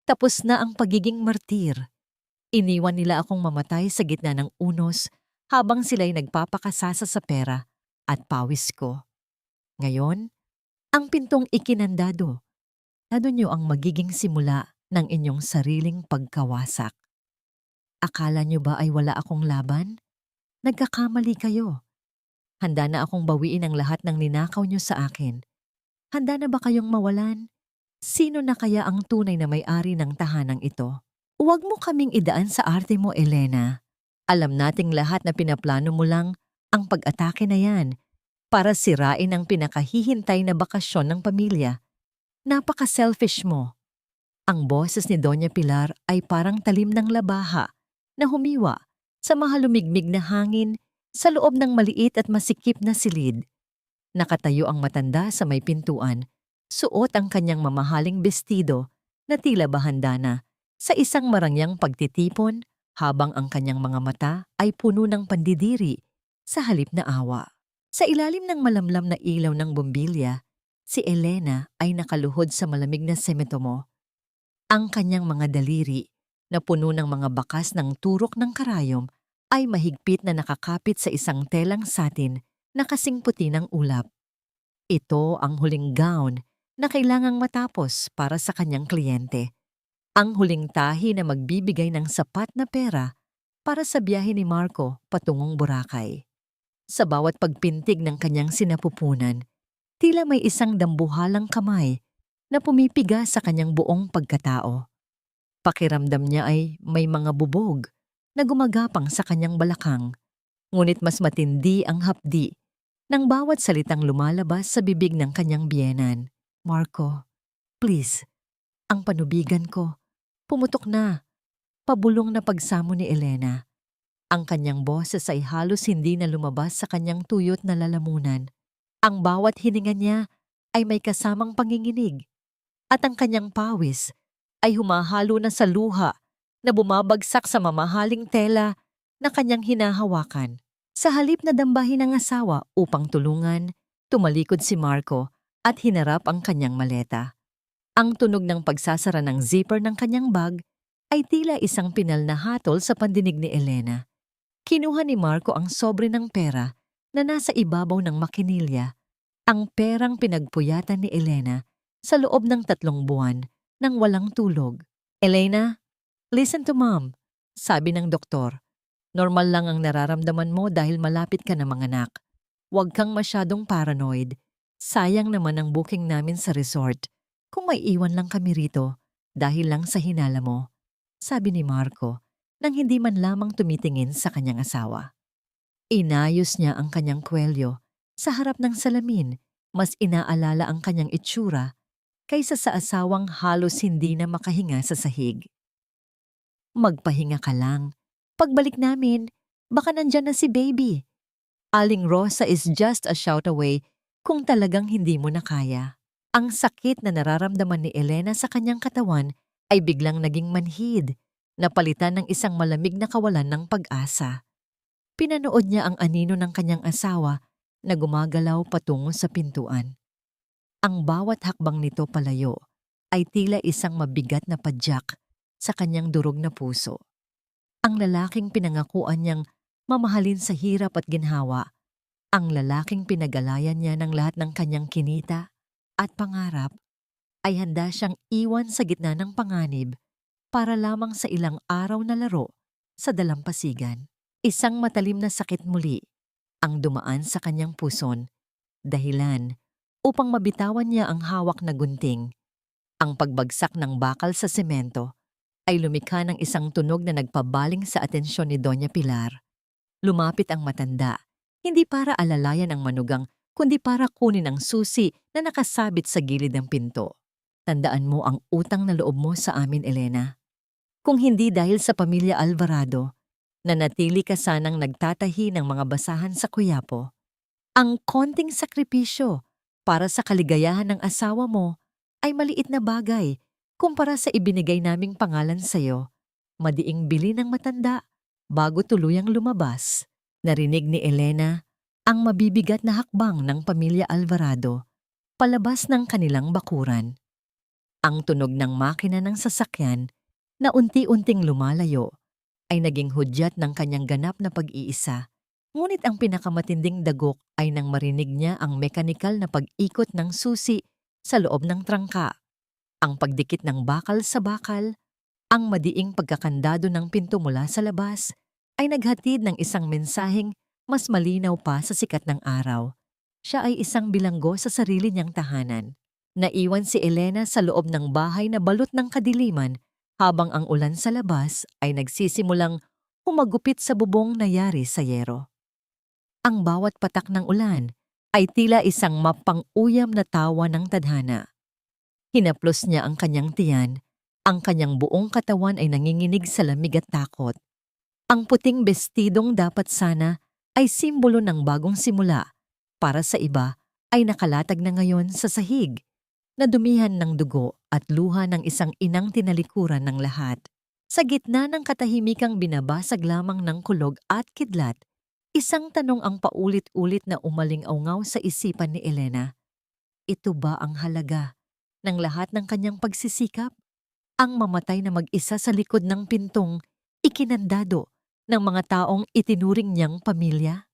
Tapos na ang pagiging martir. Iniwan nila akong mamatay sa gitna ng unos habang sila'y nagpapakasasa sa pera at pawis ko. Ngayon, ang pintong ikinandado, nado niyo ang magiging simula ng inyong sariling pagkawasak. Akala niyo ba ay wala akong laban? Nagkakamali kayo. Handa na akong bawiin ang lahat ng ninakaw niyo sa akin. Handa na ba kayong mawalan? Sino na kaya ang tunay na may-ari ng tahanang ito? Huwag mo kaming idaan sa arte mo, Elena. Alam nating lahat na pinaplano mo lang ang pag-atake na yan para sirain ang pinakahihintay na bakasyon ng pamilya. Napaka-selfish mo. Ang boses ni Doña Pilar ay parang talim ng labaha na humiwa sa mahalumigmig na hangin sa loob ng maliit at masikip na silid. Nakatayo ang matanda sa may pintuan, suot ang kanyang mamahaling bestido na tila ba handa na sa isang marangyang pagtitipon habang ang kanyang mga mata ay puno ng pandidiri sa halip na awa. Sa ilalim ng malamlam na ilaw ng bombilya, si Elena ay nakaluhod sa malamig na semetomo. Ang kanyang mga daliri na puno ng mga bakas ng turok ng karayom ay mahigpit na nakakapit sa isang telang satin na kasing puti ng ulap. Ito ang huling gown na kailangang matapos para sa kanyang kliyente. Ang huling tahi na magbibigay ng sapat na pera para sa biyahe ni Marco patungong Boracay. Sa bawat pagpintig ng kanyang sinapupunan, tila may isang dambuhalang kamay na pumipiga sa kanyang buong pagkatao. Pakiramdam niya ay may mga bubog na gumagapang sa kanyang balakang, ngunit mas matindi ang hapdi ng bawat salitang lumalabas sa bibig ng kanyang biyenan. Marco, please, ang panubigan ko. Pumutok na. Pabulong na pagsamo ni Elena. Ang kanyang boses ay halos hindi na lumabas sa kanyang tuyot na lalamunan. Ang bawat hininga niya ay may kasamang panginginig. At ang kanyang pawis ay humahalo na sa luha na bumabagsak sa mamahaling tela na kanyang hinahawakan. Sa halip na dambahin ang asawa upang tulungan, tumalikod si Marco at hinarap ang kanyang maleta. Ang tunog ng pagsasara ng zipper ng kanyang bag ay tila isang pinal na hatol sa pandinig ni Elena. Kinuha ni Marco ang sobre ng pera na nasa ibabaw ng makinilya, ang perang pinagpuyatan ni Elena sa loob ng 3 buwan nang walang tulog. Elena, listen to mom, sabi ng doktor. Normal lang ang nararamdaman mo dahil malapit ka na manganak. Huwag kang masyadong paranoid. Sayang naman ang booking namin sa resort. Kung may iwan lang kami rito dahil lang sa hinala mo, sabi ni Marco nang hindi man lamang tumitingin sa kanyang asawa. Inayos niya ang kanyang kwelyo sa harap ng salamin, mas inaalala ang kanyang itsura kaysa sa asawang halos hindi na makahinga sa sahig. Magpahinga ka lang. Pagbalik namin, baka nandyan na si baby. Aling Rosa is just a shout away kung talagang hindi mo na kaya. Ang sakit na nararamdaman ni Elena sa kanyang katawan ay biglang naging manhid, napalitan ng isang malamig na kawalan ng pag-asa. Pinanood niya ang anino ng kanyang asawa na gumagalaw patungo sa pintuan. Ang bawat hakbang nito palayo ay tila isang mabigat na padyak sa kanyang durog na puso. Ang lalaking pinangakuan niyang mamahalin sa hirap at ginhawa, ang lalaking pinagalayan niya ng lahat ng kanyang kinita at pangarap, ay handa siyang iwan sa gitna ng panganib para lamang sa ilang araw na laro sa dalampasigan. Isang matalim na sakit muli ang dumaan sa kanyang puson, dahilan upang mabitawan niya ang hawak na gunting. Ang pagbagsak ng bakal sa semento ay lumikha ng isang tunog na nagpabaling sa atensyon ni Doña Pilar. Lumapit ang matanda, hindi para alalayan ang manugang, kundi para kunin ang susi na nakasabit sa gilid ng pinto. Tandaan mo ang utang na loob mo sa amin, Elena. Kung hindi dahil sa pamilya Alvarado, nanatili ka sanang nagtatahi ng mga basahan sa Quiapo. Ang konting sakripisyo para sa kaligayahan ng asawa mo ay maliit na bagay kumpara sa ibinigay naming pangalan sa'yo. Madiing bili ng matanda bago tuluyang lumabas. Narinig ni Elena ang mabibigat na hakbang ng pamilya Alvarado palabas ng kanilang bakuran. Ang tunog ng makina ng sasakyan na unti-unting lumalayo ay naging hudyat ng kanyang ganap na pag-iisa. Ngunit ang pinakamatinding dagok ay nang marinig niya ang mekanikal na pag-ikot ng susi sa loob ng trangka. Ang pagdikit ng bakal sa bakal, ang madiing pagkakandado ng pinto mula sa labas, ay naghatid ng isang mensaheng mas malinaw pa sa sikat ng araw. Siya ay isang bilanggo sa sarili niyang tahanan. Naiwan si Elena sa loob ng bahay na balot ng kadiliman habang ang ulan sa labas ay nagsisimulang humagupit sa bubong na yari sa yero. Ang bawat patak ng ulan ay tila isang mapang-uyam na tawa ng tadhana. Hinaplos niya ang kanyang tiyan, ang kanyang buong katawan ay nanginginig sa lamig at takot. Ang puting bestidong dapat sana ay simbolo ng bagong simula, para sa iba ay nakalatag na ngayon sa sahig, na dumihan ng dugo at luha ng isang inang tinalikuran ng lahat. Sa gitna ng katahimikang binabasag lamang ng kulog at kidlat, isang tanong ang paulit-ulit na umaling-aungaw sa isipan ni Elena. Ito ba ang halaga ng lahat ng kanyang pagsisikap? Ang mamatay na mag-isa sa likod ng pintong ikinandado ng mga taong itinuring niyang pamilya?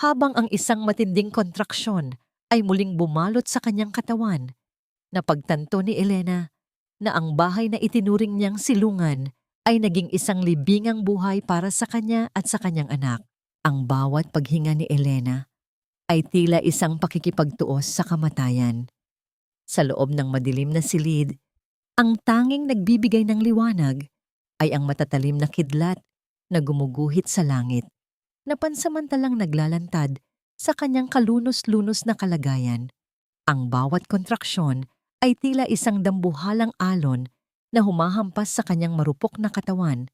Habang ang isang matinding kontraksyon ay muling bumalot sa kanyang katawan, napagtanto ni Elena na ang bahay na itinuring niyang silungan ay naging isang libingang buhay para sa kanya at sa kanyang anak. Ang bawat paghinga ni Elena ay tila isang pakikipagtuos sa kamatayan. Sa loob ng madilim na silid, ang tanging nagbibigay ng liwanag ay ang matatalim na kidlat na gumuguhit sa langit, na pansamantalang naglalantad sa kanyang kalunos-lunos na kalagayan. Ang bawat kontraksyon ay tila isang dambuhalang alon na humahampas sa kanyang marupok na katawan.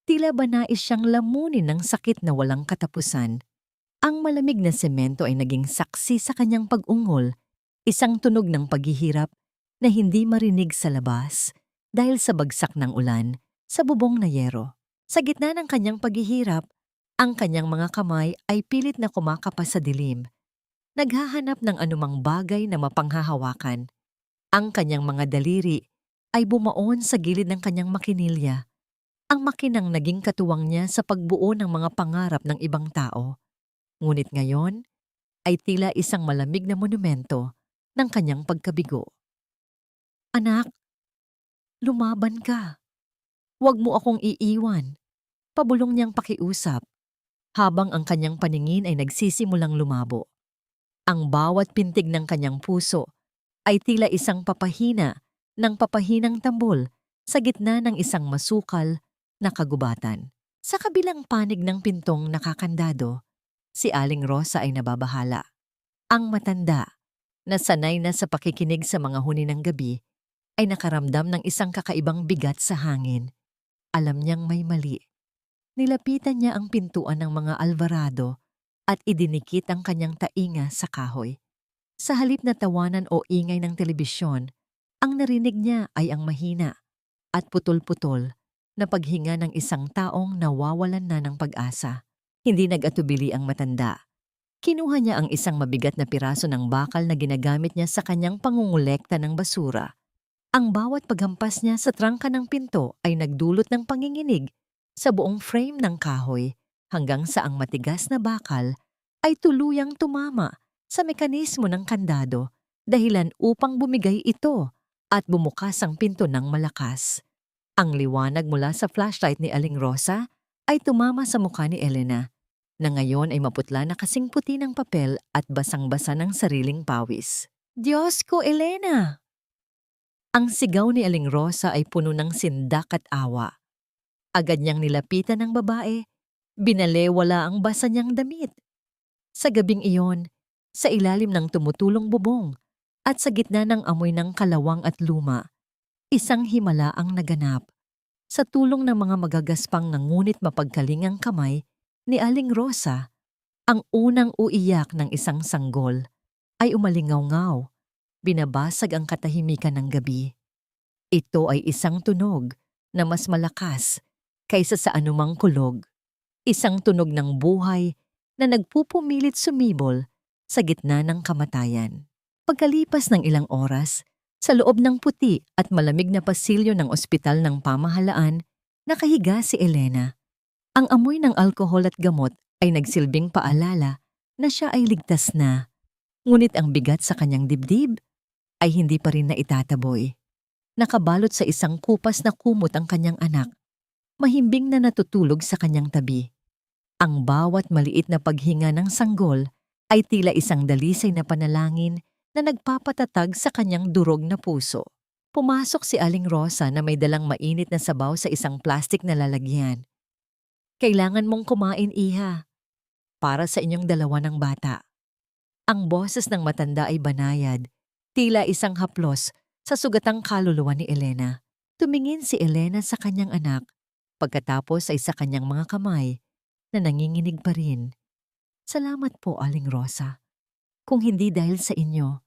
Tila ba nais siyang lamunin ng sakit na walang katapusan. Ang malamig na semento ay naging saksi sa kanyang pag-ungol, isang tunog ng paghihirap na hindi marinig sa labas dahil sa bagsak ng ulan sa bubong na yero. Sa gitna ng kanyang paghihirap, ang kanyang mga kamay ay pilit na kumakapas sa dilim, naghahanap ng anumang bagay na mapanghahawakan. Ang kanyang mga daliri ay bumaon sa gilid ng kanyang makinilya, ang makinang naging katuwang niya sa pagbuo ng mga pangarap ng ibang tao. Ngunit ngayon ay tila isang malamig na monumento ng kanyang pagkabigo. Anak, lumaban ka. Huwag mo akong iiwan. Pabulong niyang pakiusap, habang ang kanyang paningin ay nagsisimulang lumabo. Ang bawat pintig ng kanyang puso ay tila isang papahina ng papahinang tambol sa gitna ng isang masukal na kagubatan. Sa kabilang panig ng pintong nakakandado, si Aling Rosa ay nababahala. Ang matanda, na sanay na sa pakikinig sa mga huni ng gabi, ay nakaramdam ng isang kakaibang bigat sa hangin. Alam niyang may mali. Nilapitan niya ang pintuan ng mga alvarado at idinikit ang kanyang tainga sa kahoy. Sa halip na tawanan o ingay ng telebisyon, ang narinig niya ay ang mahina at putol-putol na paghinga ng isang taong nawawalan na ng pag-asa. Hindi nag-atubili ang matanda. Kinuha niya ang isang mabigat na piraso ng bakal na ginagamit niya sa kanyang pangungulekta ng basura. Ang bawat paghampas niya sa trangka ng pinto ay nagdulot ng panginginig sa buong frame ng kahoy, hanggang sa ang matigas na bakal ay tuluyang tumama sa mekanismo ng kandado, dahilan upang bumigay ito at bumukas ang pinto ng malakas. Ang liwanag mula sa flashlight ni Aling Rosa ay tumama sa mukha ni Elena, na ngayon ay maputla na kasing puti ng papel at basang-basa ng sariling pawis. Diyos ko, Elena! Ang sigaw ni Aling Rosa ay puno ng sindak at awa. Agad niyang nilapitan ng babae, binalewala ang basa niyang damit. Sa gabing iyon, sa ilalim ng tumutulong bubong at sa gitna ng amoy ng kalawang at luma, isang himala ang naganap. Sa tulong ng mga magagaspang ngunit mapagkalingang kamay ni Aling Rosa, ang unang uiyak ng isang sanggol ay umalingaw-ngaw, binabasag ang katahimikan ng gabi. Ito ay isang tunog na mas malakas kaysa sa anumang kulog. Isang tunog ng buhay na nagpupumilit sumibol sa gitna ng kamatayan. Pagkalipas ng ilang oras, Sa loob ng puti at malamig na pasilyo ng ospital ng pamahalaan, nakahiga si Elena. Ang amoy ng alkohol at gamot ay nagsilbing paalala na siya ay ligtas na. Ngunit ang bigat sa kanyang dibdib ay hindi pa rin naitataboy. Nakabalot sa isang kupas na kumot ang kanyang anak, mahimbing na natutulog sa kanyang tabi. Ang bawat maliit na paghinga ng sanggol ay tila isang dalisay na panalangin na nagpapatatag sa kanyang durog na puso. Pumasok si Aling Rosa na may dalang mainit na sabaw sa isang plastik na lalagyan. "Kailangan mong kumain, iha. Para sa inyong dalawa ng bata." Ang boses ng matanda ay banayad, tila isang haplos sa sugatang kaluluwa ni Elena. Tumingin si Elena sa kanyang anak, pagkatapos ay sa kanyang mga kamay na nanginginig pa rin. "Salamat po, Aling Rosa. Kung hindi dahil sa inyo."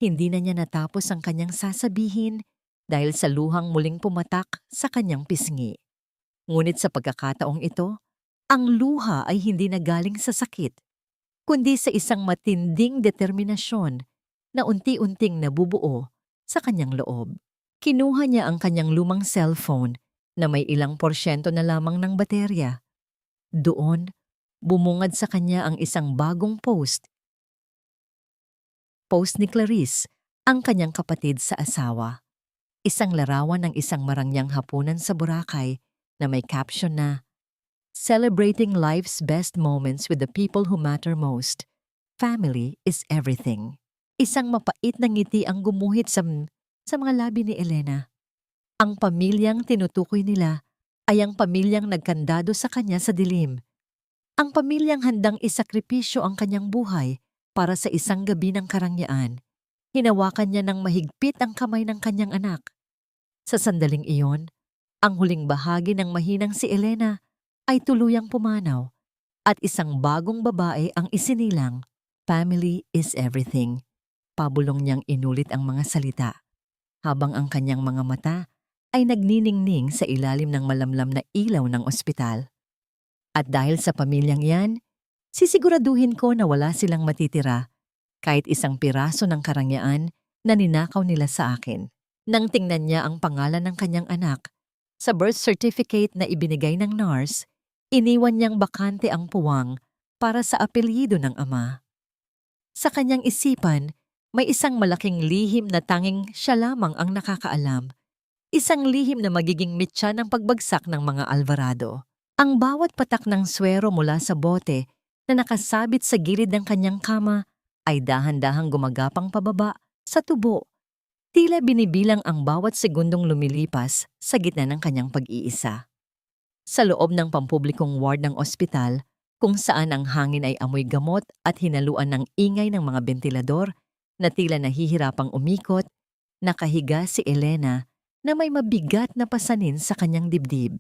Hindi na niya natapos ang kanyang sasabihin dahil sa luhang muling pumatak sa kanyang pisngi. Ngunit sa pagkakataong ito, ang luha ay hindi nagaling sa sakit, kundi sa isang matinding determinasyon na unti-unting nabubuo sa kanyang loob. Kinuha niya ang kanyang lumang cellphone na may ilang porsyento na lamang ng baterya. Doon, bumungad sa kanya ang isang bagong post ni Clarice, ang kanyang kapatid sa asawa. Isang larawan ng isang marangyang hapunan sa Boracay na may caption na, "Celebrating life's best moments with the people who matter most. Family is everything." Isang mapait na ngiti ang gumuhit sa mga labi ni Elena. Ang pamilyang tinutukoy nila ay ang pamilyang nagkandado sa kanya sa dilim. Ang pamilyang handang isakripisyo ang kanyang buhay para sa isang gabi ng karangyaan. Hinawakan niya ng mahigpit ang kamay ng kanyang anak. Sa sandaling iyon, ang huling bahagi ng mahinang si Elena ay tuluyang pumanaw at isang bagong babae ang isinilang. "Family is everything." Pabulong niyang inulit ang mga salita, habang ang kanyang mga mata ay nagniningning sa ilalim ng malamlam na ilaw ng ospital. At dahil sa pamilyang yan, sisiguraduhin ko na wala silang matitira, kahit isang piraso ng karangyaan na ninakaw nila sa akin. Nang tingnan niya ang pangalan ng kanyang anak sa birth certificate na ibinigay ng nurse, iniwan niyang bakante ang puwang para sa apelyido ng ama. Sa kanyang isipan, may isang malaking lihim na tanging siya lamang ang nakakaalam. Isang lihim na magiging mitya ng pagbagsak ng mga Alvarado. Ang bawat patak ng swero mula sa bote na nakasabit sa gilid ng kanyang kama ay dahan-dahang gumagapang pababa sa tubo. Tila binibilang ang bawat segundong lumilipas sa gitna ng kanyang pag-iisa. Sa loob ng pampublikong ward ng ospital, kung saan ang hangin ay amoy gamot at hinaluan ng ingay ng mga bentilador na tila nahihirapang umikot, nakahiga si Elena na may mabigat na pasanin sa kanyang dibdib.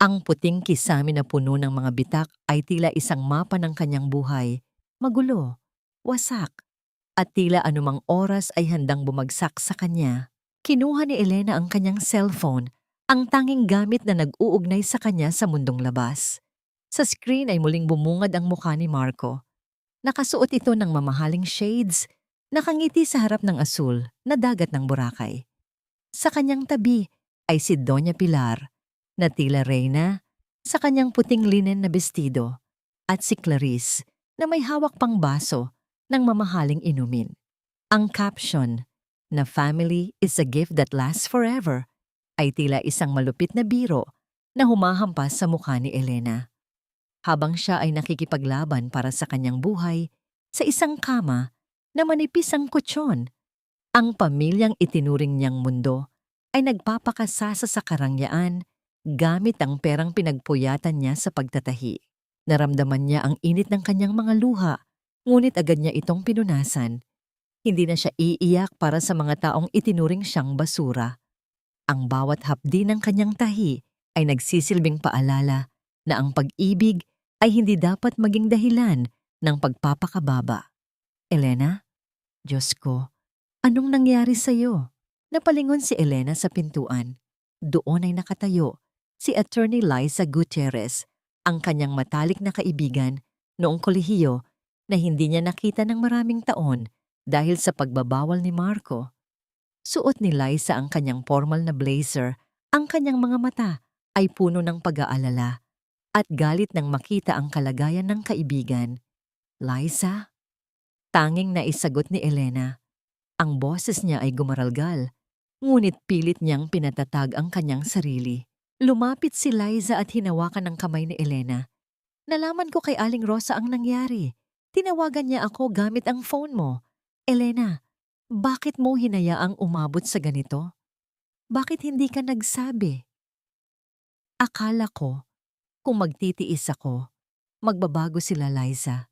Ang puting kisame na puno ng mga bitak ay tila isang mapa ng kanyang buhay, magulo, wasak, at tila anumang oras ay handang bumagsak sa kanya. Kinuha ni Elena ang kanyang cellphone, ang tanging gamit na nag-uugnay sa kanya sa mundong labas. Sa screen ay muling bumungad ang mukha ni Marco. Nakasuot ito ng mamahaling shades, nakangiti sa harap ng asul na dagat ng Boracay. Sa kanyang tabi ay si Doña Pilar, na tila reyna sa kanyang puting linen na bestido, at si Clarice na may hawak pang baso ng mamahaling inumin. Ang caption na "Family is a gift that lasts forever" ay tila isang malupit na biro na humahampas sa mukha ni Elena. Habang siya ay nakikipaglaban para sa kanyang buhay sa isang kama na manipis ang kutsyon, ang pamilyang itinuring niyang mundo ay nagpapakasasa sa karangyaan gamit ang perang pinagpuyatan niya sa pagtatahi. Naramdaman niya ang init ng kanyang mga luha, ngunit agad niya itong pinunasan. Hindi na siya iiyak para sa mga taong itinuring siyang basura. Ang bawat hapdi ng kanyang tahi ay nagsisilbing paalala na ang pag-ibig ay hindi dapat maging dahilan ng pagpapakababa. "Elena? Diyos ko, anong nangyari sa'yo?" Napalingon si Elena sa pintuan. Doon ay nakatayo si Attorney Liza Gutierrez, ang kanyang matalik na kaibigan noong kolehiyo na hindi niya nakita ng maraming taon dahil sa pagbabawal ni Marco. Suot ni Liza ang kanyang formal na blazer. Ang kanyang mga mata ay puno ng pag-aalala at galit nang makita ang kalagayan ng kaibigan. Liza? Tanging naisagot ni Elena. Ang boses niya ay gumaralgal, ngunit pilit niyang pinatatag ang kanyang sarili. Lumapit si Liza at hinawakan ang kamay ni Elena. Nalaman ko kay Aling Rosa ang nangyari. Tinawagan niya ako gamit ang phone mo. Elena, bakit mo hinayaang umabot sa ganito? Bakit hindi ka nagsabi? Akala ko, kung magtitiis ako, magbabago sila, Liza.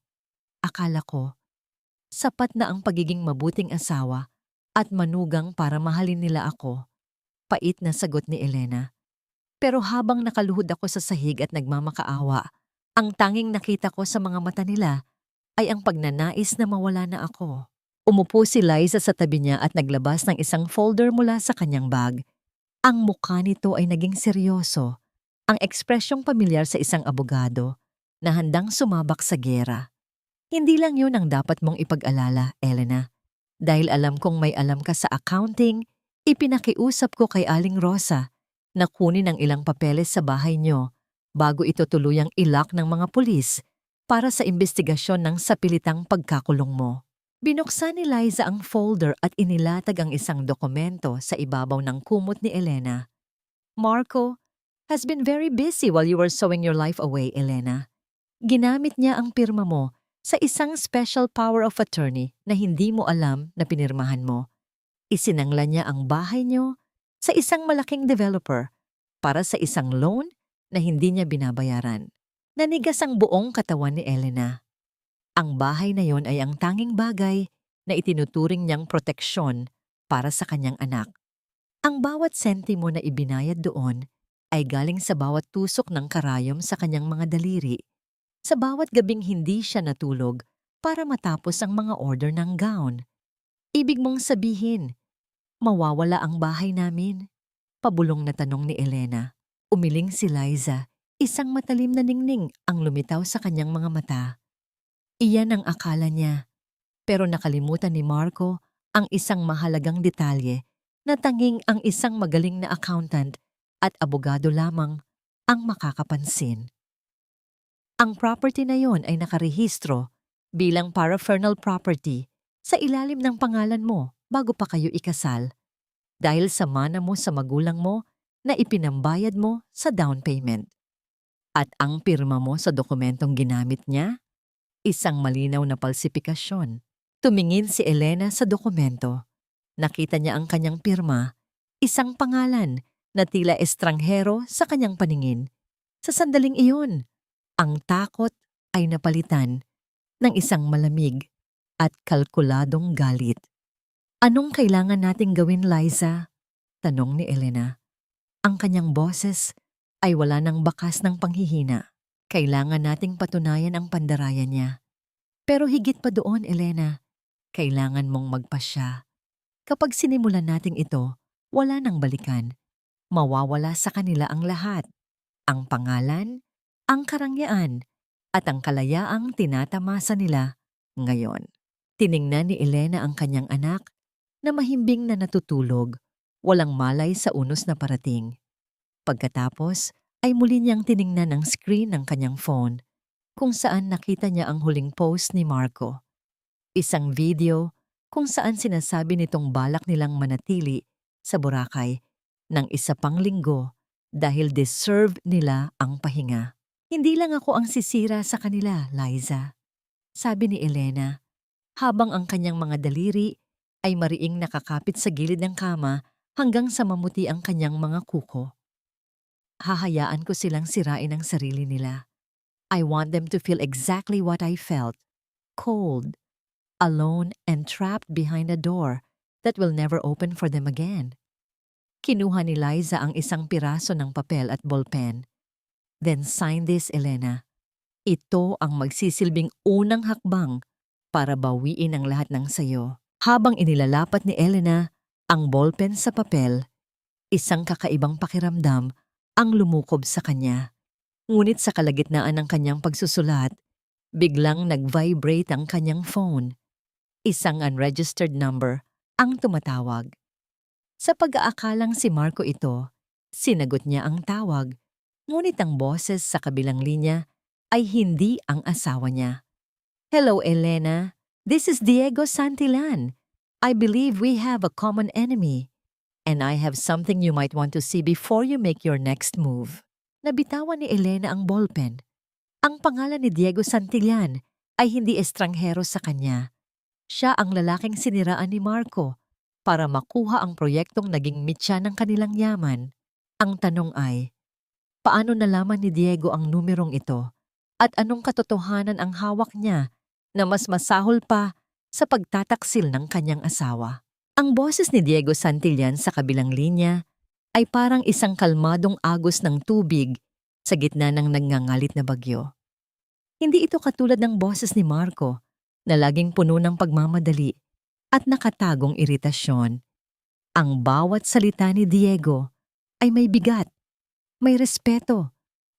Akala ko, sapat na ang pagiging mabuting asawa at manugang para mahalin nila ako. Pait na sagot ni Elena. Pero habang nakaluhod ako sa sahig at nagmamakaawa, ang tanging nakita ko sa mga mata nila ay ang pagnanais na mawala na ako. Umupo si Liza sa tabi niya at naglabas ng isang folder mula sa kanyang bag. Ang mukha nito ay naging seryoso, ang ekspresyong pamilyar sa isang abogado na handang sumabak sa giyera. Hindi lang yun ang dapat mong ipag-alala, Elena. Dahil alam kong may alam ka sa accounting, ipinakiusap ko kay Aling Rosa na kunin ang ilang papeles sa bahay niyo bago ito tuluyang ilak ng mga pulis para sa investigasyon ng sapilitang pagkakulong mo. Binuksan ni Liza ang folder at inilatag ang isang dokumento sa ibabaw ng kumot ni Elena. Marco has been very busy while you were sewing your life away, Elena. Ginamit niya ang pirma mo sa isang special power of attorney na hindi mo alam na pinirmahan mo. Isinangla niya ang bahay niyo sa isang malaking developer para sa isang loan na hindi niya binabayaran. Nanigas ang buong katawan ni Elena. Ang bahay na yon ay ang tanging bagay na itinuturing niyang proteksyon para sa kanyang anak. Ang bawat sentimo na ibinayad doon ay galing sa bawat tusok ng karayom sa kanyang mga daliri, sa bawat gabing hindi siya natulog para matapos ang mga order ng gown. Ibig mong sabihin, mawawala ang bahay namin? Pabulong na tanong ni Elena. Umiling si Liza, isang matalim na ningning ang lumitaw sa kanyang mga mata. Iyan ang akala niya, pero nakalimutan ni Marco ang isang mahalagang detalye na tanging ang isang magaling na accountant at abogado lamang ang makakapansin. Ang property na yon ay nakarehistro bilang paraphernal property sa ilalim ng pangalan mo bago pa kayo ikasal dahil sa mana mo sa magulang mo na ipinambayad mo sa down payment. At ang pirma mo sa dokumentong ginamit niya, isang malinaw na palsipikasyon. Tumingin si Elena sa dokumento. Nakita niya ang kanyang pirma, isang pangalan na tila estranghero sa kanyang paningin. Sa sandaling iyon, ang takot ay napalitan ng isang malamig at kalkuladong galit. Anong kailangan nating gawin, Liza? Tanong ni Elena. Ang kanyang boses ay wala ng bakas ng panghihina. Kailangan nating patunayan ang pandarayan niya. Pero higit pa doon, Elena, kailangan mong magpasya. Kapag sinimulan nating ito, wala nang balikan. Mawawala sa kanila ang lahat. Ang pangalan, ang karangyaan, at ang kalayaang tinatamasa nila ngayon. Tiningnan ni Elena ang kanyang anak na mahimbing na natutulog, walang malay sa unos na parating. Pagkatapos ay muli niyang tiningnan ang screen ng kanyang phone kung saan nakita niya ang huling post ni Marco. Isang video kung saan sinasabi nitong balak nilang manatili sa Boracay ng isa pang linggo dahil deserve nila ang pahinga. Hindi lang ako ang sisira sa kanila, Liza, sabi ni Elena, habang ang kanyang mga daliri ay mariing nakakapit sa gilid ng kama hanggang sa mamuti ang kanyang mga kuko. Hahayaan ko silang sirain ang sarili nila. I want them to feel exactly what I felt, cold, alone and trapped behind a door that will never open for them again. Kinuha ni Liza ang isang piraso ng papel at ballpen. Then sign this, Elena. Ito ang magsisilbing unang hakbang para bawiin ang lahat ng sayo. Habang inilalapat ni Elena ang ballpen sa papel, isang kakaibang pakiramdam ang lumukob sa kanya. Ngunit sa kalagitnaan ng kanyang pagsusulat, biglang nag-vibrate ang kanyang phone. Isang unregistered number ang tumatawag. Sa pag-aakalang si Marco ito, sinagot niya ang tawag, ngunit ang boses sa kabilang linya ay hindi ang asawa niya. Hello, Elena. This is Diego Santillan. I believe we have a common enemy, and I have something you might want to see before you make your next move. Nabitawan ni Elena ang ballpen. Ang pangalan ni Diego Santillan ay hindi estranghero sa kanya. Siya ang lalaking siniraan ni Marco para makuha ang proyektong naging mitya ng kanilang yaman. Ang tanong ay, paano nalaman ni Diego ang numerong ito at anong katotohanan ang hawak niya na mas masahol pa sa pagtataksil ng kanyang asawa? Ang boses ni Diego Santillan sa kabilang linya ay parang isang kalmadong agos ng tubig sa gitna ng nagngangalit na bagyo. Hindi ito katulad ng boses ni Marco na laging puno ng pagmamadali at nakatagong iritasyon. Ang bawat salita ni Diego ay may bigat, may respeto,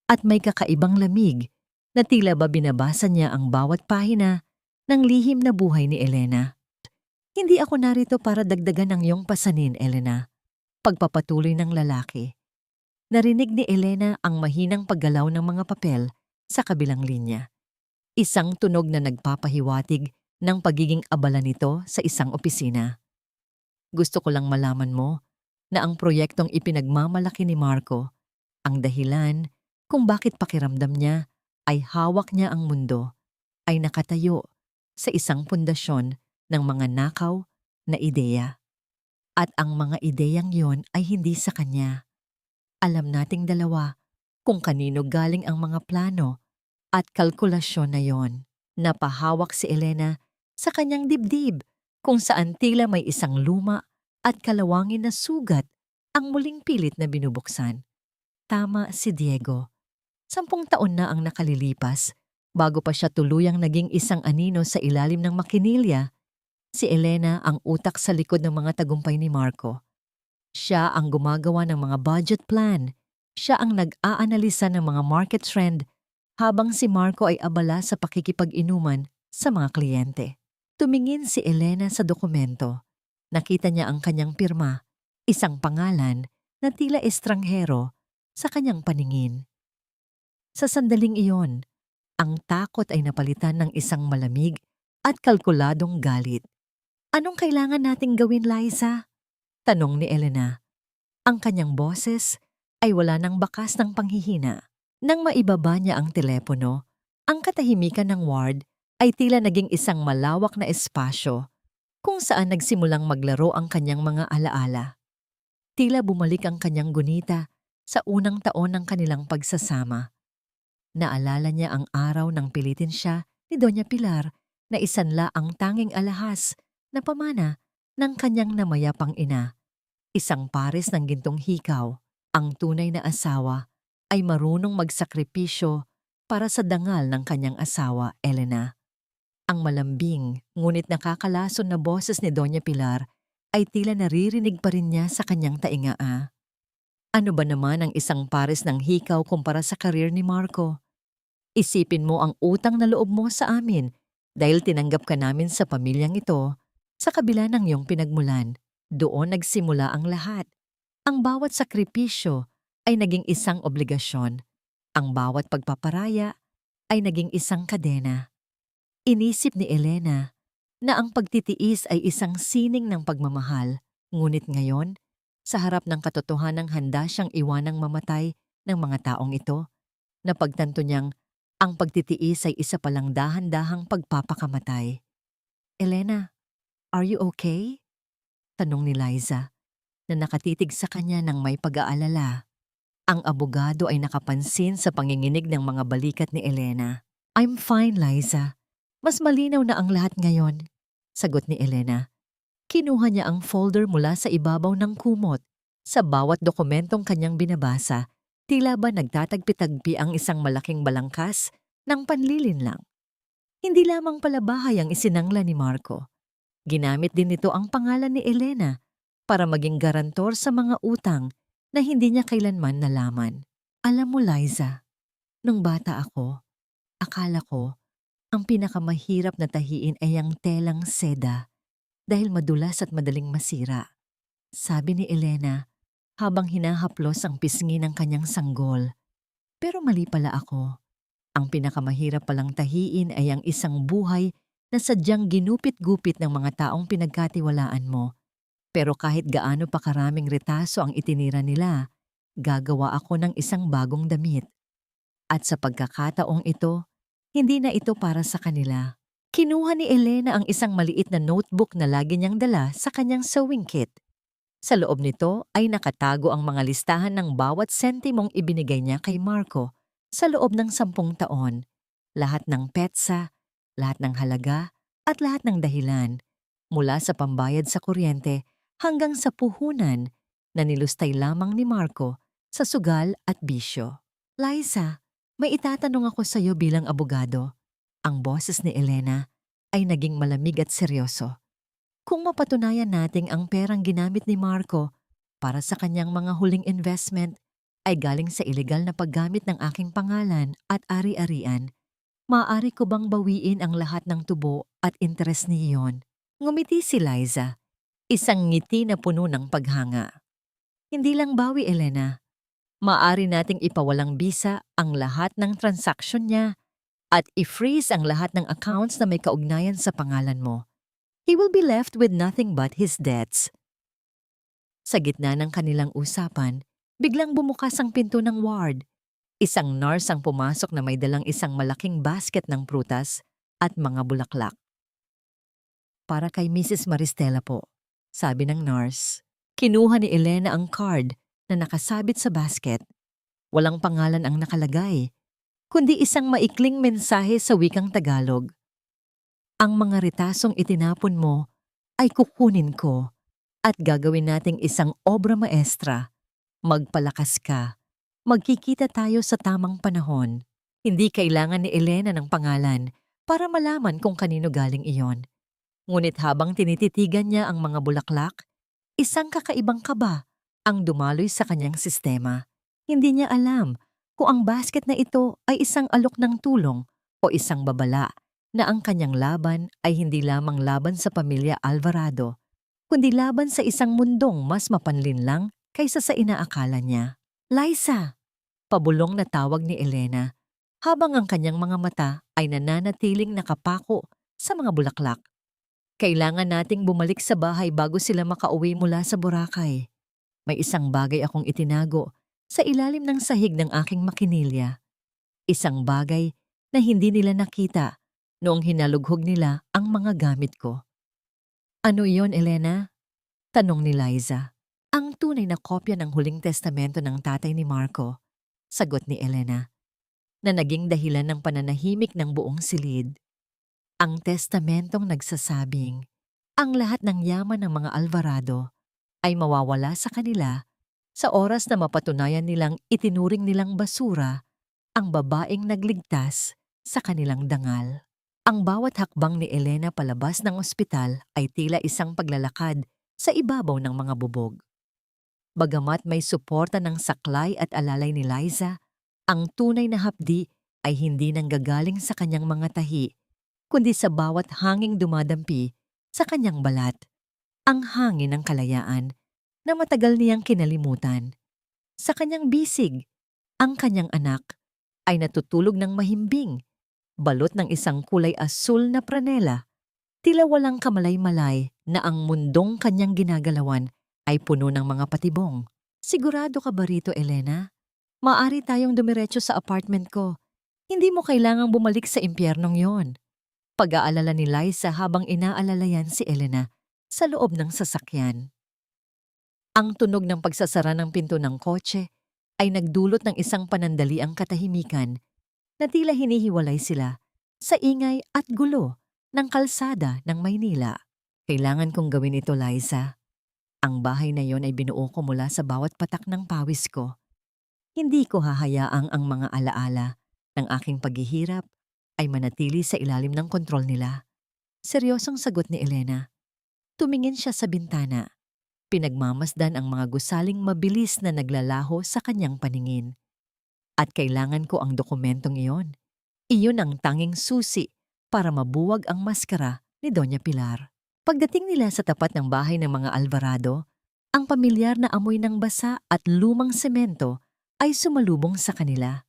at may kakaibang lamig na tila ba binabasa niya ang bawat pahina ng lihim na buhay ni Elena. Hindi ako narito para dagdagan ang iyong pasanin, Elena. Pagpapatuloy ng lalaki. Narinig ni Elena ang mahinang paggalaw ng mga papel sa kabilang linya. Isang tunog na nagpapahiwatig ng pagiging abala nito sa isang opisina. Gusto ko lang malaman mo na ang proyektong ipinagmamalaki ni Marco, ang dahilan kung bakit pakiramdam niya ay hawak niya ang mundo, ay nakatayo sa isang pundasyon ng mga nakaw na ideya. At ang mga ideyang yon ay hindi sa kanya. Alam nating dalawa kung kanino galing ang mga plano at kalkulasyon na yon. Napahawak si Elena sa kanyang dibdib kung saan tila may isang luma at kalawangin na sugat ang muling pilit na binubuksan. Tama si Diego. 10 taon na ang nakalilipas bago pa siya tuluyang naging isang anino sa ilalim ng makinilya. Si Elena ang utak sa likod ng mga tagumpay ni Marco. Siya ang gumagawa ng mga budget plan. Siya ang nag-aanalisa ng mga market trend habang si Marco ay abala sa pakikipag-inuman sa mga kliyente. Tumingin si Elena sa dokumento. Nakita niya ang kanyang pirma, isang pangalan na tila estranghero sa kanyang paningin. Sa sandaling iyon, ang takot ay napalitan ng isang malamig at kalkuladong galit. Anong kailangan nating gawin, Liza? Tanong ni Elena. Ang kanyang boses ay wala ng bakas ng panghihina. Nang maibaba niya ang telepono, ang katahimikan ng ward ay tila naging isang malawak na espasyo kung saan nagsimulang maglaro ang kanyang mga alaala. Tila bumalik ang kanyang gunita sa unang taon ng kanilang pagsasama. Naalala niya ang araw nang pilitin siya ni Doña Pilar na isanla ang tanging alahas na pamana ng kanyang namayapang ina. Isang pares ng gintong hikaw. Ang tunay na asawa ay marunong magsakripisyo para sa dangal ng kanyang asawa, Elena. Ang malambing ngunit nakakalason na boses ni Doña Pilar ay tila naririnig pa rin niya sa kanyang taingaa. Ano ba naman ang isang pares ng hikaw kumpara sa karir ni Marco? Isipin mo ang utang na loob mo sa amin dahil tinanggap ka namin sa pamilyang ito. Sa kabila ng iyong pinagmulan, doon nagsimula ang lahat. Ang bawat sakripisyo ay naging isang obligasyon. Ang bawat pagpaparaya ay naging isang kadena. Inisip ni Elena na ang pagtitiis ay isang sining ng pagmamahal, ngunit ngayon, sa harap ng katotohanang handa siyang iwanang mamatay ng mga taong ito, napagtanto niyang ang pagtitiis ay isa palang dahan-dahang pagpapakamatay. Elena, are you okay? Tanong ni Liza, na nakatitig sa kanya ng may pag-aalala. Ang abogado ay nakapansin sa panginginig ng mga balikat ni Elena. I'm fine, Liza. Mas malinaw na ang lahat ngayon, sagot ni Elena. Kinuha niya ang folder mula sa ibabaw ng kumot. Sa bawat dokumentong kanyang binabasa, tila ba nagtatagpi-tagpi ang isang malaking balangkas ng panlilinlang. Hindi lamang pala bahay ang isinangla ni Marco. Ginamit din nito ang pangalan ni Elena para maging garantor sa mga utang na hindi niya kailanman nalaman. Alam mo, Liza, nung bata ako, akala ko ang pinakamahirap na tahiin ay ang telang seda dahil madulas at madaling masira. sabi ni Elena habang hinahaplos ang pisngi ng kanyang sanggol. Pero mali pala ako. Ang pinakamahirap palang tahiin ay ang isang buhay na sadyang ginupit-gupit ng mga taong pinagkatiwalaan mo. Pero kahit gaano pa karaming retaso ang itinira nila, gagawa ako ng isang bagong damit. At sa pagkakataong ito, hindi na ito para sa kanila. Kinuha ni Elena ang isang maliit na notebook na lagi niyang dala sa kanyang sewing kit. Sa loob nito ay nakatago ang mga listahan ng bawat sentimong ibinigay niya kay Marco sa loob ng 10 taon. Lahat ng petsa, lahat ng halaga, at lahat ng dahilan. Mula sa pambayad sa kuryente hanggang sa puhunan na nilustay lamang ni Marco sa sugal at bisyo. Liza, may itatanong ako sa iyo bilang abogado. Ang boses ni Elena ay naging malamig at seryoso. Kung mapatunayan nating ang perang ginamit ni Marco para sa kanyang mga huling investment ay galing sa ilegal na paggamit ng aking pangalan at ari-arian, maaari ko bang bawiin ang lahat ng tubo at interes ni iyon? Ngumiti si Liza, isang ngiti na puno ng paghanga. Hindi lang bawi, Elena. Maaari nating ipawalang bisa ang lahat ng transaksyon niya at i-freeze ang lahat ng accounts na may kaugnayan sa pangalan mo. He will be left with nothing but his debts. Sa gitna ng kanilang usapan, biglang bumukas ang pinto ng ward. Isang nurse ang pumasok na may dalang isang malaking basket ng prutas at mga bulaklak. Para kay Mrs. Maristela po, sabi ng nurse. Kinuha ni Elena ang card na nakasabit sa basket. Walang pangalan ang nakalagay, kundi isang maikling mensahe sa wikang Tagalog. Ang mga retasong itinapon mo ay kukunin ko at gagawin nating isang obra maestra. Magpalakas ka. Magkikita tayo sa tamang panahon. Hindi kailangan ni Elena ng pangalan para malaman kung kanino galing iyon. Ngunit habang tinititigan niya ang mga bulaklak, isang kakaibang kaba ang dumaloy sa kanyang sistema. Hindi niya alam kung ang basket na ito ay isang alok ng tulong o isang babala na ang kanyang laban ay hindi lamang laban sa pamilya Alvarado, kundi laban sa isang mundong mas mapanlinlang kaysa sa inaakala niya. Liza! Pabulong na tawag ni Elena habang ang kanyang mga mata ay nananatiling nakapako sa mga bulaklak. Kailangan nating bumalik sa bahay bago sila makauwi mula sa Boracay. May isang bagay akong itinago sa ilalim ng sahig ng aking makinilya. Isang bagay na hindi nila nakita noong hinalughog nila ang mga gamit ko. Ano iyon, Elena? Tanong ni Liza. Ang tunay na kopya ng huling testamento ng tatay ni Marco, sagot ni Elena, na naging dahilan ng pananahimik ng buong silid. Ang testamentong nagsasabing, ang lahat ng yaman ng mga Alvarado ay mawawala sa kanila sa oras na mapatunayan nilang itinuring nilang basura ang babaeng nagligtas sa kanilang dangal. Ang bawat hakbang ni Elena palabas ng ospital ay tila isang paglalakad sa ibabaw ng mga bubog. Bagamat may suporta ng saklay at alalay ni Liza, ang tunay na hapdi ay hindi nanggagaling sa kanyang mga tahi, kundi sa bawat hanging dumadampi sa kanyang balat. Ang hangin ng kalayaan na matagal niyang kinalimutan. Sa kanyang bisig, ang kanyang anak ay natutulog ng mahimbing, balot ng isang kulay asul na pranela, tila walang kamalay-malay na ang mundong kanyang ginagalawan ay puno ng mga patibong. Sigurado ka ba rito, Elena? Maari tayong dumiretso sa apartment ko. Hindi mo kailangang bumalik sa impyernong yon. Pag-aalala ni Liza habang inaalalayan si Elena sa loob ng sasakyan. Ang tunog ng pagsasara ng pinto ng kotse ay nagdulot ng isang panandaliang katahimikan na tila hinihiwalay sila sa ingay at gulo ng kalsada ng Maynila. Kailangan kong gawin ito, Liza. Ang bahay na yon ay binuo ko mula sa bawat patak ng pawis ko. Hindi ko hahayaang ang mga alaala ng aking paghihirap ay manatili sa ilalim ng kontrol nila. Seryosong sagot ni Elena. Tumingin siya sa bintana. Pinagmamasdan ang mga gusaling mabilis na naglalaho sa kanyang paningin. At kailangan ko ang dokumentong iyon. Iyon ang tanging susi para mabuwag ang maskara ni Doña Pilar. Pagdating nila sa tapat ng bahay ng mga Alvarado, Ang pamilyar na amoy ng basa at lumang semento ay sumalubong sa kanila.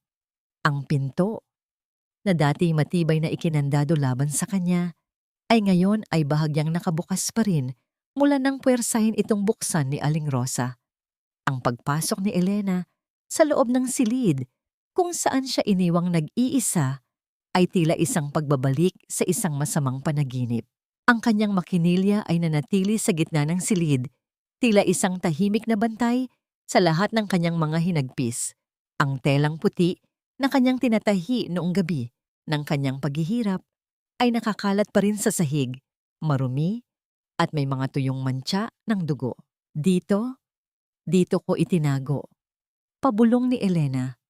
Ang pinto, na dati matibay na ikinandado laban sa kanya, ay ngayon ay bahagyang nakabukas pa rin mula nang puwersahin itong buksan ni Aling Rosa. Ang pagpasok ni Elena sa loob ng silid kung saan siya iniwang nag-iisa ay tila isang pagbabalik sa isang masamang panaginip. Ang kanyang makinilya ay nanatili sa gitna ng silid, tila isang tahimik na bantay sa lahat ng kanyang mga hinagpis. Ang telang puti na kanyang tinatahi noong gabi ng kanyang paghihirap ay nakakalat pa rin sa sahig, marumi at may mga tuyong mantsa ng dugo. Dito ko itinago. Pabulong ni Elena.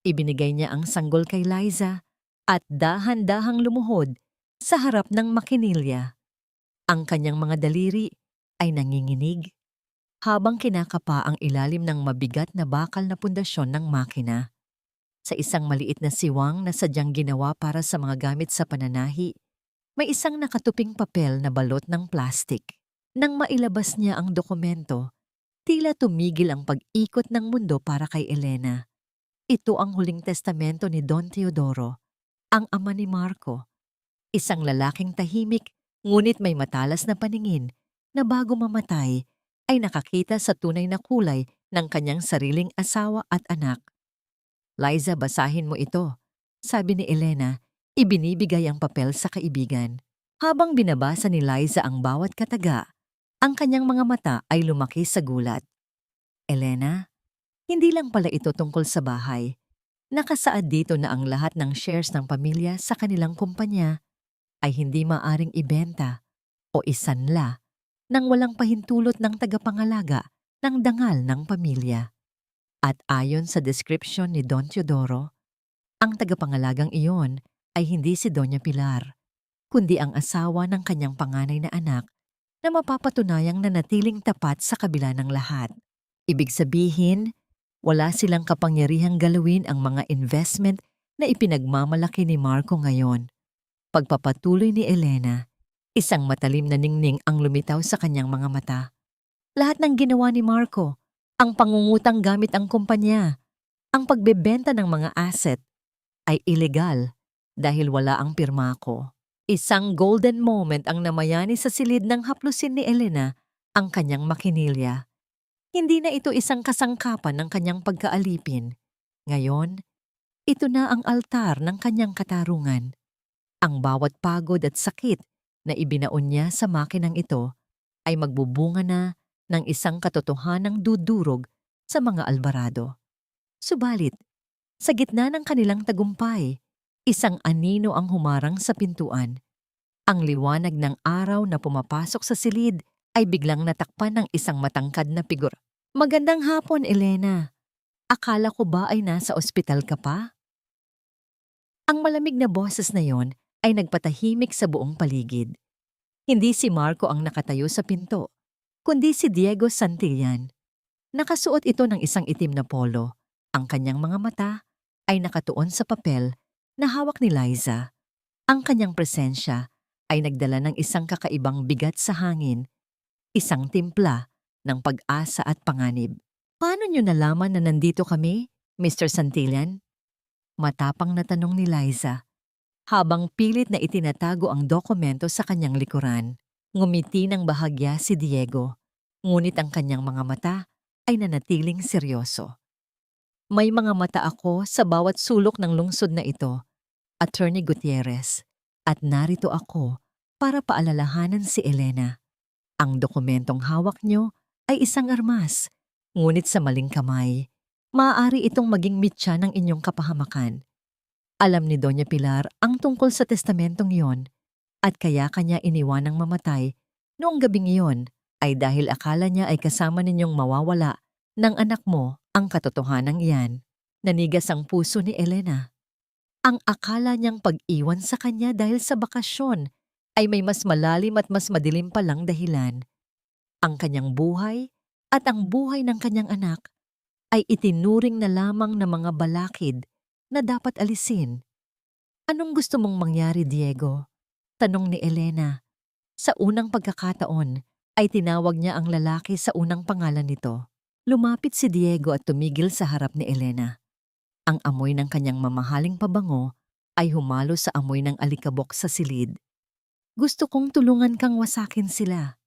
Ibinigay niya ang sanggol kay Liza at dahan-dahang lumuhod sa harap ng makinilya. Ang kanyang mga daliri ay nanginginig habang kinakapa ang ilalim ng mabigat na bakal na pundasyon ng makina. Sa isang maliit na siwang na sadyang ginawa para sa mga gamit sa pananahi, may isang nakatuping papel na balot ng plastik. Nang mailabas niya ang dokumento, tila tumigil ang pag-ikot ng mundo para kay Elena. Ito ang huling testamento ni Don Teodoro, ang ama ni Marco. Isang lalaking tahimik ngunit may matalas na paningin na bago mamatay ay nakakita sa tunay na kulay ng kanyang sariling asawa at anak. Liza, basahin mo ito, sabi ni Elena, ibinibigay ang papel sa kaibigan. Habang binabasa ni Liza ang bawat kataga, ang kanyang mga mata ay lumaki sa gulat. Elena, hindi lang pala ito tungkol sa bahay. Nakasaad dito na ang lahat ng shares ng pamilya sa kanilang kumpanya ay hindi maaring ibenta o isanla nang walang pahintulot ng tagapangalaga ng dangal ng pamilya. At ayon sa description ni Don Teodoro, ang tagapangalagang iyon ay hindi si Doña Pilar, kundi ang asawa ng kanyang panganay na anak na mapapatunayang nanatiling tapat sa kabila ng lahat. Ibig sabihin, wala silang kapangyarihang galawin ang mga investment na ipinagmamalaki ni Marco ngayon. Pagpapatuloy ni Elena, isang matalim na ningning ang lumitaw sa kanyang mga mata. Lahat ng ginawa ni Marco, ang pangungutang gamit ang kumpanya, ang pagbebenta ng mga asset, ay illegal dahil wala ang pirma ko. Isang golden moment ang namayani sa silid ng haplusin ni Elena ang kanyang makinilya. Hindi na ito isang kasangkapan ng kanyang pagkaalipin. Ngayon, ito na ang altar ng kanyang katarungan. Ang bawat pagod at sakit na ibinaon niya sa makinang ito ay magbubunga na ng isang katotohanang dudurog sa mga albarado. Subalit, sa gitna ng kanilang tagumpay, isang anino ang humarang sa pintuan. Ang liwanag ng araw na pumapasok sa silid ay biglang natakpan ng isang matangkad na figura. Magandang hapon, Elena. Akala ko ba ay nasa ospital ka pa? Ang malamig na boses na yon ay nagpatahimik sa buong paligid. Hindi si Marco ang nakatayo sa pinto, kundi si Diego Santillan. Nakasuot ito ng isang itim na polo. Ang kanyang mga mata ay nakatuon sa papel na hawak ni Liza. Ang kanyang presensya ay nagdala ng isang kakaibang bigat sa hangin, isang timpla ng pag-asa at panganib. Paano niyo nalaman na nandito kami, Mr. Santillan? Matapang na tanong ni Liza, habang pilit na itinatago ang dokumento sa kanyang likuran. Ngumiti ng bahagya si Diego, ngunit ang kanyang mga mata ay nanatiling seryoso. May mga mata ako sa bawat sulok ng lungsod na ito, Attorney Gutierrez, at narito ako para paalalahanan si Elena. Ang dokumentong hawak niyo ay isang armas, ngunit sa maling kamay, maaari itong maging mitya ng inyong kapahamakan. Alam ni Doña Pilar ang tungkol sa testamentong iyon at kaya kanya iniwanang mamatay noong gabing iyon ay dahil akala niya ay kasama ninyong mawawala ng anak mo ang katotohanan iyan. Nanigas ang puso ni Elena. Ang akala niyang pag-iwan sa kanya dahil sa bakasyon ay may mas malalim at mas madilim palang dahilan. Ang kanyang buhay at ang buhay ng kanyang anak ay itinuring na lamang na mga balakid na dapat alisin. Anong gusto mong mangyari, Diego? Tanong ni Elena. Sa unang pagkakataon, ay tinawag niya ang lalaki sa unang pangalan nito. Lumapit si Diego at tumigil sa harap ni Elena. Ang amoy ng kanyang mamahaling pabango ay humalo sa amoy ng alikabok sa silid. Gusto kong tulungan kang wasakin sila.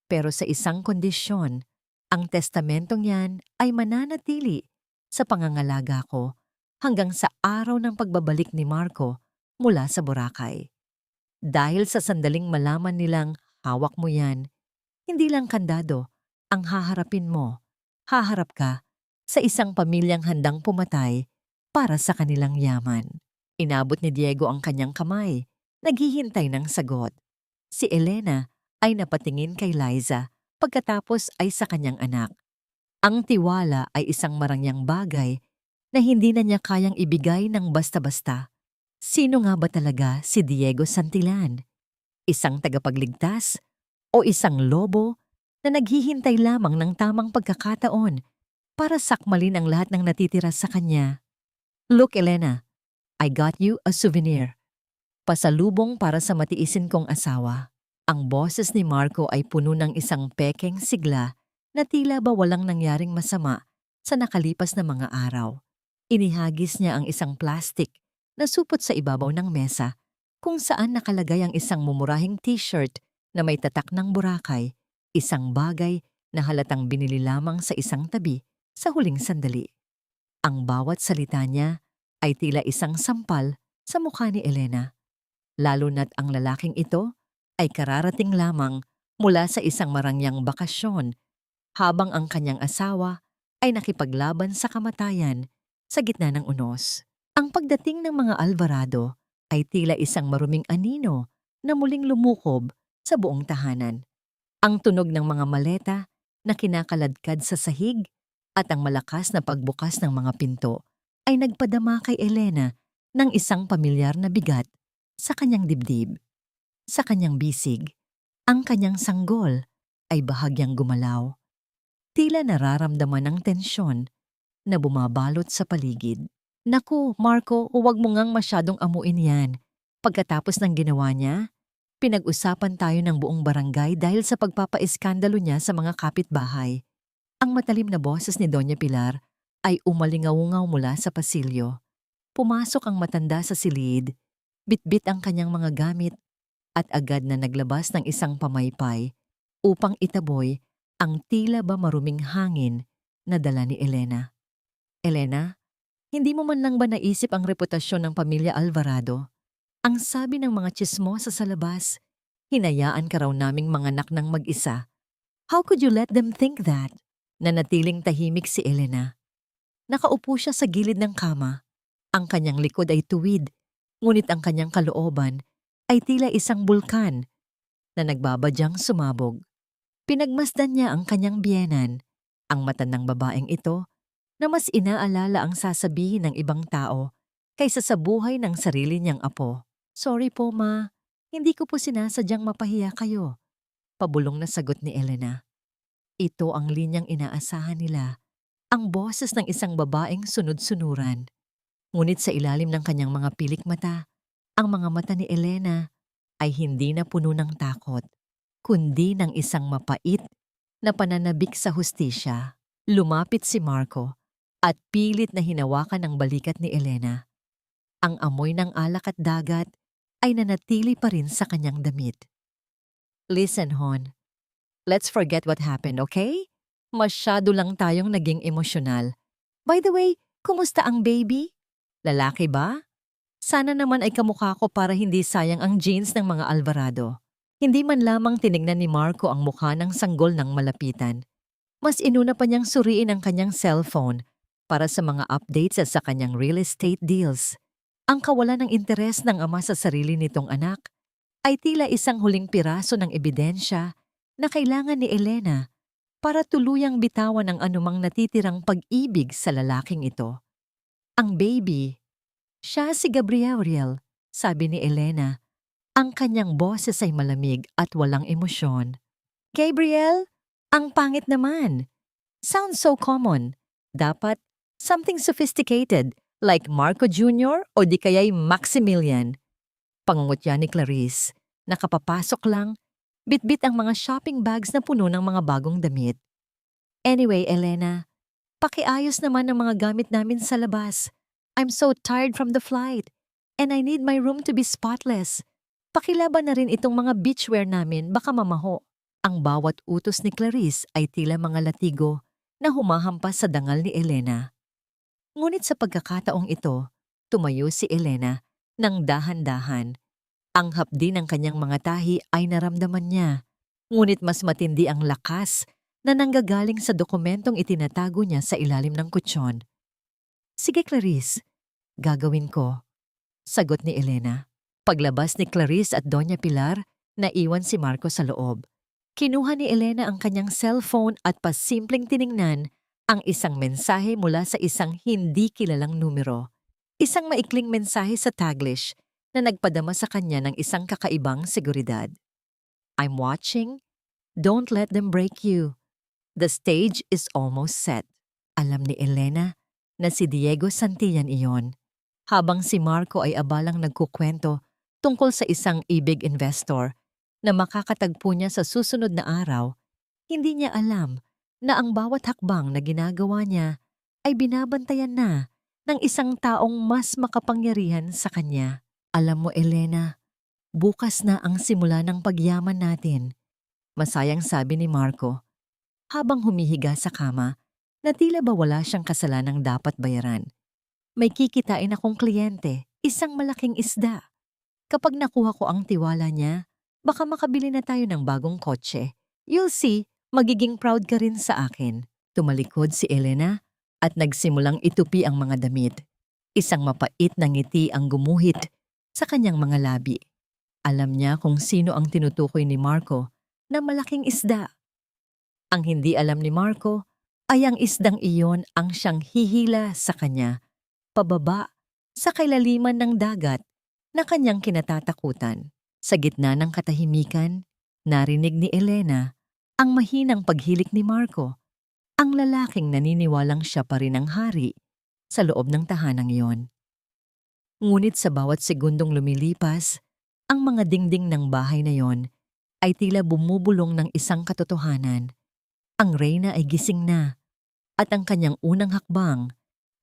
Pero sa isang kondisyon, ang testamentong yan ay mananatili sa pangangalaga ko hanggang sa araw ng pagbabalik ni Marco mula sa Boracay. Dahil sa sandaling malaman nilang hawak mo yan, hindi lang kandado ang haharapin mo. Haharap ka sa isang pamilyang handang pumatay para sa kanilang yaman. Inabot ni Diego ang kanyang kamay, naghihintay ng sagot. Si Elena ay napatingin kay Liza pagkatapos ay sa kanyang anak. Ang tiwala ay isang marangyang bagay na hindi na niya kayang ibigay ng basta-basta. Sino nga ba talaga si Diego Santillan? Isang tagapagligtas o isang lobo na naghihintay lamang ng tamang pagkakataon para sakmalin ang lahat ng natitira sa kanya? Look, Elena, I got you a souvenir. Pasalubong para sa matiisin kong asawa. Ang boses ni Marco ay puno ng isang pekeng sigla na tila ba walang nangyaring masama sa nakalipas na mga araw. Inihagis niya ang isang plastic na supot sa ibabaw ng mesa kung saan nakalagay ang isang mumurahing t-shirt na may tatak ng Boracay, isang bagay na halatang binili lamang sa isang tabi sa huling sandali. Ang bawat salita niya ay tila isang sampal sa mukha ni Elena, lalo na't ang lalaking ito ay kararating lamang mula sa isang marangyang bakasyon habang ang kanyang asawa ay nakipaglaban sa kamatayan sa gitna ng unos. Ang pagdating ng mga Alvarado ay tila isang maruming anino na muling lumukob sa buong tahanan. Ang tunog ng mga maleta na kinakaladkad sa sahig at ang malakas na pagbukas ng mga pinto ay nagpadama kay Elena ng isang pamilyar na bigat sa kanyang dibdib. Sa kanyang bisig, ang kanyang sanggol ay bahagyang gumalaw. Tila nararamdaman ng tensyon na bumabalot sa paligid. Naku, Marco, huwag mo ngang masyadong amuin yan. Pagkatapos ng ginawa niya, pinag-usapan tayo ng buong barangay dahil sa pagpapaiskandalo niya sa mga kapitbahay. Ang matalim na boses ni Doña Pilar ay umalingaw-ngaw mula sa pasilyo. Pumasok ang matanda sa silid, bitbit ang kanyang mga gamit at agad na naglabas ng isang pamaypay upang itaboy ang tila ba maruming hangin na dala ni Elena. Elena, hindi mo man lang ba naisip ang reputasyon ng pamilya Alvarado? Ang sabi ng mga tsismosa sa labas, hinayaan ka raw naming manganak ng mag-isa. How could you let them think that? Nanatiling tahimik si Elena. Nakaupo siya sa gilid ng kama. Ang kanyang likod ay tuwid, ngunit ang kanyang kalooban ay tila isang bulkan na nagbabadyang sumabog. Pinagmasdan niya ang kanyang biyenan, ang matandang babaeng ito, na mas inaalala ang sasabihin ng ibang tao kaysa sa buhay ng sarili niyang apo. Sorry po, ma. Hindi ko po sinasadyang mapahiya kayo. Pabulong na sagot ni Elena. Ito ang linyang inaasahan nila, ang boses ng isang babaeng sunod-sunuran. Ngunit sa ilalim ng kanyang mga pilik mata, ang mga mata ni Elena ay hindi na puno ng takot, kundi ng isang mapait na pananabik sa hustisya. Lumapit si Marco at pilit na hinawakan ang balikat ni Elena. Ang amoy ng alak at dagat ay nanatili pa rin sa kanyang damit. Listen, Hon. Let's forget what happened, okay? Masyado lang tayong naging emosyonal. By the way, kumusta ang baby? Lalaki ba? Sana naman ay kamukha ko para hindi sayang ang genes ng mga Alvarado. Hindi man lamang tinignan ni Marco ang mukha ng sanggol ng malapitan. Mas inuna pa niyang suriin ang kanyang cellphone para sa mga updates at sa kanyang real estate deals. Ang kawalan ng interes ng ama sa sarili nitong anak ay tila isang huling piraso ng ebidensya na kailangan ni Elena para tuluyang bitawan ang anumang natitirang pag-ibig sa lalaking ito. Ang baby, siya si Gabriel, sabi ni Elena. Ang kanyang boses ay malamig at walang emosyon. Gabriel, ang pangit naman. Sounds so common. Dapat something sophisticated like Marco Jr. o di kaya'y Maximilian. Pangungutya ni Clarice, nakapapasok lang Bitbit ang mga shopping bags na puno ng mga bagong damit. Anyway, Elena, pakiayos naman ang mga gamit namin sa labas. I'm so tired from the flight, and I need my room to be spotless. Pakilaban na rin itong mga beachwear namin, baka mamaho. Ang bawat utos ni Clarice ay tila mga latigo na humahampas sa dangal ni Elena. Ngunit sa pagkakataong ito, tumayo si Elena ng dahan-dahan. Ang hapdi ng kanyang mga tahi ay naramdaman niya, ngunit mas matindi ang lakas na nanggagaling sa dokumentong itinatago niya sa ilalim ng kutsyon. Sige Clarice, gagawin ko, sagot ni Elena. Paglabas ni Clarice at Doña Pilar, naiwan si Marco sa loob. Kinuha ni Elena ang kanyang cellphone at pasimpleng tiningnan ang isang mensahe mula sa isang hindi kilalang numero. Isang maikling mensahe sa Taglish na nagpadama sa kanya ng isang kakaibang seguridad. I'm watching. Don't let them break you. The stage is almost set. Alam ni Elena na si Diego Santillan iyon, habang si Marco ay abalang nagkukwento tungkol sa isang ibig investor na makakatagpo niya sa susunod na araw. Hindi niya alam na ang bawat hakbang na ginagawa niya ay binabantayan na ng isang taong mas makapangyarihan sa kanya. Alam mo, Elena, bukas na ang simula ng pagyaman natin, masayang sabi ni Marco, habang humihiga sa kama na tila ba wala siyang kasalanang dapat bayaran. May kikitain akong kliyente, isang malaking isda. Kapag nakuha ko ang tiwala niya, baka makabili na tayo ng bagong kotse. You'll see, magiging proud ka rin sa akin. Tumalikod si Elena at nagsimulang itupi ang mga damit. Isang mapait na ngiti ang gumuhit sa kanyang mga labi. Alam niya kung sino ang tinutukoy ni Marco na malaking isda. Ang hindi alam ni Marco ay ang isdang iyon ang siyang hihila sa kanya, pababa sa kailaliman ng dagat na kanyang kinatatakutan. Sa gitna ng katahimikan, narinig ni Elena ang mahinang paghilik ni Marco, ang lalaking naniniwalang siya pa rin ang hari sa loob ng tahanang iyon. Ngunit sa bawat segundong lumilipas, ang mga dingding ng bahay na yon ay tila bumubulong ng isang katotohanan. Ang reyna ay gising na at ang kanyang unang hakbang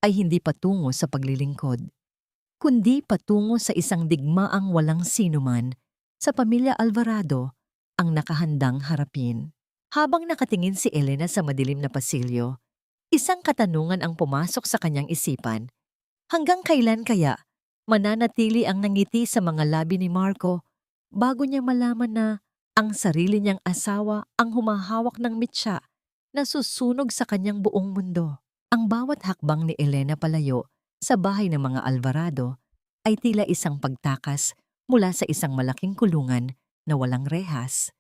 ay hindi patungo sa paglilingkod, kundi patungo sa isang digmaang walang sinuman sa pamilya Alvarado ang nakahandang harapin. Habang nakatingin si Elena sa madilim na pasilyo, isang katanungan ang pumasok sa kanyang isipan. Hanggang kailan kaya mananatili ang nangiti sa mga labi ni Marco bago niya malaman na ang sarili niyang asawa ang humahawak ng mitsa na susunog sa kanyang buong mundo? Ang bawat hakbang ni Elena palayo sa bahay ng mga Alvarado ay tila isang pagtakas mula sa isang malaking kulungan na walang rehas.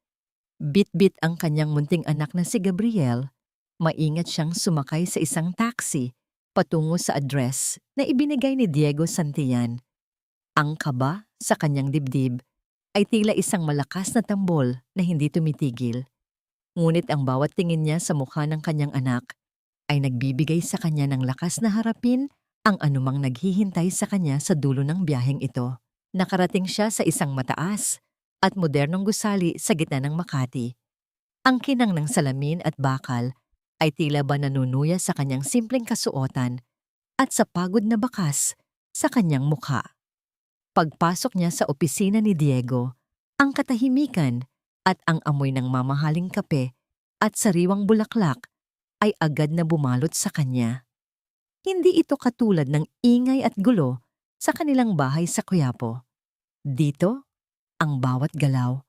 Bit-bit ang kanyang munting anak na si Gabriel. Maingat siyang sumakay sa isang taxi patungo sa address na ibinigay ni Diego Santillan. Ang kaba sa kanyang dibdib ay tila isang malakas na tambol na hindi tumitigil. Ngunit ang bawat tingin niya sa mukha ng kanyang anak ay nagbibigay sa kanya ng lakas na harapin ang anumang naghihintay sa kanya sa dulo ng biyaheng ito. Nakarating siya sa isang mataas at modernong gusali sa gitna ng Makati. Ang kinang ng salamin at bakal ay tila ba nanunuya sa kanyang simpleng kasuotan at sa pagod na bakas sa kanyang mukha. Pagpasok niya sa opisina ni Diego, ang katahimikan at ang amoy ng mamahaling kape at sariwang bulaklak ay agad na bumalot sa kanya. Hindi ito katulad ng ingay at gulo sa kanilang bahay sa Quiapo. Dito, ang bawat galaw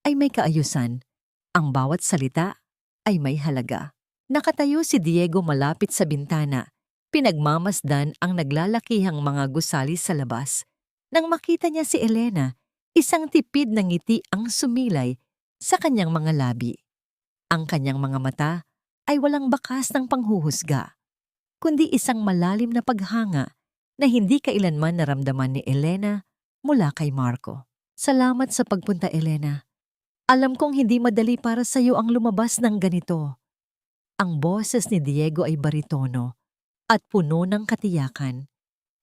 ay may kaayusan, ang bawat salita ay may halaga. Nakatayo si Diego malapit sa bintana, pinagmamasdan ang naglalakihang mga gusali sa labas. Nang makita niya si Elena, isang tipid na ngiti ang sumilay sa kanyang mga labi. Ang kanyang mga mata ay walang bakas ng panghuhusga, kundi isang malalim na paghanga na hindi kailanman naramdaman ni Elena mula kay Marco. Salamat sa pagpunta, Elena. Alam kong hindi madali para sa iyo ang lumabas ng ganito. Ang boses ni Diego ay baritono at puno ng katiyakan.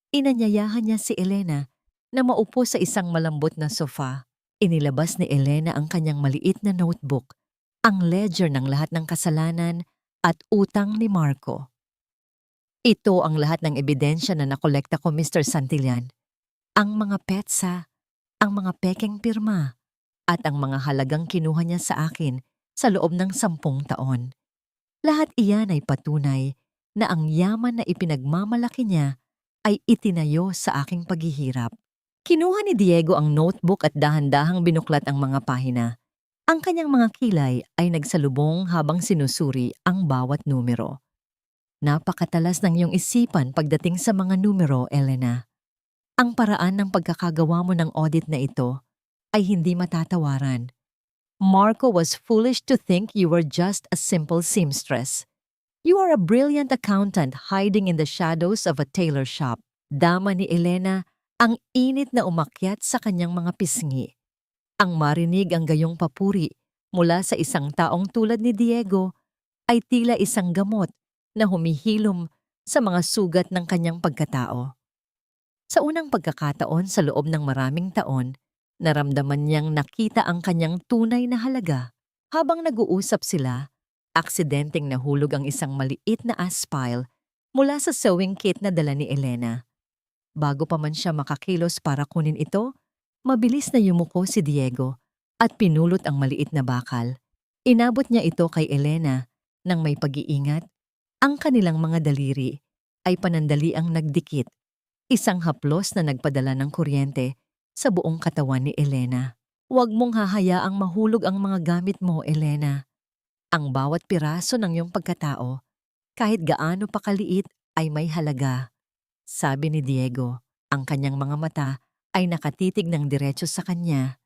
Inanyayahan niya si Elena na maupo sa isang malambot na sofa. Inilabas ni Elena ang kanyang maliit na notebook, ang ledger ng lahat ng kasalanan at utang ni Marco. Ito ang lahat ng ebidensya na nakolekta ko, Mr. Santillan. Ang mga petsa, ang mga pekeng pirma, at ang mga halagang kinuha niya sa akin sa loob ng 10 taon. Lahat iyan ay patunay na ang yaman na ipinagmamalaki niya ay itinayo sa aking paghihirap. Kinuha ni Diego ang notebook at dahan-dahang binuklat ang mga pahina. Ang kanyang mga kilay ay nagsalubong habang sinusuri ang bawat numero. Napakatalas ng iyong isipan pagdating sa mga numero, Elena. Ang paraan ng pagkakagawa mo ng audit na ito ay hindi matatawaran. Marco was foolish to think you were just a simple seamstress. You are a brilliant accountant hiding in the shadows of a tailor shop. Dama ni Elena ang init na umakyat sa kanyang mga pisngi. Ang marinig ang gayong papuri mula sa isang taong tulad ni Diego ay tila isang gamot na humihilom sa mga sugat ng kanyang pagkatao. Sa unang pagkakataon sa loob ng maraming taon, naramdaman niyang nakita ang kanyang tunay na halaga. Habang nag-uusap sila, aksidenteng nahulog ang isang maliit na aspile mula sa sewing kit na dala ni Elena. Bago pa man siya makakilos para kunin ito, mabilis na yumuko si Diego at pinulot ang maliit na bakal. Inabot niya ito kay Elena nang may pag-iingat. Ang kanilang mga daliri ay panandaliang nagdikit, isang haplos na nagpadala ng kuryente sa buong katawan ni Elena. Huwag mong hahayaang mahulog ang mga gamit mo, Elena. Ang bawat piraso ng iyong pagkatao, kahit gaano pa kaliit, ay may halaga. Sabi ni Diego, ang kanyang mga mata ay nakatitig ng diretso sa kanya.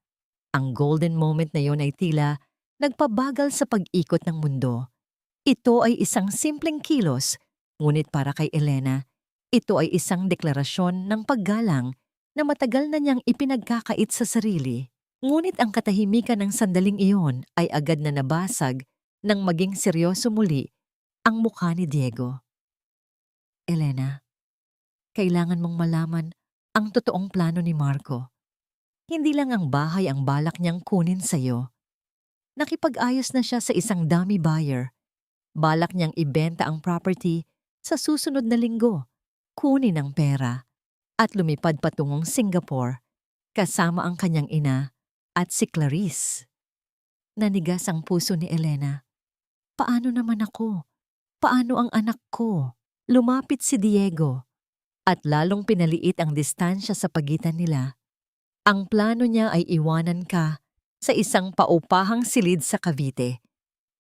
Ang golden moment na yon ay tila nagpabagal sa pag-ikot ng mundo. Ito ay isang simpleng kilos, ngunit para kay Elena, ito ay isang deklarasyon ng paggalang na matagal na niyang ipinagkakait sa sarili. Ngunit ang katahimikan ng sandaling iyon ay agad na nabasag nang maging seryoso muli ang mukha ni Diego. Elena, kailangan mong malaman ang totoong plano ni Marco. Hindi lang ang bahay ang balak niyang kunin sa'yo. Nakipag-ayos na siya sa isang dummy buyer. Balak niyang ibenta ang property sa susunod na linggo, kunin ang pera, at lumipad patungong Singapore kasama ang kanyang ina at si Clarice. Nanigas ang puso ni Elena. Paano naman ako? Paano ang anak ko? Lumapit si Diego at lalong pinaliit ang distansya sa pagitan nila. Ang plano niya ay iwanan ka sa isang paupahang silid sa Cavite.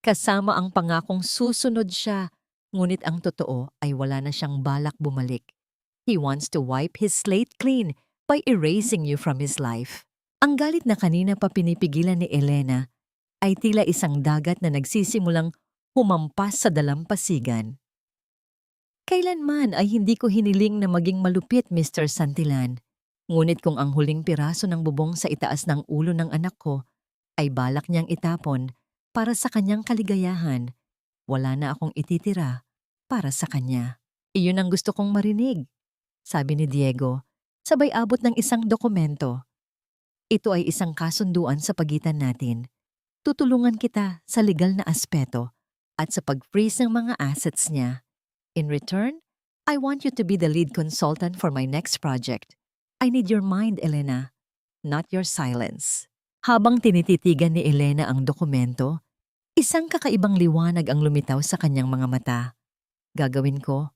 Kasama ang pangakong susunod siya, ngunit ang totoo ay wala na siyang balak bumalik. He wants to wipe his slate clean by erasing you from his life. Ang galit na kanina pa pinipigilan ni Elena ay tila isang dagat na nagsisimulang humampas sa dalampasigan. Kailanman ay hindi ko hiniling na maging malupit, Mr. Santillan. Ngunit kung ang huling piraso ng bubong sa itaas ng ulo ng anak ko ay balak niyang itapon para sa kanyang kaligayahan, wala na akong ititira para sa kanya. Iyon ang gusto kong marinig, sabi ni Diego, sabay abot ng isang dokumento. Ito ay isang kasunduan sa pagitan natin. Tutulungan kita sa legal na aspeto at sa pag-freeze ng mga assets niya. In return, I want you to be the lead consultant for my next project. I need your mind, Elena, not your silence. Habang tinititigan ni Elena ang dokumento, isang kakaibang liwanag ang lumitaw sa kanyang mga mata. Gagawin ko,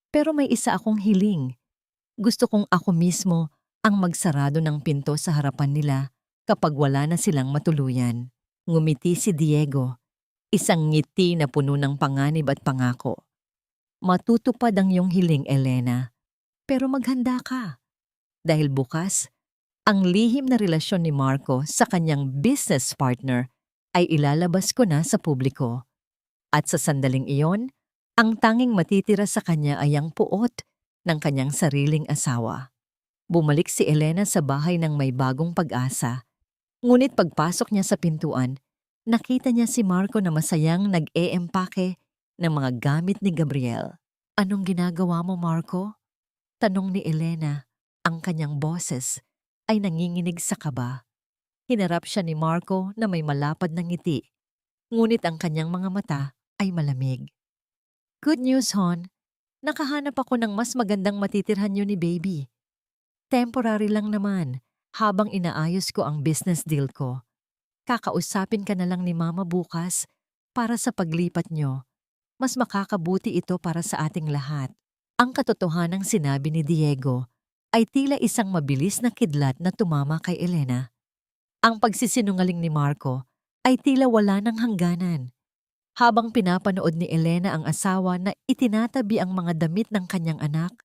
pero may isa akong hiling. Gusto kong ako mismo ang magsarado ng pinto sa harapan nila kapag wala na silang matuluyan. Ngumiti si Diego, isang ngiti na puno ng panganib at pangako. Matutupad ang iyong hiling, Elena, pero maghanda ka. Dahil bukas, ang lihim na relasyon ni Marco sa kanyang business partner ay ilalabas ko na sa publiko. At sa sandaling iyon, ang tanging matitira sa kanya ay ang puot ng kanyang sariling asawa. Bumalik si Elena sa bahay ng may bagong pag-asa. Ngunit pagpasok niya sa pintuan, nakita niya si Marco na masayang nag-eempake ng mga gamit ni Gabriel. Anong ginagawa mo, Marco? Tanong ni Elena. Ang kanyang boses ay nanginginig sa kaba. Hinarap siya ni Marco na may malapad na ngiti, ngunit ang kanyang mga mata ay malamig. Good news, Hon. Nakahanap ako ng mas magandang matitirhan niyo ni Baby. Temporary lang naman, habang inaayos ko ang business deal ko. Kakausapin ka na lang ni Mama bukas para sa paglipat niyo. Mas makakabuti ito para sa ating lahat. Ang katotohanang sinabi ni Diego ay tila isang mabilis na kidlat na tumama kay Elena. Ang pagsisinungaling ni Marco ay tila wala ng hangganan. Habang pinapanood ni Elena ang asawa na itinatabi ang mga damit ng kanyang anak,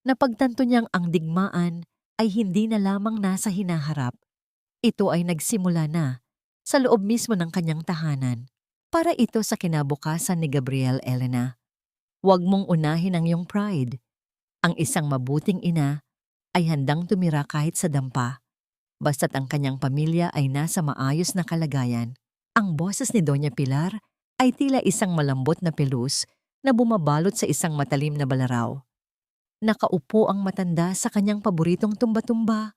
napagtanto niyang ang digmaan ay hindi na lamang nasa hinaharap. Ito ay nagsimula na sa loob mismo ng kanyang tahanan. Para ito sa kinabukasan ni Gabriel, Elena. Huwag mong unahin ang iyong pride. Ang isang mabuting ina ay handang tumira kahit sa dampa, basta't ang kanyang pamilya ay nasa maayos na kalagayan. Ang boses ni Doña Pilar ay tila isang malambot na pelus na bumabalot sa isang matalim na balaraw. Nakaupo ang matanda sa kanyang paboritong tumba-tumba.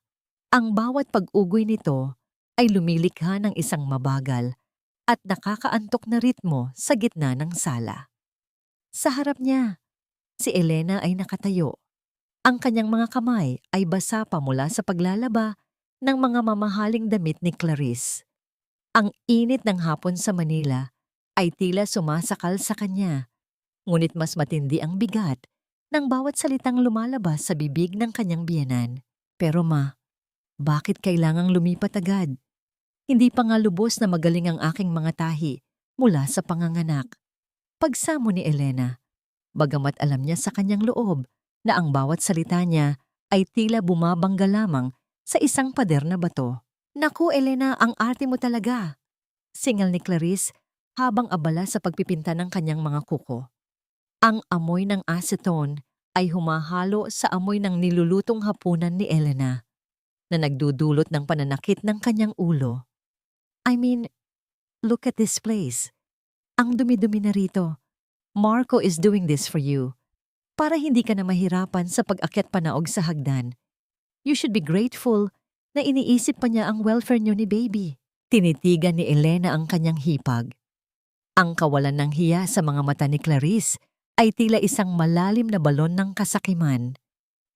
Ang bawat pag-ugoy nito ay lumilikha ng isang mabagal at nakakaantok na ritmo sa gitna ng sala. Sa harap niya, si Elena ay nakatayo. Ang kanyang mga kamay ay basa pa mula sa paglalaba ng mga mamahaling damit ni Clarice. Ang init ng hapon sa Manila ay tila sumasakal sa kanya, ngunit mas matindi ang bigat ng bawat salitang lumalabas sa bibig ng kanyang biyenan. Pero ma, bakit kailangang lumipat agad? Hindi pa nga lubos na magaling ang aking mga tahi mula sa panganganak. Pagsamo ni Elena, bagamat alam niya sa kanyang loob na ang bawat salita niya ay tila bumabangga lamang sa isang pader na bato. Naku Elena, ang arte mo talaga! Singal ni Clarice habang abala sa pagpipinta ng kanyang mga kuko. Ang amoy ng acetone ay humahalo sa amoy ng nilulutong hapunan ni Elena na nagdudulot ng pananakit ng kanyang ulo. I mean, look at this place. Ang dumi-dumi na rito. Marco is doing this for you. Para hindi ka na mahirapan sa pag-akyat panaog sa hagdan. You should be grateful na iniisip pa niya ang welfare niyo ni Baby. Tinitigan ni Elena ang kanyang hipag. Ang kawalan ng hiya sa mga mata ni Clarice ay tila isang malalim na balon ng kasakiman.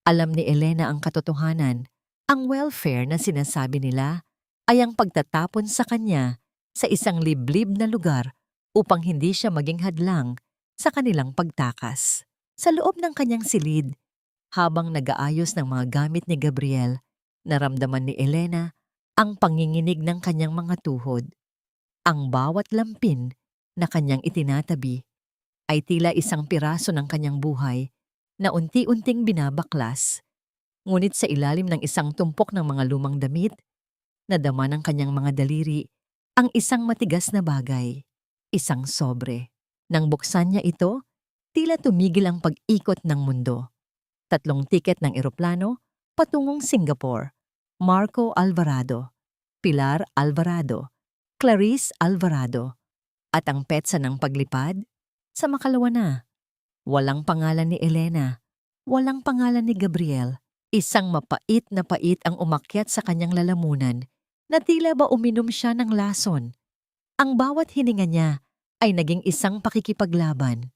Alam ni Elena ang katotohanan. Ang welfare na sinasabi nila ay ang pagtatapon sa kanya sa isang liblib na lugar upang hindi siya maging hadlang sa kanilang pagtakas. Sa loob ng kanyang silid, habang nag-aayos ng mga gamit ni Gabriel, naramdaman ni Elena ang panginginig ng kanyang mga tuhod. Ang bawat lampin na kanyang itinatabi ay tila isang piraso ng kanyang buhay na unti-unting binabaklas. Ngunit sa ilalim ng isang tumpok ng mga lumang damit, nadama ng kanyang mga daliri ang isang matigas na bagay, isang sobre. Nang buksan niya ito, tila tumigil ang pag-ikot ng mundo. 3 tiket ng eroplano patungong Singapore. Marco Alvarado, Pilar Alvarado, Clarice Alvarado, at ang petsa ng paglipad sa makalawa na. Walang pangalan ni Elena, walang pangalan ni Gabriel. Isang mapait na pait ang umakyat sa kanyang lalamunan na tila ba uminom siya ng lason. Ang bawat hininga niya ay naging isang pakikipaglaban.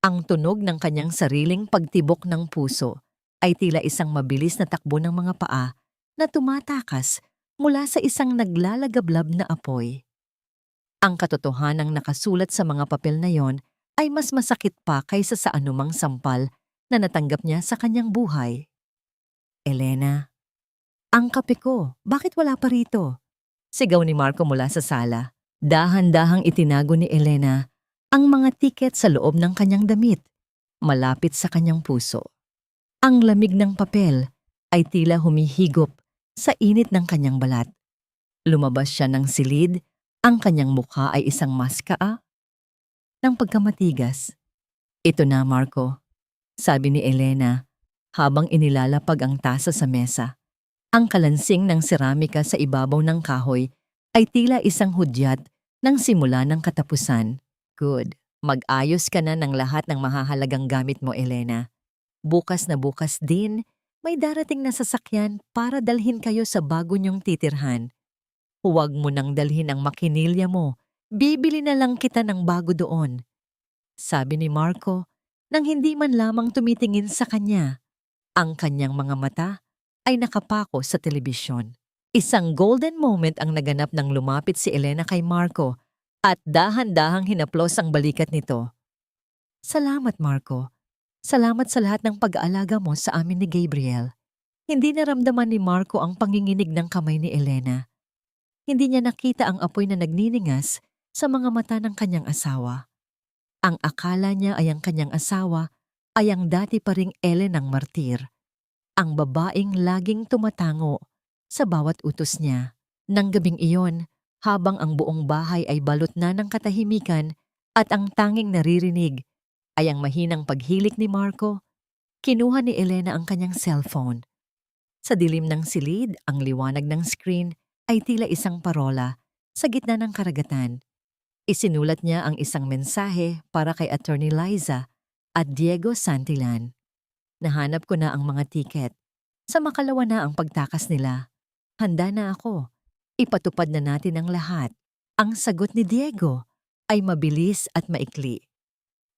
Ang tunog ng kanyang sariling pagtibok ng puso ay tila isang mabilis na takbo ng mga paa na tumatakas mula sa isang naglalagablab na apoy. Ang katotohanang nakasulat sa mga papel na yon ay mas masakit pa kaysa sa anumang sampal na natanggap niya sa kanyang buhay. Elena, ang kape ko, bakit wala pa rito? Sigaw ni Marco mula sa sala. Dahan-dahang itinago ni Elena ang mga tiket sa loob ng kanyang damit, malapit sa kanyang puso. Ang lamig ng papel ay tila humihigop sa init ng kanyang balat. Lumabas siya ng silid, ang kanyang mukha ay isang maska ng pagkamatigas. Ito na, Marco, sabi ni Elena habang inilalapag ang tasa sa mesa. Ang kalansing ng seramika sa ibabaw ng kahoy ay tila isang hudyat ng simula ng katapusan. Good. Mag-ayos ka na ng lahat ng mahahalagang gamit mo, Elena. Bukas na bukas din, may darating na sasakyan para dalhin kayo sa bago niyong titirhan. Huwag mo nang dalhin ang makinilya mo. Bibili na lang kita ng bago doon. Sabi ni Marco nang hindi man lamang tumitingin sa kanya. Ang kanyang mga mata ay nakapako sa telebisyon. Isang golden moment ang naganap nang lumapit si Elena kay Marco at dahan-dahang hinaplos ang balikat nito. Salamat, Marco. Salamat sa lahat ng pag-aalaga mo sa amin ni Gabriel. Hindi naramdaman ni Marco ang panginginig ng kamay ni Elena. Hindi niya nakita ang apoy na nagniningas sa mga mata ng kanyang asawa. Ang akala niya ay ang kanyang asawa ay ang dati pa ring Ellen ng martir, ang babaeng laging tumatango sa bawat utos niya. Nang gabing iyon, habang ang buong bahay ay balot na ng katahimikan at ang tanging naririnig ay ang mahinang paghilik ni Marco, kinuha ni Elena ang kanyang cellphone. Sa dilim ng silid, ang liwanag ng screen ay tila isang parola sa gitna ng karagatan. Isinulat niya ang isang mensahe para kay Attorney Liza at Diego Santillan. Nahanap ko na ang mga tiket. Sa makalawa na ang pagtakas nila. Handa na ako. Ipatupad na natin ang lahat. Ang sagot ni Diego ay mabilis at maikli.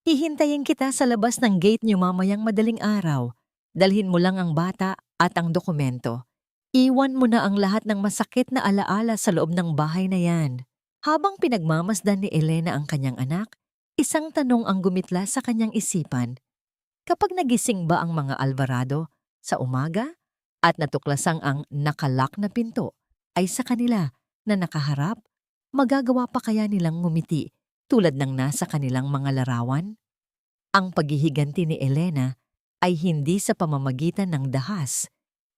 Hihintayin kita sa labas ng gate niyo mamayang madaling araw. Dalhin mo lang ang bata at ang dokumento. Iwan mo na ang lahat ng masakit na alaala sa loob ng bahay na yan. Habang pinagmamasdan ni Elena ang kanyang anak, isang tanong ang gumitla sa kanyang isipan. Kapag nagising ba ang mga Alvarado sa umaga at natuklasang ang nakalak na pinto ay sa kanila na nakaharap, magagawa pa kaya nilang ngumiti tulad ng nasa kanilang mga larawan? Ang paghihiganti ni Elena ay hindi sa pamamagitan ng dahas,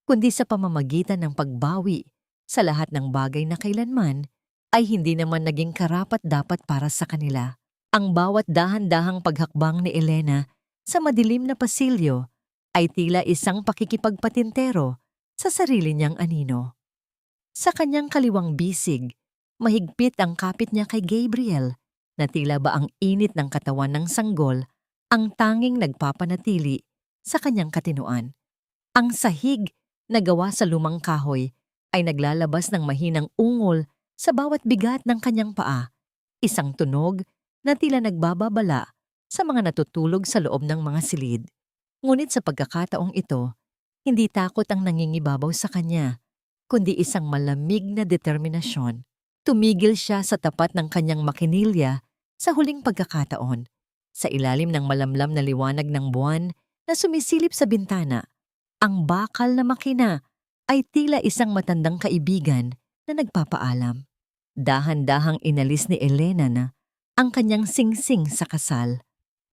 kundi sa pamamagitan ng pagbawi sa lahat ng bagay na kailanman ay hindi naman naging karapat-dapat para sa kanila. Ang bawat dahan-dahang paghakbang ni Elena sa madilim na pasilyo ay tila isang pakikipagpatintero sa sarili niyang anino. Sa kanyang kaliwang bisig, mahigpit ang kapit niya kay Gabriel na tila ba ang init ng katawan ng sanggol ang tanging nagpapanatili sa kanyang katinuan. Ang sahig na gawa sa lumang kahoy ay naglalabas ng mahinang ungol sa bawat bigat ng kanyang paa, isang tunog na tila nagbababala sa mga natutulog sa loob ng mga silid. Ngunit sa pagkakataong ito, hindi takot ang nangingibabaw sa kanya, kundi isang malamig na determinasyon. Tumigil siya sa tapat ng kanyang makinilya sa huling pagkakataon, sa ilalim ng malamlam na liwanag ng buwan na sumisilip sa bintana. Ang bakal na makina ay tila isang matandang kaibigan na nagpapaalam. Dahan-dahang inalis ni Elena na ang kanyang singsing sa kasal,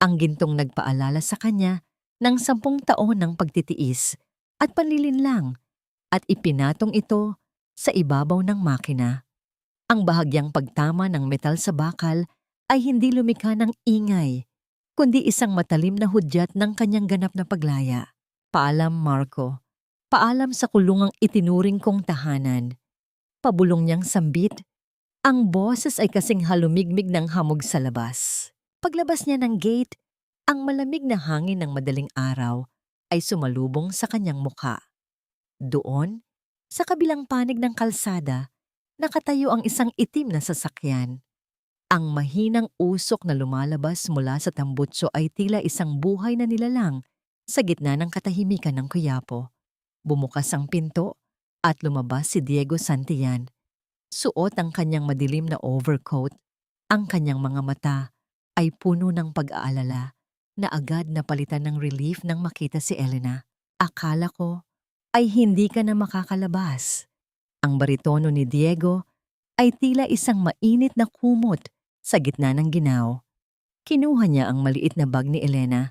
ang gintong nagpaalala sa kanya ng 10 taon ng pagtitiis at panlilinlang at ipinatong ito sa ibabaw ng makina. Ang bahagyang pagtama ng metal sa bakal ay hindi lumikha ng ingay, kundi isang matalim na hudyat ng kanyang ganap na paglaya. Paalam, Marco. Paalam sa kulungang itinuring kong tahanan. Pabulong niyang sambit. Ang boses ay kasing halumigmig ng hamog sa labas. Paglabas niya ng gate, ang malamig na hangin ng madaling araw ay sumalubong sa kanyang mukha. Doon, sa kabilang panig ng kalsada, nakatayo ang isang itim na sasakyan. Ang mahinang usok na lumalabas mula sa tambutso ay tila isang buhay na nilalang sa gitna ng katahimikan ng Quiapo. Bumukas ang pinto at lumabas si Diego Santillan. Suot ang kanyang madilim na overcoat, ang kanyang mga mata ay puno ng pag-aalala na agad napalitan ng relief nang makita si Elena. Akala ko ay hindi ka na makakalabas. Ang baritono ni Diego ay tila isang mainit na kumot sa gitna ng ginaw. Kinuha niya ang maliit na bag ni Elena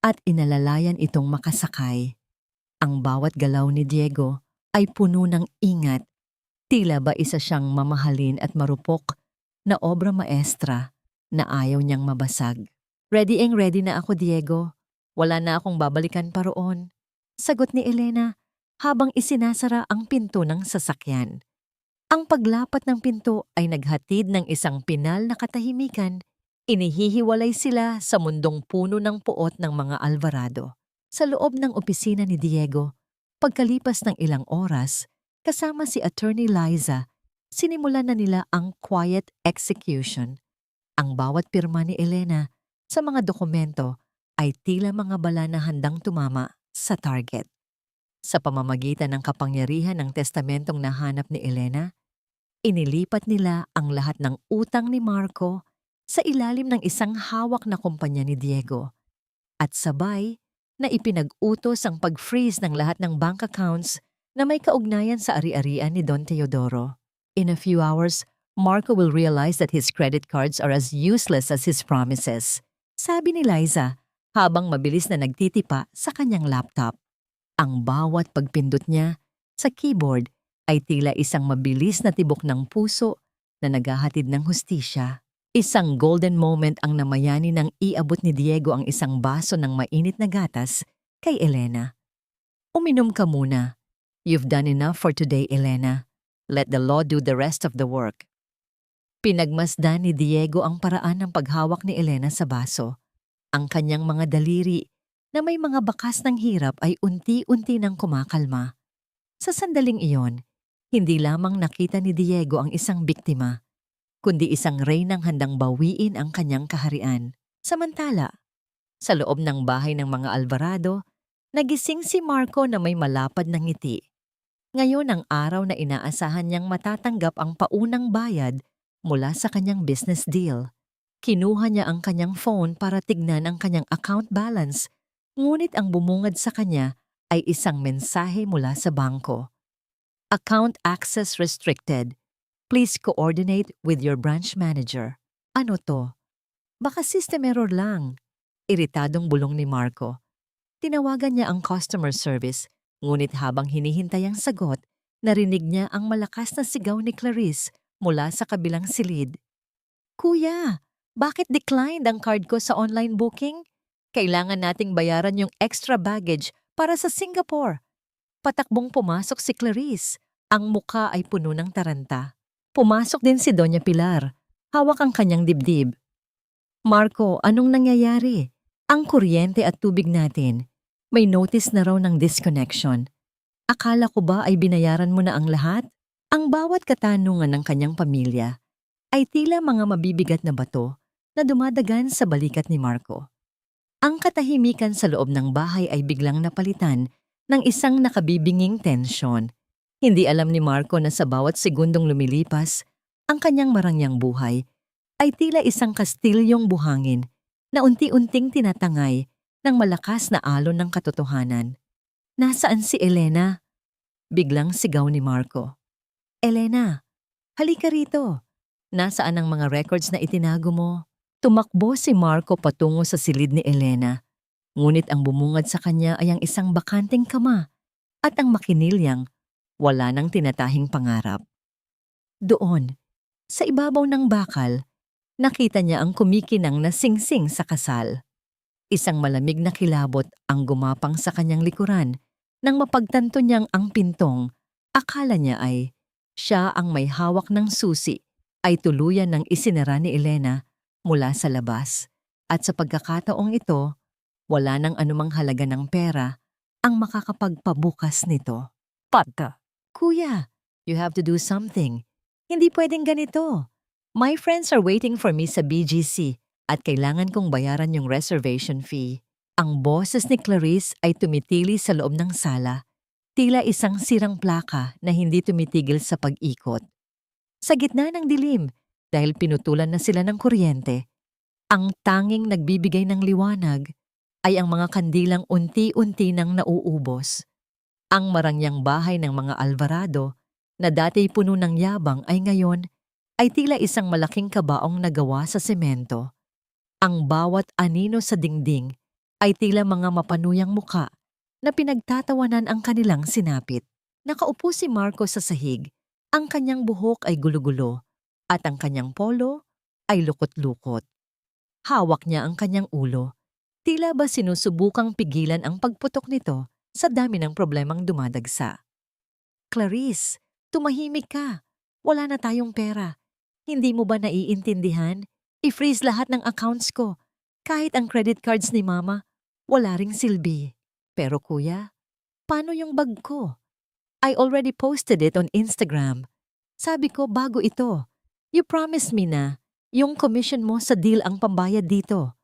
at inalalayan itong makasakay. Ang bawat galaw ni Diego ay puno ng ingat. Tila ba isa siyang mamahalin at marupok na obra maestra na ayaw niyang mabasag. Ready na ako, Diego. Wala na akong babalikan pa roon. Sagot ni Elena habang isinasara ang pinto ng sasakyan. Ang paglapat ng pinto ay naghatid ng isang pinal na katahimikan. Inihihiwalay sila sa mundong puno ng puot ng mga Alvarado. Sa loob ng opisina ni Diego, pagkalipas ng ilang oras, kasama si Attorney Liza, Sinimulan na nila ang quiet execution. Ang bawat pirma ni Elena sa mga dokumento ay tila mga bala na handang tumama sa target. Sa pamamagitan ng kapangyarihan ng testamentong nahanap ni Elena, inilipat nila ang lahat ng utang ni Marco sa ilalim ng isang hawak na kumpanya ni Diego at sabay na ipinag-utos ang pag-freeze ng lahat ng bank accounts na may kaugnayan sa ari-arian ni Don Teodoro. In a few hours, Marco will realize that his credit cards are as useless as his promises, sabi ni Liza habang mabilis na nagtitipa sa kanyang laptop. Ang bawat pagpindot niya sa keyboard ay tila isang mabilis na tibok ng puso na naghahatid ng hustisya. Isang golden moment ang namayani nang iabot ni Diego ang isang baso ng mainit na gatas kay Elena. Uminom ka muna. You've done enough for today, Elena. Let the law do the rest of the work. Pinagmasdan ni Diego ang paraan ng paghawak ni Elena sa baso. Ang kanyang mga daliri na may mga bakas ng hirap ay unti-unti nang kumakalma. Sa sandaling iyon, hindi lamang nakita ni Diego ang isang biktima, kundi isang reynang handang bawiin ang kanyang kaharian. Samantala, sa loob ng bahay ng mga Alvarado, nagising si Marco na may malapad na ngiti. Ngayon ang araw na inaasahan niyang matatanggap ang paunang bayad mula sa kanyang business deal. Kinuha niya ang kanyang phone para tignan ang kanyang account balance, ngunit ang bumungad sa kanya ay isang mensahe mula sa bangko. Account access restricted. Please coordinate with your branch manager. Ano to? Baka system error lang. Iritadong bulong ni Marco. Tinawagan niya ang customer service, ngunit habang hinihintay ang sagot, narinig niya ang malakas na sigaw ni Clarice mula sa kabilang silid. Kuya, bakit declined ang card ko sa online booking? Kailangan nating bayaran yung extra baggage para sa Singapore. Patakbong pumasok si Clarice. Ang muka ay puno ng taranta. Pumasok din si Doña Pilar. Hawak ang kanyang dibdib. Marco, anong nangyayari? Ang kuryente at tubig natin. May notice na raw ng disconnection. Akala ko ba ay binayaran mo na ang lahat? Ang bawat katanungan ng kanyang pamilya ay tila mga mabibigat na bato na dumadagan sa balikat ni Marco. Ang katahimikan sa loob ng bahay ay biglang napalitan ng isang nakabibinging tensyon. Hindi alam ni Marco na sa bawat segundong lumilipas, ang kanyang marangyang buhay ay tila isang kastilyong buhangin na unti-unting tinatangay ng malakas na alon ng katotohanan. Nasaan si Elena? Biglang sigaw ni Marco. Elena, halika rito. Nasaan ang mga records na itinago mo? Tumakbo si Marco patungo sa silid ni Elena. Ngunit ang bumungad sa kanya ay ang isang bakanting kama at ang makinilyang wala nang tinatahing pangarap. Doon, sa ibabaw ng bakal, nakita niya ang kumikinang na singsing sa kasal. Isang malamig na kilabot ang gumapang sa kanyang likuran nang mapagtanto niyang ang pintong, akala niya ay siya ang may hawak ng susi, ay tuluyan ng isinara ni Elena mula sa labas. At sa pagkakataong ito, wala nang anumang halaga ng pera ang makakapagpabukas nito. Pata! Kuya, you have to do something. Hindi pwedeng ganito. My friends are waiting for me sa BGC at kailangan kong bayaran yung reservation fee. Ang boses ni Clarice ay tumitili sa loob ng sala, tila isang sirang plaka na hindi tumitigil sa pag-ikot. Sa gitna ng dilim, dahil pinutulan na sila ng kuryente, ang tanging nagbibigay ng liwanag ay ang mga kandilang unti-unti nang nauubos. Ang marangyang bahay ng mga Alvarado na dati puno ng yabang ay ngayon ay tila isang malaking kabaong nagawa sa semento. Ang bawat anino sa dingding ay tila mga mapanuyang muka na pinagtatawanan ang kanilang sinapit. Nakaupo si Marco sa sahig, ang kanyang buhok ay gulo-gulo at ang kanyang polo ay lukot-lukot. Hawak niya ang kanyang ulo, tila ba sinusubukang pigilan ang pagputok nito sa dami ng problemang dumadagsa. Clarice, tumahimik ka. Wala na tayong pera. Hindi mo ba naiintindihan? I-freeze lahat ng accounts ko. Kahit ang credit cards ni Mama, wala ring silbi. Pero kuya, paano yung bag ko? I already posted it on Instagram. Sabi ko bago ito, you promised me na yung commission mo sa deal ang pambayad dito.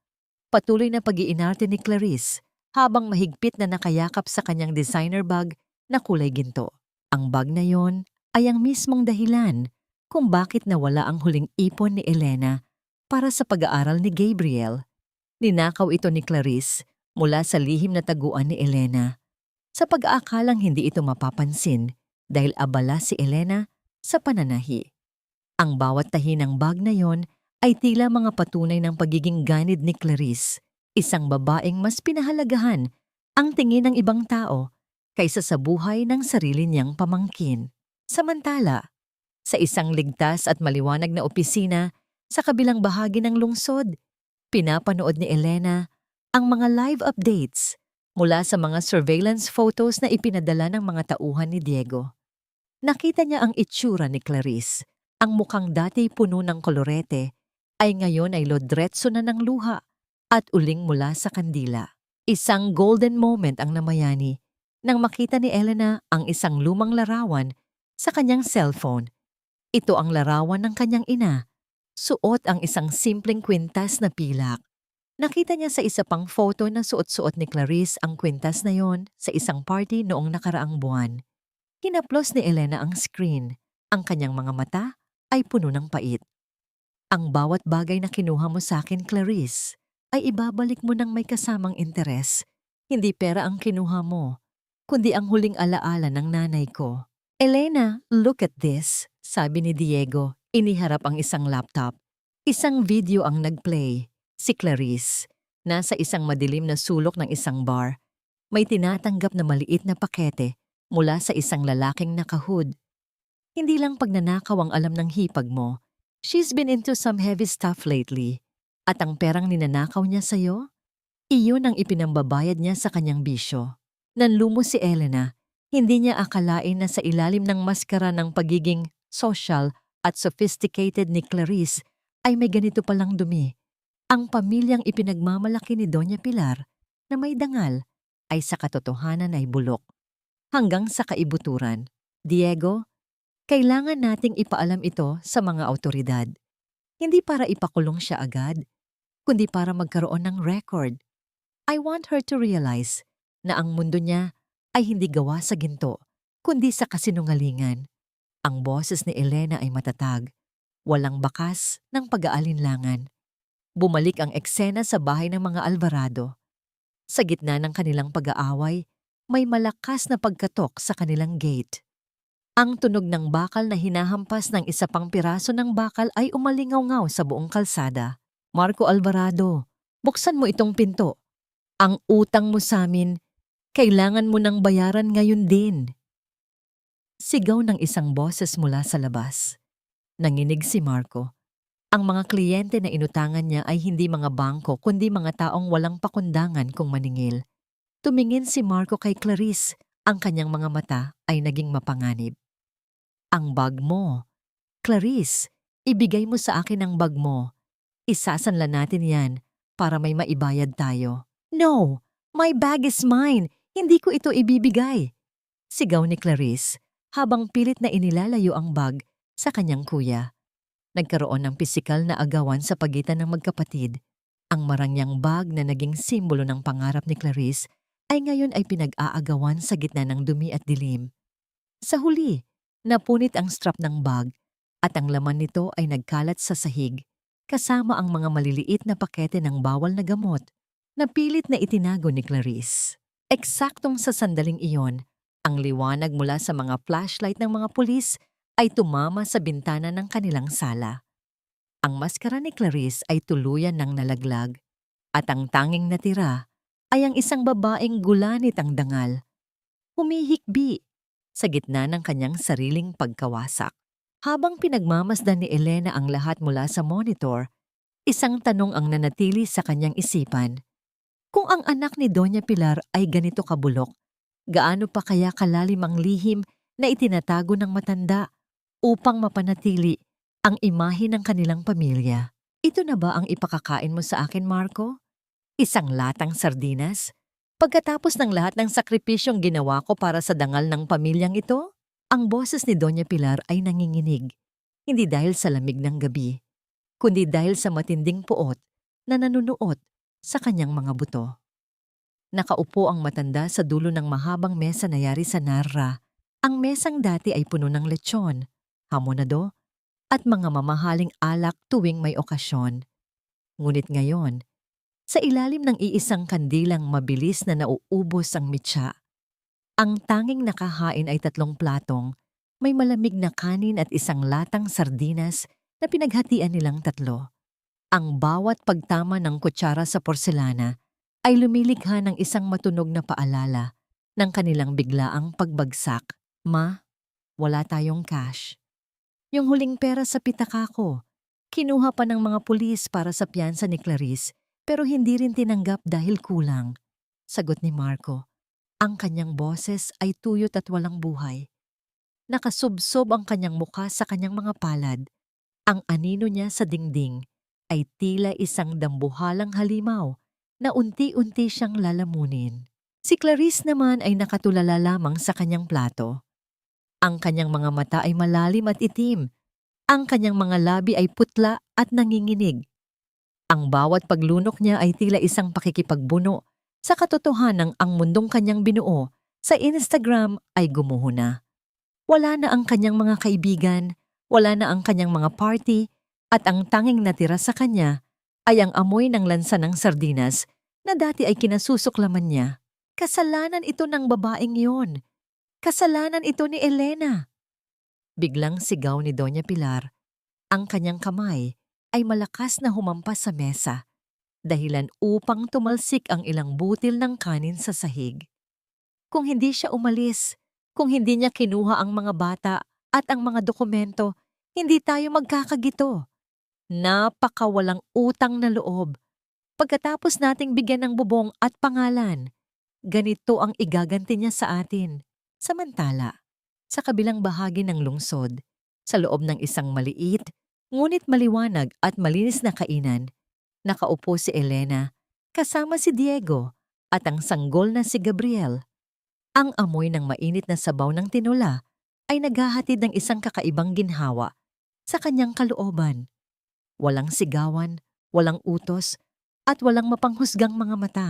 Patuloy na pag-iinarte ni Clarice habang mahigpit na nakayakap sa kanyang designer bag na kulay ginto. Ang bag na yon ay ang mismong dahilan kung bakit nawala ang huling ipon ni Elena para sa pag-aaral ni Gabriel. Ninakaw ito ni Clarice mula sa lihim na taguan ni Elena sa pag-aakalang hindi ito mapapansin dahil abala si Elena sa pananahi. Ang bawat tahi ng bag na yon ay tila mga patunay ng pagiging ganid ni Clarice, isang babaeng mas pinahalagahan ang tingin ng ibang tao kaysa sa buhay ng sarili niyang pamangkin. Samantala, sa isang ligtas at maliwanag na opisina sa kabilang bahagi ng lungsod, pinapanood ni Elena ang mga live updates mula sa mga surveillance photos na ipinadala ng mga tauhan ni Diego. Nakita niya ang itsura ni Clarice. Ang mukhang dati puno ng kolorete ay ngayon ay lodretso na ng luha at uling mula sa kandila. Isang golden moment ang namayani nang makita ni Elena ang isang lumang larawan sa kanyang cellphone. Ito ang larawan ng kanyang ina. Suot ang isang simpleng kwintas na pilak. Nakita niya sa isa pang photo na suot-suot ni Clarice ang kwintas na yon sa isang party noong nakaraang buwan. Hinaplos ni Elena ang screen. Ang kanyang mga mata ay puno ng pait. Ang bawat bagay na kinuha mo sa akin, Clarice, ay ibabalik mo ng may kasamang interes. Hindi pera ang kinuha mo, kundi ang huling alaala ng nanay ko. Elena, look at this, sabi ni Diego. Iniharap ang isang laptop. Isang video ang nagplay. Si Clarice, nasa isang madilim na sulok ng isang bar. May tinatanggap na maliit na pakete mula sa isang lalaking nakahood. Hindi lang pagnanakaw ang alam ng hipag mo. She's been into some heavy stuff lately. At ang perang ninanakaw niya sa'yo? Iyon ang ipinambabayad niya sa kanyang bisyo. Nanlumo si Elena. Hindi niya akalain na sa ilalim ng maskara ng pagiging social at sophisticated ni Clarice ay may ganito palang dumi. Ang pamilyang ipinagmamalaki ni Doña Pilar na may dangal ay sa katotohanan ay bulok. Hanggang sa kaibuturan. Diego, kailangan nating ipaalam ito sa mga awtoridad. Hindi para ipakulong siya agad, kundi para magkaroon ng record. I want her to realize na ang mundo niya ay hindi gawa sa ginto, kundi sa kasinungalingan. Ang boses ni Elena ay matatag, walang bakas ng pag-aalinlangan. Bumalik ang eksena sa bahay ng mga Alvarado. Sa gitna ng kanilang pag-aaway, may malakas na pagkatok sa kanilang gate. Ang tunog ng bakal na hinahampas ng isa pang piraso ng bakal ay umalingaw-ngaw sa buong kalsada. Marco Alvarado, buksan mo itong pinto. Ang utang mo sa amin, kailangan mo nang bayaran ngayon din. Sigaw ng isang boses mula sa labas. Nanginig si Marco. Ang mga kliyente na inutangan niya ay hindi mga bangko kundi mga taong walang pakundangan kung maningil. Tumingin si Marco kay Clarice, ang kanyang mga mata ay naging mapanganib. Ang bag mo. Clarice, ibigay mo sa akin ang bag mo. Isasanla natin yan para may maibayad tayo. No, my bag is mine. Hindi ko ito ibibigay. Sigaw ni Clarice habang pilit na inilalayo ang bag sa kanyang kuya. Nagkaroon ng pisikal na agawan sa pagitan ng magkapatid. Ang marangyang bag na naging simbolo ng pangarap ni Clarice ay ngayon ay pinag-aagawan sa gitna ng dumi at dilim. Sa huli, napunit ang strap ng bag at ang laman nito ay nagkalat sa sahig kasama ang mga maliliit na pakete ng bawal na gamot na pilit na itinago ni Clarice. Eksaktong sa sandaling iyon, ang liwanag mula sa mga flashlight ng mga pulis ay tumama sa bintana ng kanilang sala. Ang maskara ni Clarice ay tuluyan ng nalaglag at ang tanging natira ay ang isang babaeng gulanit ang dangal. Humihikbi sa gitna ng kanyang sariling pagkawasak. Habang pinagmamasdan ni Elena ang lahat mula sa monitor, isang tanong ang nanatili sa kanyang isipan. Kung ang anak ni Doña Pilar ay ganito kabulok, gaano pa kaya kalalim ang lihim na itinatago ng matanda upang mapanatili ang imahe ng kanilang pamilya? Ito na ba ang ipakakain mo sa akin, Marco? Isang latang sardinas? Pagkatapos ng lahat ng sakripisyong ginawa ko para sa dangal ng pamilyang ito? Ang boses ni Doña Pilar ay nanginginig, hindi dahil sa lamig ng gabi, kundi dahil sa matinding puot na nanunuot sa kanyang mga buto. Nakaupo ang matanda sa dulo ng mahabang mesa na yari sa Narra. Ang mesang dati ay puno ng lechon, hamonado, at mga mamahaling alak tuwing may okasyon. Ngunit ngayon, sa ilalim ng iisang kandilang mabilis na nauubos ang mitsa, ang tanging nakahain ay 3 platong, may malamig na kanin at isang latang sardinas na pinaghatian nilang 3. Ang bawat pagtama ng kutsara sa porselana ay lumilikha ng isang matunog na paalala ng kanilang biglaang pagbagsak. Ma, wala tayong cash. Yung huling pera sa pitaka ko, kinuha pa ng mga pulis para sa piyansa ni Clarice pero hindi rin tinanggap dahil kulang. Sagot ni Marco. Ang kanyang boses ay tuyot at walang buhay. Nakasubsob ang kanyang mukha sa kanyang mga palad. Ang anino niya sa dingding ay tila isang dambuhalang halimaw na unti-unti siyang lalamunin. Si Clarice naman ay nakatulala lamang sa kanyang plato. Ang kanyang mga mata ay malalim at itim. Ang kanyang mga labi ay putla at nanginginig. Ang bawat paglunok niya ay tila isang pakikipagbuno sa katotohanang ang mundong kanyang binuo sa Instagram ay gumuho na. Wala na ang kanyang mga kaibigan, wala na ang kanyang mga party, at ang tanging natira sa kanya ay ang amoy ng lansa ng sardinas na dati ay kinasusuklaman niya. Kasalanan ito ng babaeng yon. Kasalanan ito ni Elena. Biglang sigaw ni Doña Pilar. Ang kanyang kamay ay malakas na humampas sa mesa, dahilan upang tumalsik ang ilang butil ng kanin sa sahig. Kung hindi siya umalis, kung hindi niya kinuha ang mga bata at ang mga dokumento, hindi tayo magkakagito. Napakawalang utang na loob. Pagkatapos nating bigyan ng bubong at pangalan, ganito ang igaganti niya sa atin. Samantala, sa kabilang bahagi ng lungsod, sa loob ng isang maliit, ngunit maliwanag at malinis na kainan, nakaupo si Elena, kasama si Diego at ang sanggol na si Gabriel. Ang amoy ng mainit na sabaw ng tinola ay naghahatid ng isang kakaibang ginhawa sa kanyang kalooban. Walang sigawan, walang utos, at walang mapanghusgang mga mata.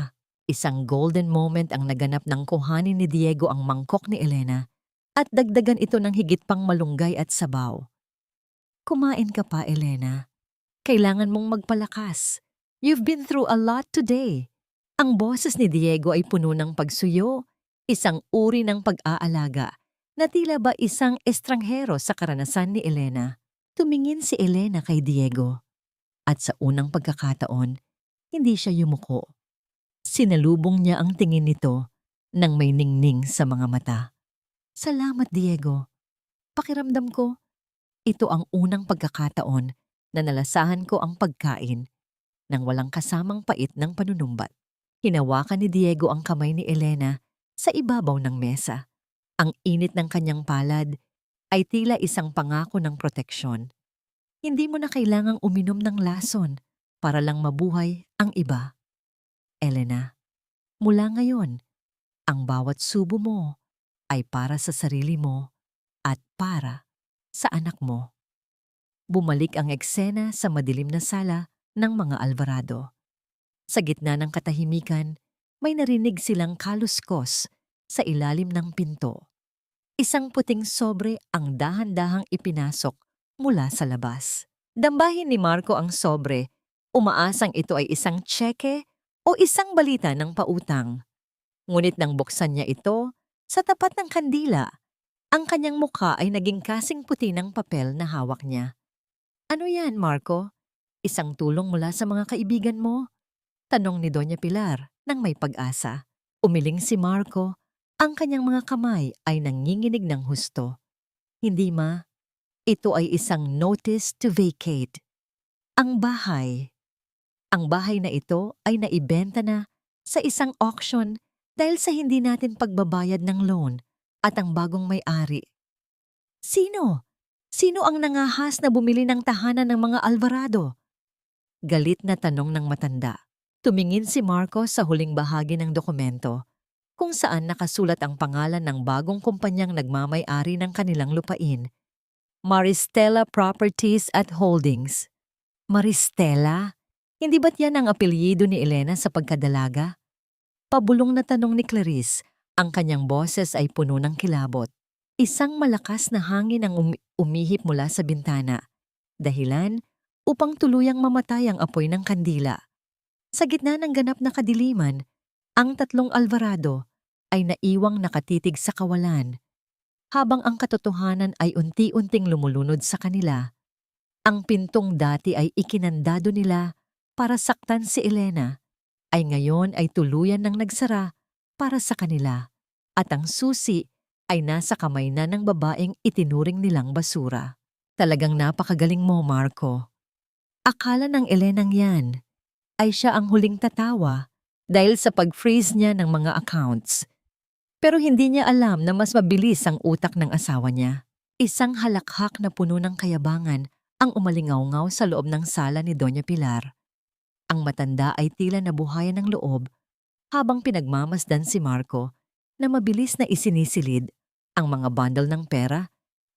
Isang golden moment ang naganap ng kuhanin ni Diego ang mangkok ni Elena at dagdagan ito ng higit pang malunggay at sabaw. Kumain ka pa, Elena. Kailangan mong magpalakas. You've been through a lot today. Ang boses ni Diego ay puno ng pagsuyo, isang uri ng pag-aalaga na tila ba isang estranghero sa karanasan ni Elena. Tumingin si Elena kay Diego at sa unang pagkakataon, hindi siya yumuko. Sinalubong niya ang tingin nito nang may ningning sa mga mata. Salamat, Diego. Pakiramdam ko, ito ang unang pagkakataon na nalasahan ko ang pagkain nang walang kasamang pait ng panunumbat. Hinawakan ni Diego ang kamay ni Elena sa ibabaw ng mesa. Ang init ng kanyang palad ay tila isang pangako ng proteksyon. Hindi mo na kailangang uminom ng lason para lang mabuhay ang iba. Elena, mula ngayon, ang bawat subo mo ay para sa sarili mo at para sa anak mo. Bumalik ang eksena sa madilim na sala ng mga Alvarado. Sa gitna ng katahimikan, may narinig silang kaluskos sa ilalim ng pinto. Isang puting sobre ang dahan-dahang ipinasok mula sa labas. Dambahin ni Marco ang sobre, umaasang ito ay isang tseke o isang balita ng pautang. Ngunit nang buksan niya ito, sa tapat ng kandila, ang kanyang mukha ay naging kasing puti ng papel na hawak niya. Ano yan, Marco? Isang tulong mula sa mga kaibigan mo? Tanong ni Doña Pilar nang may pag-asa. Umiling si Marco, ang kanyang mga kamay ay nanginginig ng husto. Hindi, ma. Ito ay isang notice to vacate. Ang bahay na ito ay naibenta na sa isang auction dahil sa hindi natin pagbabayad ng loan at ang bagong may-ari. Sino? Sino ang nangahas na bumili ng tahanan ng mga Alvarado? Galit na tanong ng matanda. Tumingin si Marco sa huling bahagi ng dokumento. kung saan nakasulat ang pangalan ng bagong kumpanyang nagmamay-ari ng kanilang lupain, Maristella Properties at Holdings. Maristella? Hindi ba't yan ang apelyido ni Elena sa pagkadalaga? Pabulong na tanong ni Clarice, ang kanyang boses ay puno ng kilabot. Isang malakas na hangin ang umihip mula sa bintana, dahilan upang tuluyang mamatay ang apoy ng kandila. Sa gitna ng ganap na kadiliman, ang tatlong Alvarado ay naiwang nakatitig sa kawalan, habang ang katotohanan ay unti-unting lumulunod sa kanila. Ang pintong dati ay ikinandado nila para saktan si Elena, ay ngayon ay tuluyan ng nagsara para sa kanila, at ang susi ay nasa kamay na ng babaeng itinuring nilang basura. Talagang napakagaling mo, Marco. Akala ng Elenang yan ay siya ang huling tatawa dahil sa pag-freeze niya ng mga accounts. Pero hindi niya alam na mas mabilis ang utak ng asawa niya. Isang halakhak na puno ng kayabangan ang umalingaw-ngaw sa loob ng sala ni Doña Pilar. Ang matanda ay tila nabuhayan ng loob habang pinagmamasdan si Marco na mabilis na isinisilid ang mga bundle ng pera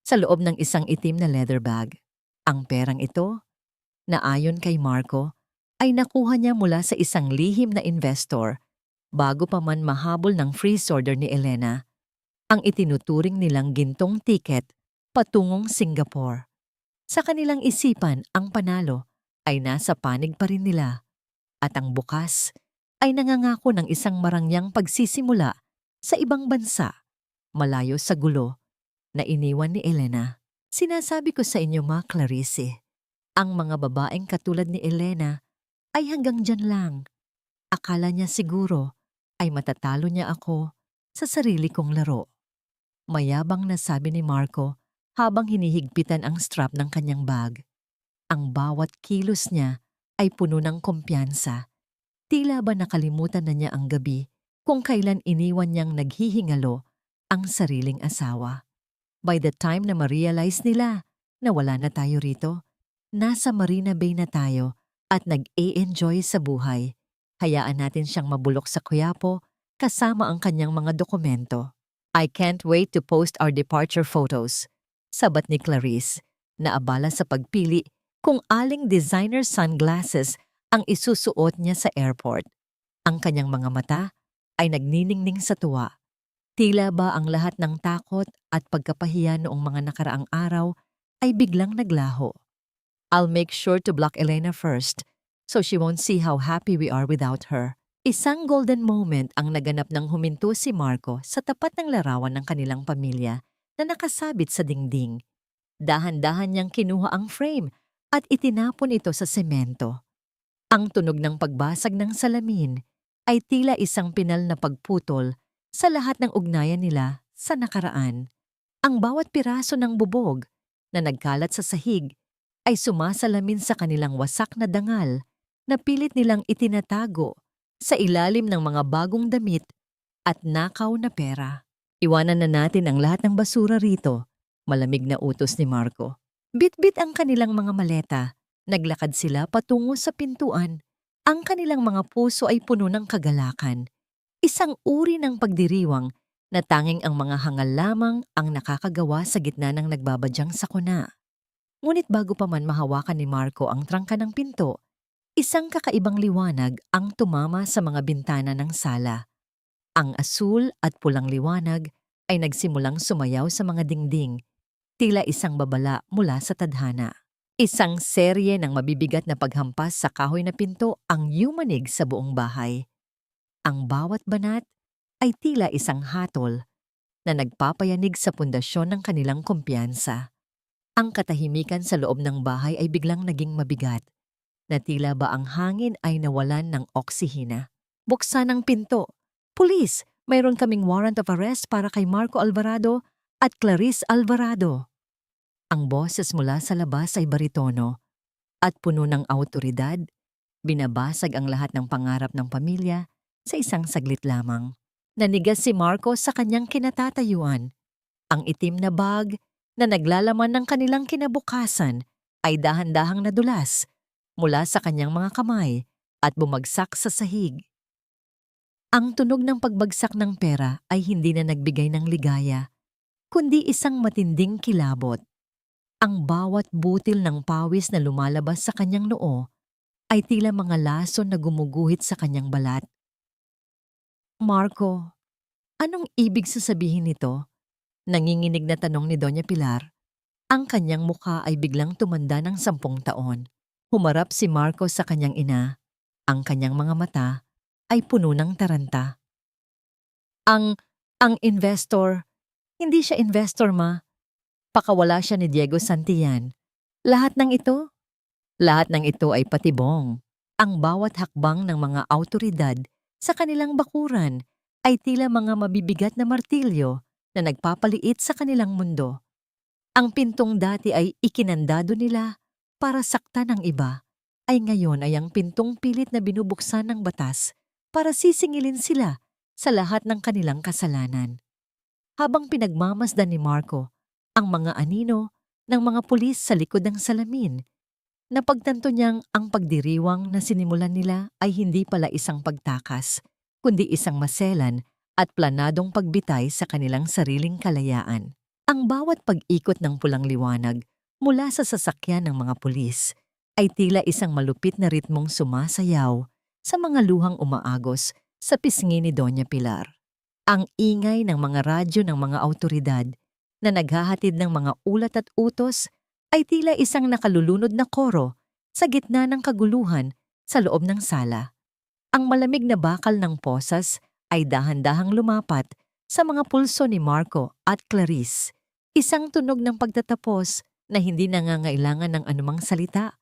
sa loob ng isang itim na leather bag. Ang perang ito, na ayon kay Marco, ay nakuha niya mula sa isang lihim na investor bago pa man mahabol ng freeze order ni Elena, ang itinuturing nilang gintong tiket patungong Singapore. Sa kanilang isipan, ang panalo ay nasa panig pa rin nila, at ang bukas ay nangangako ng isang marangyang pagsisimula sa ibang bansa, malayo sa gulo na iniwan ni Elena. Sinasabi ko sa inyo, Ma Clarice, ang mga babaeng katulad ni Elena ay hanggang dyan lang. Akala niya siguro ay matatalo niya ako sa sarili kong laro. Mayabang na sabi ni Marco habang hinihigpitan ang strap ng kanyang bag. Ang bawat kilos niya ay puno ng kumpiyansa. Tila ba nakalimutan na niya ang gabi kung kailan iniwan niyang naghihingalo ang sariling asawa. By the time na ma-realize nila na wala na tayo rito, nasa Marina Bay na tayo at nag-e-enjoy sa buhay. Hayaan natin siyang mabulok sa Quiapo kasama ang kanyang mga dokumento. I can't wait to post our departure photos, sabat ni Clarice, na abala sa pagpili kung aling designer sunglasses ang isusuot niya sa airport. Ang kanyang mga mata ay nagniningning sa tuwa. Tila ba ang lahat ng takot at pagkapahiya noong mga nakaraang araw ay biglang naglaho. I'll make sure to block Elena first, so she won't see how happy we are without her. Isang golden moment ang naganap nang huminto si Marco sa tapat ng larawan ng kanilang pamilya na nakasabit sa dingding. Dahan-dahan niyang kinuha ang frame at itinapon ito sa semento. Ang tunog ng pagbasag ng salamin ay tila isang pinal na pagputol sa lahat ng ugnayan nila sa nakaraan. Ang bawat piraso ng bubog na nagkalat sa sahig ay sumasalamin sa kanilang wasak na dangal na pilit nilang itinatago sa ilalim ng mga bagong damit at nakaw na pera. Iwanan na natin ang lahat ng basura rito, malamig na utos ni Marco. Bit-bit ang kanilang mga maleta. Naglakad sila patungo sa pintuan. Ang kanilang mga puso ay puno ng kagalakan. Isang uri ng pagdiriwang na tanging ang mga hangal lamang ang nakakagawa sa gitna ng nagbabadyang sakuna. Ngunit bago pa man mahawakan ni Marco ang trangka ng pinto, isang kakaibang liwanag ang tumama sa mga bintana ng sala. Ang asul at pulang liwanag ay nagsimulang sumayaw sa mga dingding, tila isang babala mula sa tadhana. Isang serye ng mabibigat na paghampas sa kahoy na pinto ang yumanig sa buong bahay. Ang bawat banat ay tila isang hatol na nagpapayanig sa pundasyon ng kanilang kumpiyansa. Ang katahimikan sa loob ng bahay ay biglang naging mabigat, na tila ba ang hangin ay nawalan ng oksihina. Buksan ang pinto. Pulis, mayroon kaming warrant of arrest para kay Marco Alvarado at Clarice Alvarado. Ang boses mula sa labas ay baritono at puno ng awtoridad. Binabasag ang lahat ng pangarap ng pamilya sa isang saglit lamang. Nanigas si Marco sa kanyang kinatatayuan. Ang itim na bag na naglalaman ng kanilang kinabukasan ay dahan-dahang nadulas mula sa kanyang mga kamay at bumagsak sa sahig. Ang tunog ng pagbagsak ng pera ay hindi na nagbigay ng ligaya, kundi isang matinding kilabot. Ang bawat butil ng pawis na lumalabas sa kanyang noo ay tila mga lason na gumuguhit sa kanyang balat. Marco, anong ibig sasabihin nito? Nanginginig na tanong ni Doña Pilar. Ang kanyang mukha ay biglang tumanda ng 10 taon. Humarap si Marco sa kanyang ina. Ang kanyang mga mata ay puno ng taranta. Ang, ang investor, hindi siya investor, ma. Pakawala siya ni Diego Santillan. Lahat ng ito ay patibong. Ang bawat hakbang ng mga awtoridad sa kanilang bakuran ay tila mga mabibigat na martilyo na nagpapaliit sa kanilang mundo. Ang pintong dati ay ikinandado nila para saktan ang iba, ay ngayon ay ang pintong pilit na binubuksan ng batas para sisingilin sila sa lahat ng kanilang kasalanan. Habang pinagmamasdan ni Marco ang mga anino ng mga pulis sa likod ng salamin, napagtanto niyang ang pagdiriwang na sinimulan nila ay hindi pala isang pagtakas, kundi isang maselan at planadong pagbitay sa kanilang sariling kalayaan. Ang bawat pag-ikot ng pulang liwanag mula sa sasakyan ng mga pulis ay tila isang malupit na ritmong sumasayaw sa mga luhang umaagos sa pisngi ni Doña Pilar. Ang ingay ng mga radyo ng mga awtoridad na naghahatid ng mga ulat at utos ay tila isang nakalulunod na koro sa gitna ng kaguluhan sa loob ng sala. Ang malamig na bakal ng posas ay dahan-dahang lumapat sa mga pulso ni Marco at Clarice. Isang tunog ng pagtatapos na hindi nangangailangan ng anumang salita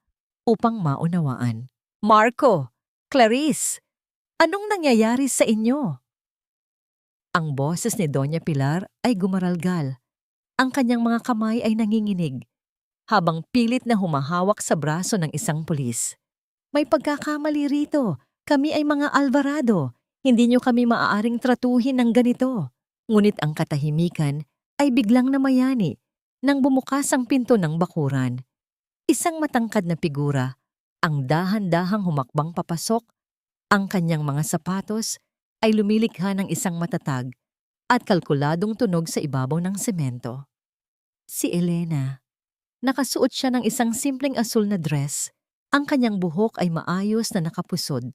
upang maunawaan. Marco! Clarice! Anong nangyayari sa inyo? Ang boses ni Doña Pilar ay gumaralgal. Ang kanyang mga kamay ay nanginginig, habang pilit na humahawak sa braso ng isang pulis. May pagkakamali rito. Kami ay mga Alvarado. Hindi niyo kami maaaring tratuhin ng ganito. Ngunit ang katahimikan ay biglang namayani nang bumukas ang pinto ng bakuran. Isang matangkad na figura ang dahan-dahang humakbang papasok. Ang kanyang mga sapatos ay lumilikha ng isang matatag at kalkuladong tunog sa ibabaw ng semento. Si Elena. Nakasuot siya ng isang simpleng asul na dress. Ang kanyang buhok ay maayos na nakapusod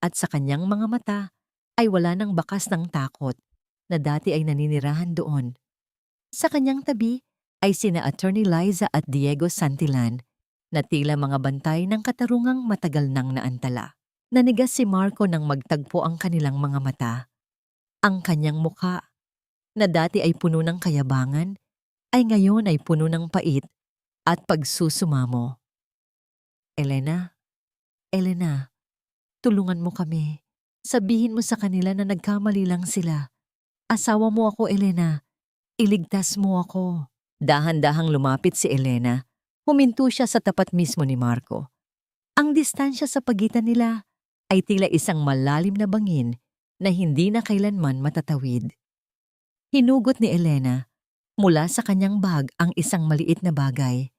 at sa kanyang mga mata ay wala ng bakas ng takot na dati ay naninirahan doon. Sa kanyang tabi ay sina Attorney Liza at Diego Santillan na tila mga bantay ng katarungang matagal nang naantala. Nanigas si Marco nang magtagpo ang kanilang mga mata. Ang kanyang mukha, na dati ay puno ng kayabangan, ay ngayon ay puno ng pait at pagsusumamo. Elena, tulungan mo kami. Sabihin mo sa kanila na nagkamali lang sila. Asawa mo ako, Elena. Iligtas mo ako. Dahan-dahang lumapit si Elena. Huminto siya sa tapat mismo ni Marco. Ang distansya sa pagitan nila ay tila isang malalim na bangin na hindi na kailanman matatawid. Hinugot ni Elena mula sa kanyang bag ang isang maliit na bagay,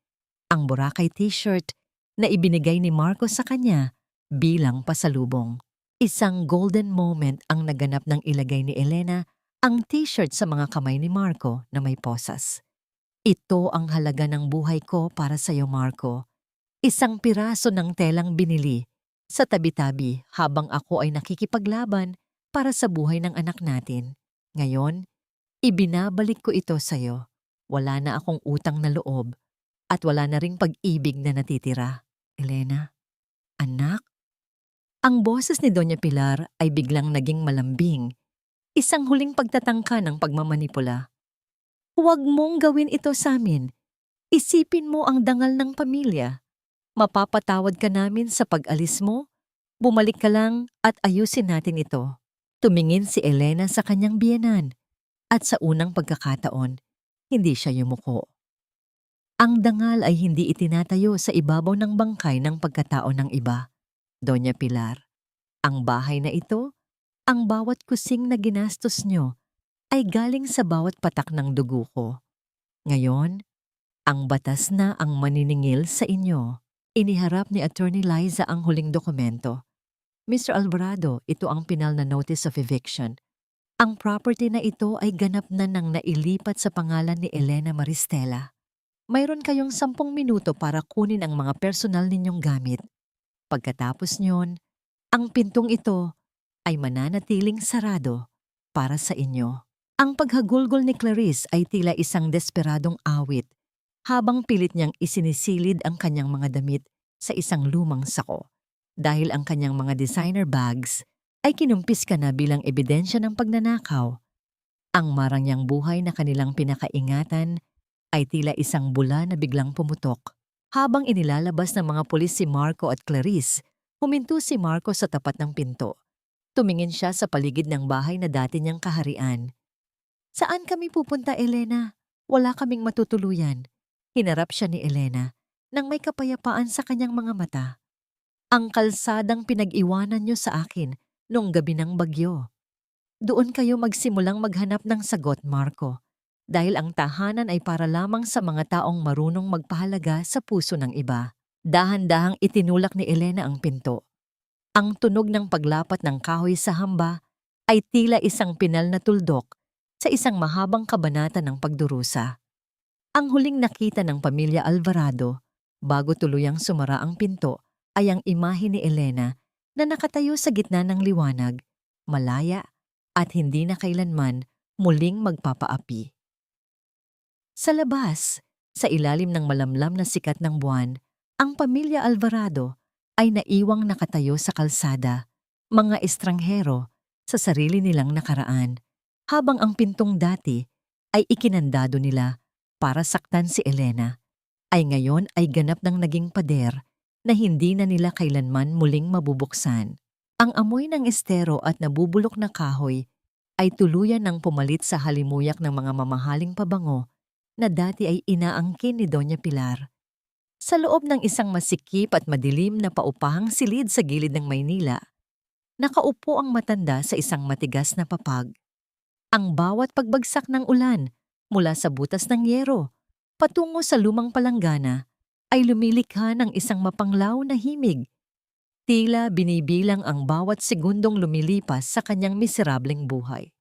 ang Boracay t-shirt na ibinigay ni Marco sa kanya bilang pasalubong. Isang golden moment ang naganap nang ilagay ni Elena ang t-shirt sa mga kamay ni Marco na may posas. Ito ang halaga ng buhay ko para sa iyo, Marco. Isang piraso ng telang binili sa tabi-tabi habang ako ay nakikipaglaban para sa buhay ng anak natin. Ngayon, ibinabalik ko ito sa iyo. Wala na akong utang na loob at wala na ring pag-ibig na natitira. Elena, anak? Ang boses ni Doña Pilar ay biglang naging malambing. Isang huling pagtatangka ng pagmamanipula. Huwag mong gawin ito sa amin. Isipin mo ang dangal ng pamilya. Mapapatawad ka namin sa pag-alis mo. Bumalik ka lang at ayusin natin ito. Tumingin si Elena sa kanyang biyenan at sa unang pagkakataon, hindi siya yumuko. Ang dangal ay hindi itinatayo sa ibabaw ng bangkay ng pagkatao ng iba. Doña Pilar, ang bahay na ito, ang bawat kusing na ginastos nyo, ay galing sa bawat patak ng dugo ko. Ngayon, ang batas na ang maniningil sa inyo. Iniharap ni Attorney Liza ang huling dokumento. Mr. Alvarado, ito ang pinal na notice of eviction. Ang property na ito ay ganap na nang nailipat sa pangalan ni Elena Maristela. Mayroon kayong 10 minuto para kunin ang mga personal ninyong gamit. Pagkatapos nyon, ang pintong ito ay mananatiling sarado para sa inyo. Ang paghagulgol ni Clarice ay tila isang desperadong awit habang pilit niyang isinisilid ang kanyang mga damit sa isang lumang sako dahil ang kanyang mga designer bags ay kinumpis ka na bilang ebidensya ng pagnanakaw. Ang marangyang buhay na kanilang pinakaingatan ay tila isang bula na biglang pumutok. Habang inilalabas ng mga pulis si Marco at Clarice, huminto si Marco sa tapat ng pinto. Tumingin siya sa paligid ng bahay na dati niyang kaharian. "Saan kami pupunta, Elena? Wala kaming matutuluyan." Hinarap siya ni Elena nang may kapayapaan sa kanyang mga mata. "Ang kalsadang pinag-iwanan niyo sa akin noong gabi ng bagyo. Doon kayo magsimulang maghanap ng sagot, Marco. Dahil ang tahanan ay para lamang sa mga taong marunong magpahalaga sa puso ng iba." Dahan-dahang itinulak ni Elena ang pinto. Ang tunog ng paglapat ng kahoy sa hamba ay tila isang pinal na tuldok sa isang mahabang kabanata ng pagdurusa. Ang huling nakita ng pamilya Alvarado bago tuluyang sumara ang pinto ay ang imahe ni Elena na nakatayo sa gitna ng liwanag, malaya at hindi na kailanman muling magpapaapi. Sa labas, sa ilalim ng malamlam na sikat ng buwan, ang pamilya Alvarado ay naiwang nakatayo sa kalsada, mga estranghero sa sarili nilang nakaraan, habang ang pintong dati ay ikinandado nila para saktan si Elena, ay ngayon ay ganap ng naging pader na hindi na nila kailanman muling mabubuksan. Ang amoy ng estero at nabubulok na kahoy ay tuluyan ng pumalit sa halimuyak ng mga mamahaling pabango na dati ay inaangkin ni Doña Pilar. Sa loob ng isang masikip at madilim na paupahang silid sa gilid ng Maynila, nakaupo ang matanda sa isang matigas na papag. Ang bawat pagbagsak ng ulan mula sa butas ng yero patungo sa lumang palanggana ay lumilikha ng isang mapanglaw na himig. Tila binibilang ang bawat segundong lumilipas sa kanyang miserableng buhay.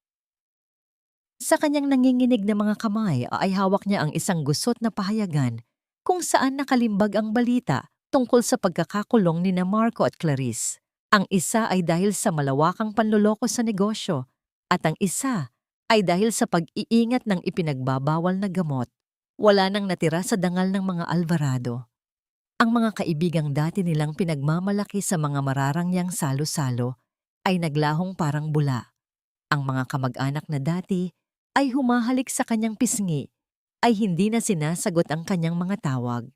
Sa kanyang nanginginig na mga kamay ay hawak niya ang isang gusot na pahayagan kung saan nakalimbag ang balita tungkol sa pagkakakulong ni Marco at Clarice. Ang isa ay dahil sa malawakang panloloko sa negosyo at ang isa ay dahil sa pag-iingat ng ipinagbabawal na gamot. Wala nang natira sa dangal ng mga Alvarado. Ang mga kaibigang dati nilang pinagmamalaki sa mga mararangyang salo-salo ay naglahong parang bula. Ang mga kamag-anak na dati ay humahalik sa kanyang pisngi ay hindi na sinasagot ang kanyang mga tawag.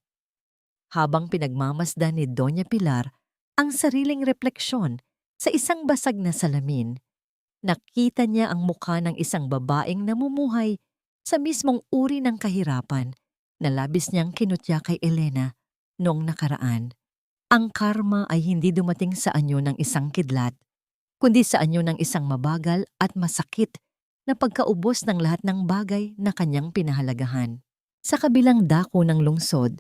Habang pinagmamasdan ni Doña Pilar ang sariling refleksyon sa isang basag na salamin, nakita niya ang mukha ng isang babaeng namumuhay sa mismong uri ng kahirapan na labis niyang kinutya kay Elena noong nakaraan. Ang karma ay hindi dumating sa anyo ng isang kidlat, kundi sa anyo ng isang mabagal at masakit na pagkaubos ng lahat ng bagay na kanyang pinahalagahan. Sa kabilang dako ng lungsod,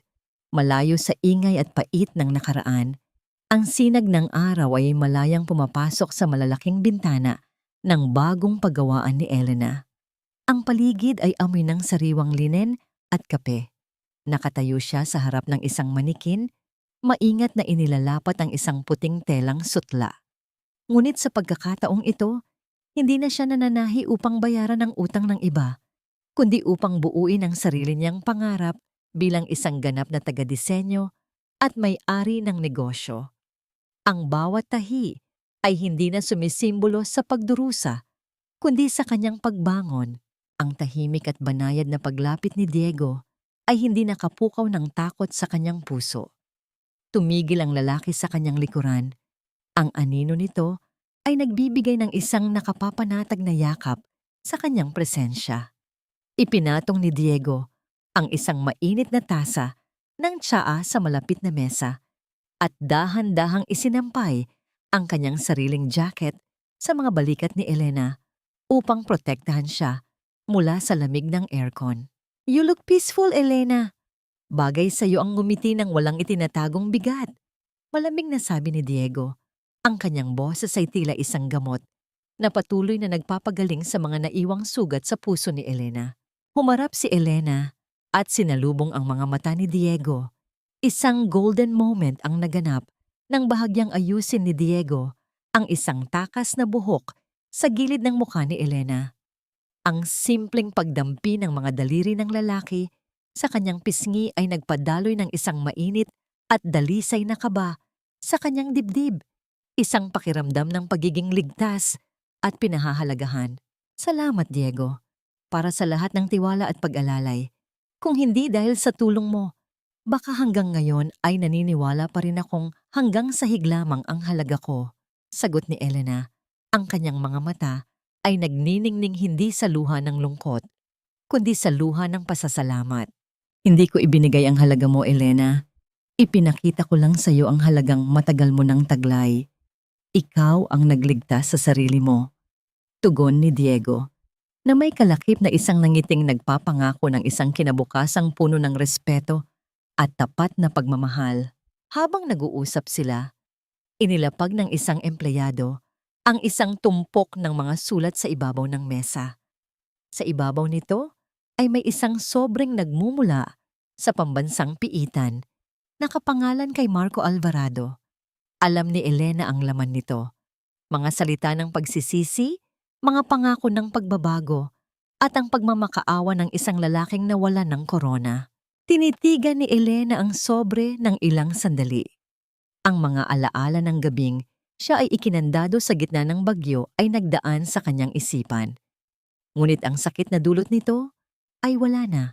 malayo sa ingay at pait ng nakaraan, ang sinag ng araw ay malayang pumapasok sa malalaking bintana ng bagong paggawaan ni Elena. Ang paligid ay amoy ng sariwang linen at kape. Nakatayo siya sa harap ng isang manikin, maingat na inilalapat ang isang puting telang sutla. Ngunit sa pagkakataong ito, hindi na siya nananahi upang bayaran ang utang ng iba, kundi upang buuin ang sarili niyang pangarap bilang isang ganap na taga-disenyo at may-ari ng negosyo. Ang bawat tahi ay hindi na sumisimbolo sa pagdurusa, kundi sa kanyang pagbangon. Ang tahimik at banayad na paglapit ni Diego ay hindi nakapukaw ng takot sa kanyang puso. Tumigil ang lalaki sa kanyang likuran. Ang anino nito ay nagbibigay ng isang nakapapanatag na yakap sa kanyang presensya. Ipinatong ni Diego ang isang mainit na tasa ng tsaa sa malapit na mesa at dahan-dahang isinampay ang kanyang sariling jacket sa mga balikat ni Elena upang protektahan siya mula sa lamig ng aircon. "You look peaceful, Elena. Bagay sa iyo ang ngumiti ng walang itinatagong bigat," malamig na sabi ni Diego. Ang kanyang boses ay tila isang gamot na patuloy na nagpapagaling sa mga naiwang sugat sa puso ni Elena. Humarap si Elena at sinalubong ang mga mata ni Diego. Isang golden moment ang naganap nang bahagyang ayusin ni Diego ang isang takas na buhok sa gilid ng mukha ni Elena. Ang simpleng pagdampi ng mga daliri ng lalaki sa kanyang pisngi ay nagpadaloy ng isang mainit at dalisay na kaba sa kanyang dibdib. Isang pakiramdam ng pagiging ligtas at pinahahalagahan. Salamat, Diego, para sa lahat ng tiwala at pag-alalay. Kung hindi dahil sa tulong mo, baka hanggang ngayon ay naniniwala pa rin akong hanggang sahig lamang ang halaga ko. Sagot ni Elena. Ang kanyang mga mata ay nagniningning hindi sa luha ng lungkot, kundi sa luha ng pasasalamat. Hindi ko ibinigay ang halaga mo, Elena. Ipinakita ko lang sa iyo ang halagang matagal mo nang taglay. Ikaw ang nagligtas sa sarili mo. Tugon ni Diego, na may kalakip na isang nangiting nagpapangako ng isang kinabukasang puno ng respeto at tapat na pagmamahal. Habang nag-uusap sila, inilapag ng isang empleyado ang isang tumpok ng mga sulat sa ibabaw ng mesa. Sa ibabaw nito ay may isang sobreng nagmumula sa pambansang piitan, nakapangalan kay Marco Alvarado. Alam ni Elena ang laman nito. Mga salita ng pagsisisi, mga pangako ng pagbabago, at ang pagmamakaawa ng isang lalaking nawalan ng korona. Tinitigan ni Elena ang sobre ng ilang sandali. Ang mga alaala ng gabing siya ay ikinandado sa gitna ng bagyo ay nagdaan sa kanyang isipan. Ngunit ang sakit na dulot nito ay wala na.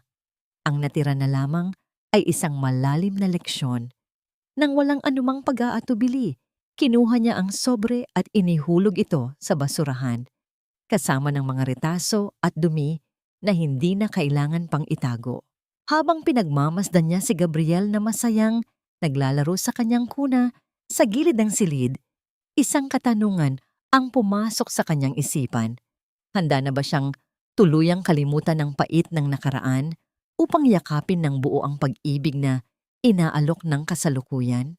Ang natira na lamang ay isang malalim na leksyon. Nang walang anumang pag-aatubili, kinuha niya ang sobre at inihulog ito sa basurahan, kasama ng mga retaso at dumi na hindi na kailangan pang itago. Habang pinagmamasdan niya si Gabriel na masayang naglalaro sa kanyang kuna sa gilid ng silid, isang katanungan ang pumasok sa kanyang isipan. Handa na ba siyang tuluyang kalimutan ng pait ng nakaraan upang yakapin ng buo ang pag-ibig na inaalok ng kasalukuyan?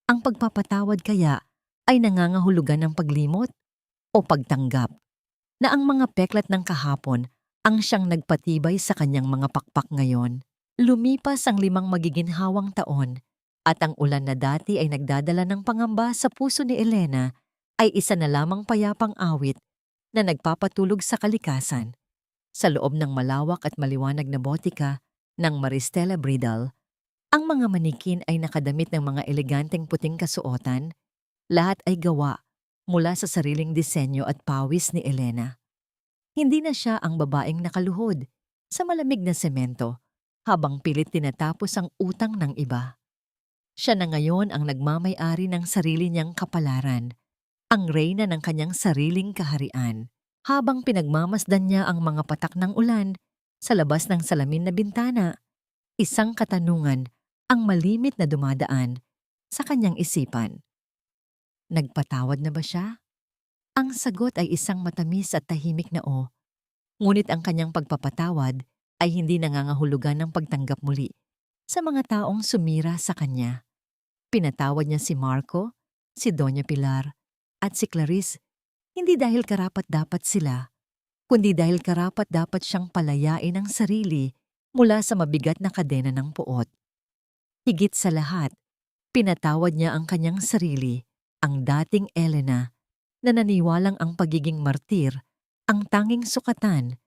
Ang pagpapatawad kaya ay nangangahulugan ng paglimot o pagtanggap na ang mga peklat ng kahapon ang siyang nagpatibay sa kanyang mga pakpak ngayon? Lumipas ang 5 magiginhawang taon at ang ulan na dati ay nagdadala ng pangamba sa puso ni Elena ay isa na lamang payapang awit na nagpapatulog sa kalikasan. Sa loob ng malawak at maliwanag na botika ng Maristela Bridal, ang mga manikin ay nakadamit ng mga eleganteng puting kasuotan. Lahat ay gawa mula sa sariling disenyo at pawis ni Elena. Hindi na siya ang babaeng nakaluhod sa malamig na semento habang pilit tinatapos ang utang ng iba. Siya na ngayon ang nagmamay-ari ng sarili niyang kapalaran, ang reyna ng kanyang sariling kaharian. Habang pinagmamasdan niya ang mga patak ng ulan sa labas ng salamin na bintana, isang katanungan ang malimit na dumadaan sa kanyang isipan. Nagpatawad na ba siya? Ang sagot ay isang matamis at tahimik na o. Ngunit ang kanyang pagpapatawad ay hindi nangangahulugan ng pagtanggap muli sa mga taong sumira sa kanya. Pinatawad niya si Marco, si Doña Pilar, at si Clarice, hindi dahil karapat-dapat sila, kundi dahil karapat-dapat siyang palayain ang sarili mula sa mabigat na kadena ng puot. Higit sa lahat, pinatawad niya ang kanyang sarili, ang dating Elena, na naniwalang ang pagiging martir ang tanging sukatan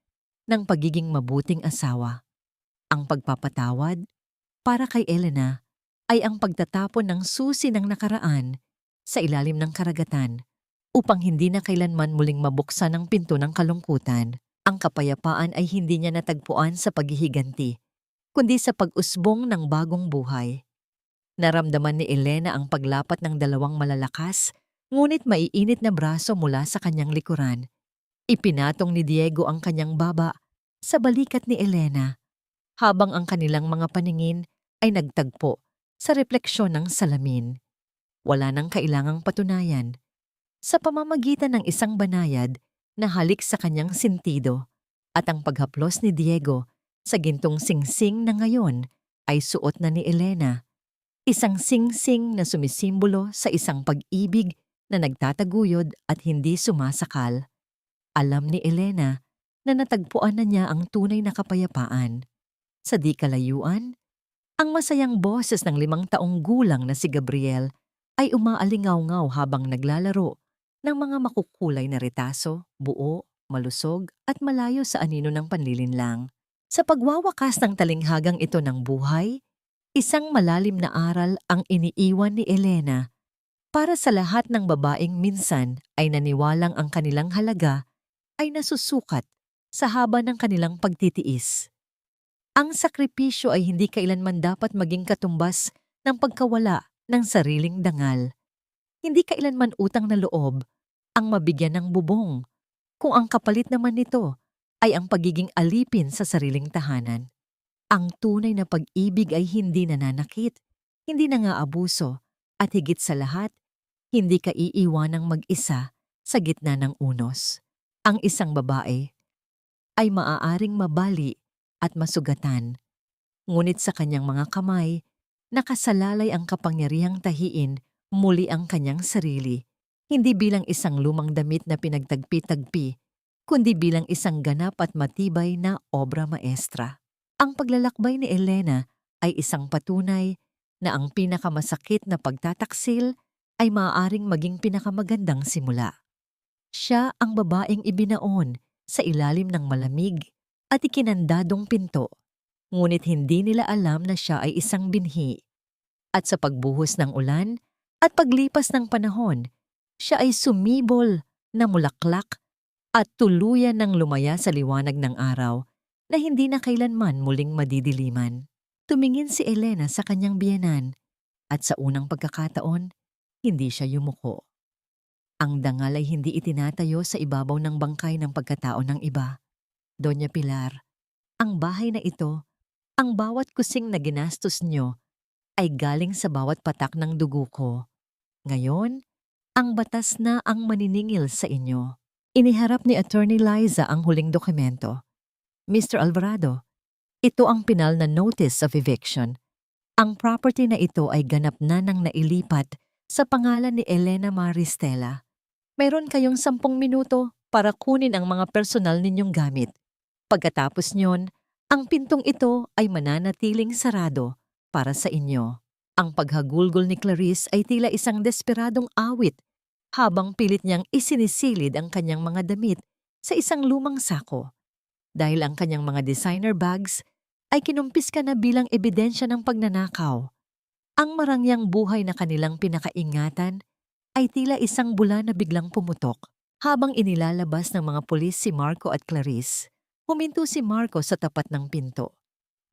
ng pagiging mabuting asawa. Ang pagpapatawad para kay Elena ay ang pagtatapon ng susi ng nakaraan sa ilalim ng karagatan upang hindi na kailanman muling mabuksan ang pinto ng kalungkutan. Ang kapayapaan ay hindi niya natagpuan sa paghihiganti, kundi sa pag-usbong ng bagong buhay. Naramdaman ni Elena ang paglapat ng 2 malalakas, ngunit maiinit na braso mula sa kanyang likuran. Ipinatong ni Diego ang kanyang baba sa balikat ni Elena, habang ang kanilang mga paningin ay nagtagpo sa refleksyon ng salamin. Wala nang kailangang patunayan. Sa pamamagitan ng isang banayad na halik sa kanyang sentido at ang paghaplos ni Diego sa gintong singsing na ngayon ay suot na ni Elena, isang singsing na sumisimbolo sa isang pag-ibig na nagtataguyod at hindi sumasakal. Alam ni Elena na natagpuan na niya ang tunay na kapayapaan. Sa di kalayuan, ang masayang boses ng 5 taong gulang na si Gabriel ay umaalingaw-ngaw habang naglalaro ng mga makukulay na retaso, buo, malusog at malayo sa anino ng panlilinlang. Sa pagwawakas ng talinghagang ito ng buhay, isang malalim na aral ang iniiwan ni Elena para sa lahat ng babaeng minsan ay naniwalang ang kanilang halaga ay nasusukat sa haba ng kanilang pagtitiis. Ang sakripisyo ay hindi kailanman dapat maging katumbas ng pagkawala ng sariling dangal. Hindi kailanman utang na loob ang mabigyan ng bubong, kung ang kapalit naman nito ay ang pagiging alipin sa sariling tahanan. Ang tunay na pag-ibig ay hindi nananakit, hindi nangaabuso, at higit sa lahat, hindi ka iiwanang mag-isa sa gitna ng unos. Ang isang babae ay maaaring mabali at masugatan, ngunit sa kanyang mga kamay, nakasalalay ang kapangyarihang tahiin muli ang kanyang sarili, hindi bilang isang lumang damit na pinagtagpi-tagpi, kundi bilang isang ganap at matibay na obra maestra. Ang paglalakbay ni Elena ay isang patunay na ang pinakamasakit na pagtataksil ay maaaring maging pinakamagandang simula. Siya ang babaeng ibinaon sa ilalim ng malamig at ikinandadong pinto, ngunit hindi nila alam na siya ay isang binhi. At sa pagbuhos ng ulan at paglipas ng panahon, siya ay sumibol na mulaklak at tuluyan ng lumaya sa liwanag ng araw na hindi na kailanman muling madidiliman. Tumingin si Elena sa kanyang biyenan at sa unang pagkakataon, hindi siya yumuko. Ang dangal ay hindi itinatayo sa ibabaw ng bangkay ng pagkatao ng iba. Doña Pilar, ang bahay na ito, ang bawat kusing na ginastos nyo, ay galing sa bawat patak ng dugo ko. Ngayon, ang batas na ang maniningil sa inyo. Iniharap ni Attorney Liza ang huling dokumento. Mr. Alvarado, ito ang pinal na notice of eviction. Ang property na ito ay ganap na nang nailipat sa pangalan ni Elena Maristela. Mayroon kayong 10 minuto para kunin ang mga personal ninyong gamit. Pagkatapos nyon, ang pintong ito ay mananatiling sarado para sa inyo. Ang paghagulgol ni Clarice ay tila isang desperadong awit habang pilit niyang isinisilid ang kanyang mga damit sa isang lumang sako. Dahil ang kanyang mga designer bags ay kinumpiska na bilang ebidensya ng pagnanakaw. Ang marangyang buhay na kanilang pinakaingatan ay tila isang bula na biglang pumutok. Habang inilalabas ng mga pulis si Marco at Clarice, huminto si Marco sa tapat ng pinto.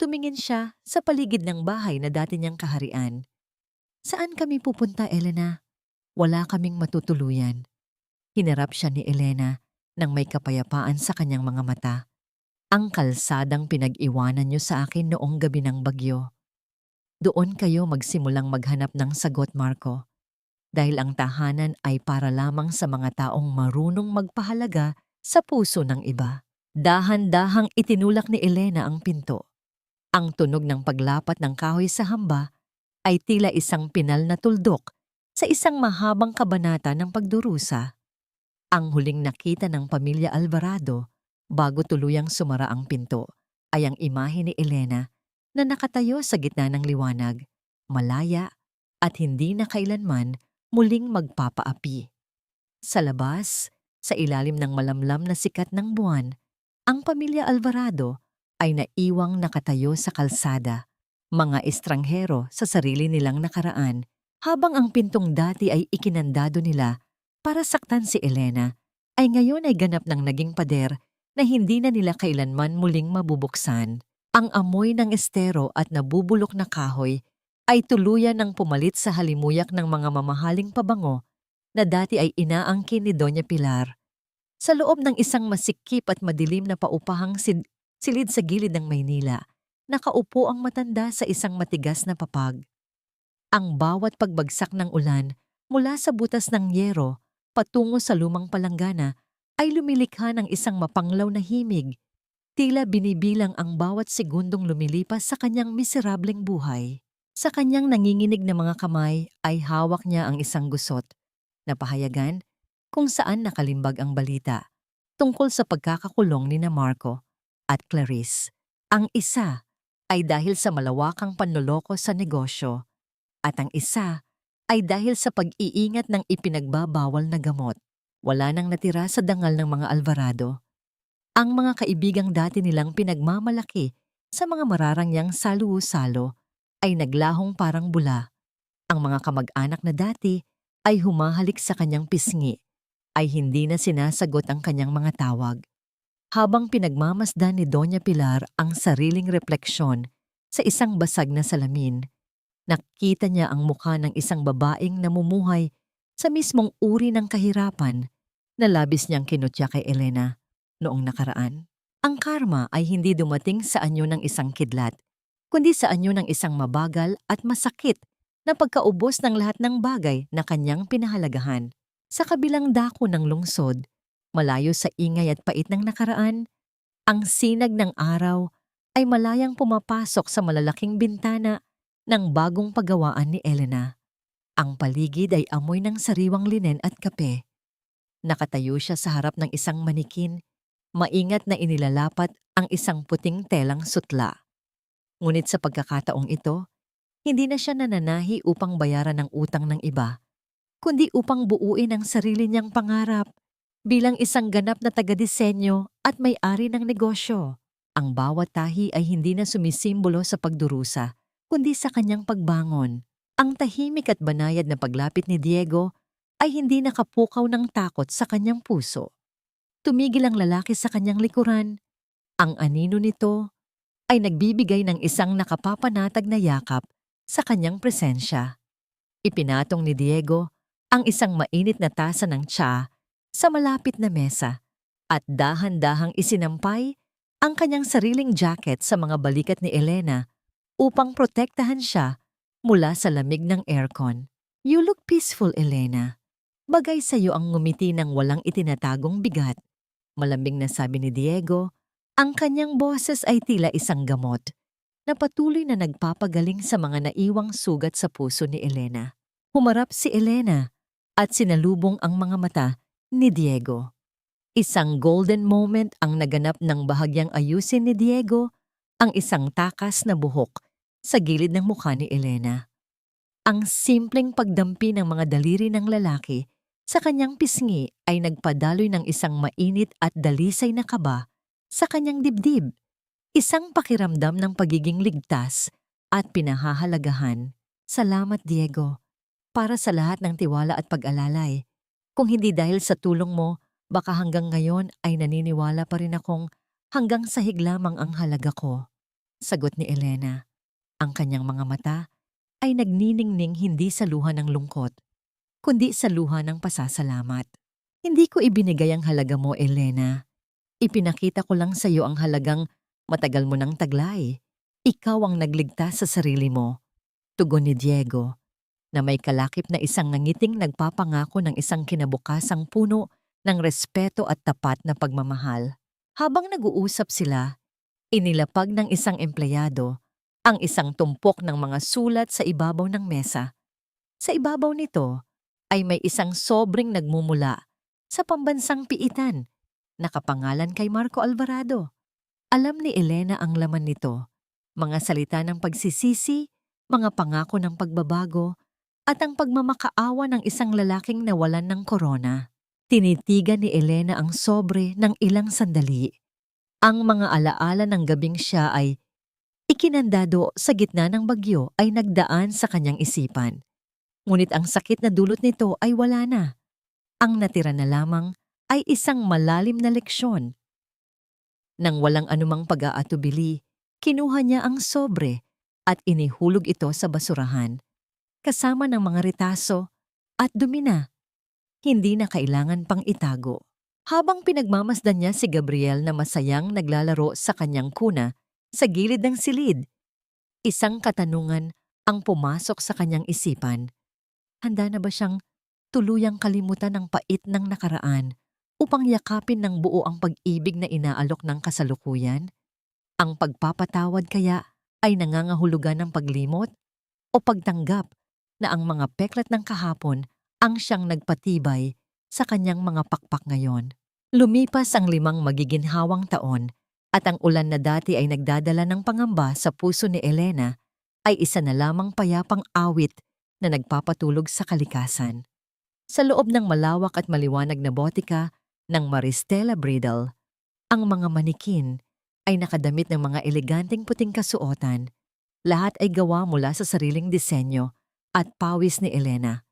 Tumingin siya sa paligid ng bahay na dati niyang kaharian. Saan kami pupunta, Elena? Wala kaming matutuluyan. Hinarap siya ni Elena nang may kapayapaan sa kanyang mga mata. Ang kalsadang pinag-iwanan niyo sa akin noong gabi ng bagyo. Doon kayo magsimulang maghanap ng sagot, Marco. Dahil ang tahanan ay para lamang sa mga taong marunong magpahalaga sa puso ng iba. Dahan-dahang itinulak ni Elena ang pinto. Ang tunog ng paglapat ng kahoy sa hamba ay tila isang pinal na tuldok sa isang mahabang kabanata ng pagdurusa. Ang huling nakita ng pamilya Alvarado bago tuluyang sumara ang pinto ay ang imahe ni Elena na nakatayo sa gitna ng liwanag, malaya at hindi na kailanman muling magpapaapi. Sa labas, sa ilalim ng malamlam na sikat ng buwan, ang pamilya Alvarado ay naiwang nakatayo sa kalsada, mga estranghero sa sarili nilang nakaraan, habang ang pintong dati ay ikinandado nila para saktan si Elena, ay ngayon ay ganap ng naging pader na hindi na nila kailanman muling mabubuksan. Ang amoy ng estero at nabubulok na kahoy ay tuluyan ng pumalit sa halimuyak ng mga mamahaling pabango na dati ay inaangkin ni Doña Pilar. Sa loob ng isang masikip at madilim na paupahang silid sa gilid ng Maynila, nakaupo ang matanda sa isang matigas na papag. Ang bawat pagbagsak ng ulan mula sa butas ng yero patungo sa lumang palanggana ay lumilikha ng isang mapanglaw na himig. Tila binibilang ang bawat segundong lumilipas sa kanyang miserableng buhay. Sa kanyang nanginginig na mga kamay ay hawak niya ang isang gusot. na pahayagan kung saan nakalimbag ang balita tungkol sa pagkakakulong ni na Marco at Clarice. Ang isa ay dahil sa malawakang panloloko sa negosyo at ang isa ay dahil sa pag-iingat ng ipinagbabawal na gamot. Wala nang natira sa dangal ng mga Alvarado. Ang mga kaibigang dati nilang pinagmamalaki sa mga mararangyang salu-salo ay naglahong parang bula. Ang mga kamag-anak na dati ay humahalik sa kanyang pisngi, ay hindi na sinasagot ang kanyang mga tawag. Habang pinagmamasdan ni Doña Pilar ang sariling refleksyon sa isang basag na salamin, nakita niya ang mukha ng isang babaeng namumuhay sa mismong uri ng kahirapan na labis niyang kinutya kay Elena noong nakaraan. Ang karma ay hindi dumating sa anyo ng isang kidlat, kundi sa anyo ng isang mabagal at masakit na pagkaubos ng lahat ng bagay na kanyang pinahalagahan. Sa kabilang dako ng lungsod, malayo sa ingay at pait ng nakaraan, ang sinag ng araw ay malayang pumapasok sa malalaking bintana ng bagong paggawaan ni Elena. Ang paligid ay amoy ng sariwang linen at kape. Nakatayo siya sa harap ng isang manikin, maingat na inilalapat ang isang puting telang sutla. Ngunit sa pagkakataong ito, hindi na siya nananahi upang bayaran ang utang ng iba, kundi upang buuin ang sarili niyang pangarap bilang isang ganap na taga-disenyo at may-ari ng negosyo. Ang bawat tahi ay hindi na sumisimbolo sa pagdurusa, kundi sa kanyang pagbangon. Ang tahimik at banayad na paglapit ni Diego ay hindi nakapukaw ng takot sa kanyang puso. Tumigil ang lalaki sa kanyang likuran. Ang anino nito ay nagbibigay ng isang nakapapanatag na yakap sa kanyang presensya. Ipinatong ni Diego ang isang mainit na tasa ng tsa sa malapit na mesa at dahan-dahang isinampay ang kanyang sariling jacket sa mga balikat ni Elena upang protektahan siya mula sa lamig ng aircon. "You look peaceful, Elena. Bagay sa iyo ang ngumiti ng walang itinatagong bigat," malambing na sabi ni Diego. Ang kanyang boses ay tila isang gamot na patuloy na nagpapagaling sa mga naiwang sugat sa puso ni Elena. Humarap si Elena at sinalubong ang mga mata ni Diego. Isang golden moment ang naganap ng bahagyang ayusin ni Diego ang isang takas na buhok sa gilid ng mukha ni Elena. Ang simpleng pagdampi ng mga daliri ng lalaki sa kanyang pisngi ay nagpadaloy ng isang mainit at dalisay na kaba sa kanyang dibdib, isang pakiramdam ng pagiging ligtas at pinahahalagahan. "Salamat, Diego, para sa lahat ng tiwala at pag-alalay. Kung hindi dahil sa tulong mo, baka hanggang ngayon ay naniniwala pa rin akong hanggang sahig lamang ang halaga ko," sagot ni Elena. Ang kanyang mga mata ay nagniningning hindi sa luha ng lungkot, kundi sa luha ng pasasalamat. "Hindi ko ibinigay ang halaga mo, Elena. Ipinakita ko lang sa iyo ang halagang matagal mo nang taglay. Ikaw ang nagligtas sa sarili mo," tugon ni Diego, na may kalakip na isang ngangiting nagpapangako ng isang kinabukasang puno ng respeto at tapat na pagmamahal. Habang nag-uusap sila, inilapag ng isang empleyado ang isang tumpok ng mga sulat sa ibabaw ng mesa. Sa ibabaw nito ay may isang sobreng nagmumula sa pambansang piitan, nakapangalan kay Marco Alvarado. Alam ni Elena ang laman nito, mga salita ng pagsisisi, mga pangako ng pagbabago, at ang pagmamakaawa ng isang lalaking nawalan ng korona. Tinitigan ni Elena ang sobre ng ilang sandali. Ang mga alaala ng gabing siya ay ikinandado sa gitna ng bagyo ay nagdaan sa kanyang isipan. Ngunit ang sakit na dulot nito ay wala na. Ang natira na lamang ay isang malalim na leksyon. Nang walang anumang pag-aatubili, kinuha niya ang sobre at inihulog ito sa basurahan, kasama ng mga retaso at dumi na. Hindi na kailangan pang itago. Habang pinagmamasdan niya si Gabriel na masayang naglalaro sa kanyang kuna sa gilid ng silid, isang katanungan ang pumasok sa kanyang isipan. Handa na ba siyang tuluyang kalimutan ng pait ng nakaraan upang yakapin ng buo ang pag-ibig na inaalok ng kasalukuyan? Ang pagpapatawad kaya ay nangangahulugan ng paglimot o pagtanggap na ang mga peklat ng kahapon ang siyang nagpatibay sa kanyang mga pakpak ngayon. Lumipas ang 5 magiginhawang taon at ang ulan na dati ay nagdadala ng pangamba sa puso ni Elena ay isa na lamang payapang awit na nagpapatulog sa kalikasan. Sa loob ng malawak at maliwanag na botika ng Maristela Bridal, ang mga manikin ay nakadamit ng mga eleganteng puting kasuotan. Lahat ay gawa mula sa sariling disenyo at pawis ni Elena.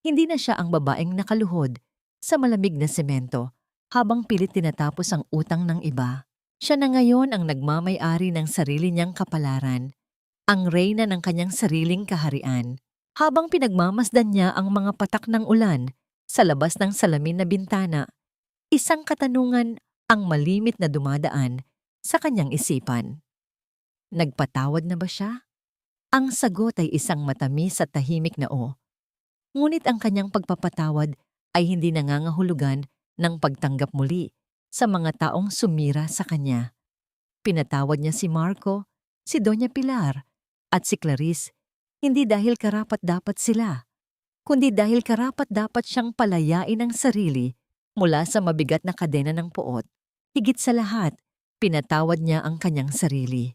Hindi na siya ang babaeng nakaluhod sa malamig na semento habang pilit tinatapos ang utang ng iba. Siya na ngayon ang nagmamay-ari ng sarili niyang kapalaran, ang reyna ng kanyang sariling kaharian. Habang pinagmamasdan niya ang mga patak ng ulan sa labas ng salamin na bintana, isang katanungan ang malimit na dumadaan sa kanyang isipan. Nagpatawad na ba siya? Ang sagot ay isang matamis at tahimik na o. Ngunit ang kanyang pagpapatawad ay hindi nangangahulugan ng pagtanggap muli sa mga taong sumira sa kanya. Pinatawad niya si Marco, si Doña Pilar, at si Clarice, hindi dahil karapat-dapat sila, kundi dahil karapat-dapat siyang palayain ang sarili mula sa mabigat na kadena ng puot. Higit sa lahat, pinatawad niya ang kanyang sarili.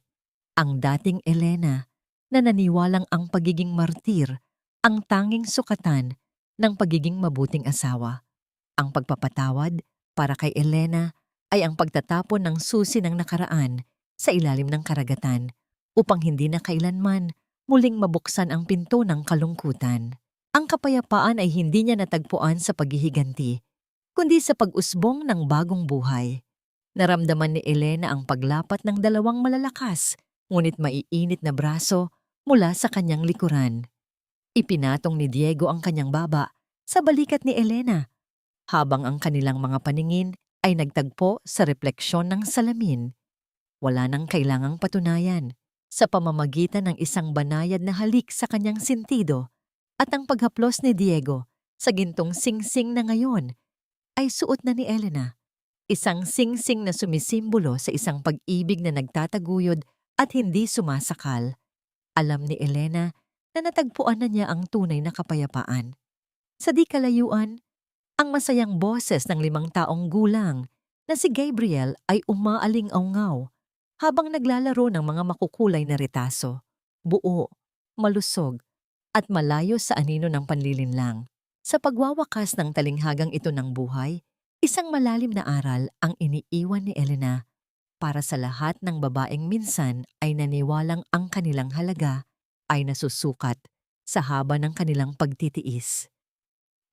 Ang dating Elena na naniwalang ang pagiging martir ang tanging sukatan ng pagiging mabuting asawa. Ang pagpapatawad para kay Elena ay ang pagtatapon ng susi ng nakaraan sa ilalim ng karagatan upang hindi na kailanman muling mabuksan ang pinto ng kalungkutan. Ang kapayapaan ay hindi niya natagpuan sa paghihiganti, kundi sa pag-usbong ng bagong buhay. Naramdaman ni Elena ang paglapat ng 2 malalakas, ngunit maiinit na braso mula sa kanyang likuran. Ipinatong ni Diego ang kanyang baba sa balikat ni Elena, habang ang kanilang mga paningin ay nagtagpo sa refleksyon ng salamin. Wala nang kailangang patunayan. Sa pamamagitan ng isang banayad na halik sa kanyang sentido at ang paghaplos ni Diego sa gintong singsing na ngayon ay suot na ni Elena. Isang singsing na sumisimbolo sa isang pag-ibig na nagtataguyod at hindi sumasakal. Alam ni Elena na natagpuan na niya ang tunay na kapayapaan. Sa di kalayuan, ang masayang boses ng 5 taong gulang na si Gabriel ay umaaling-awngaw habang naglalaro ng mga makukulay na retaso, buo, malusog, at malayo sa anino ng panlilinlang. Sa pagwawakas ng talinghagang ito ng buhay, isang malalim na aral ang iniiwan ni Elena para sa lahat ng babaeng minsan ay naniwalang ang kanilang halaga ay nasusukat sa haba ng kanilang pagtitiis.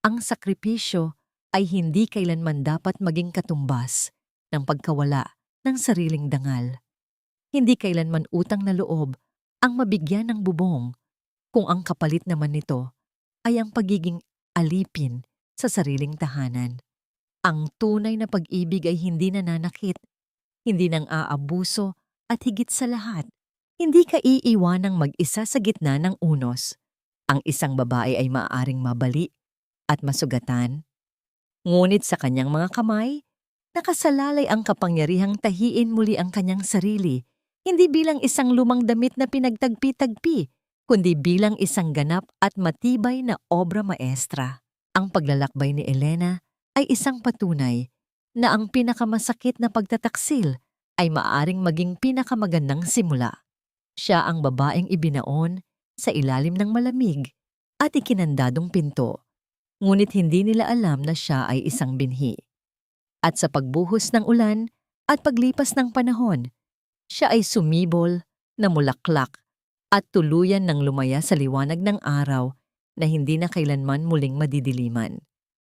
Ang sakripisyo ay hindi kailanman dapat maging katumbas ng pagkawala ng sariling dangal. Hindi kailanman utang na loob ang mabigyan ng bubong kung ang kapalit naman nito ay ang pagiging alipin sa sariling tahanan. Ang tunay na pag-ibig ay hindi nananakit, hindi nang aabuso at higit sa lahat, hindi ka iiwanang mag-isa sa gitna ng unos. Ang isang babae ay maaaring mabali at masugatan. Ngunit sa kanyang mga kamay, nakasalalay ang kapangyarihang tahiin muli ang kanyang sarili, hindi bilang isang lumang damit na pinagtagpi-tagpi, kundi bilang isang ganap at matibay na obra maestra. Ang paglalakbay ni Elena ay isang patunay na ang pinakamasakit na pagtataksil ay maaaring maging pinakamagandang simula. Siya ang babaeng ibinaon sa ilalim ng malamig at ikinandadong pinto, ngunit hindi nila alam na siya ay isang binhi. At sa pagbuhos ng ulan at paglipas ng panahon, siya ay sumibol, namulaklak, at tuluyan ng lumaya sa liwanag ng araw na hindi na kailanman muling madidiliman.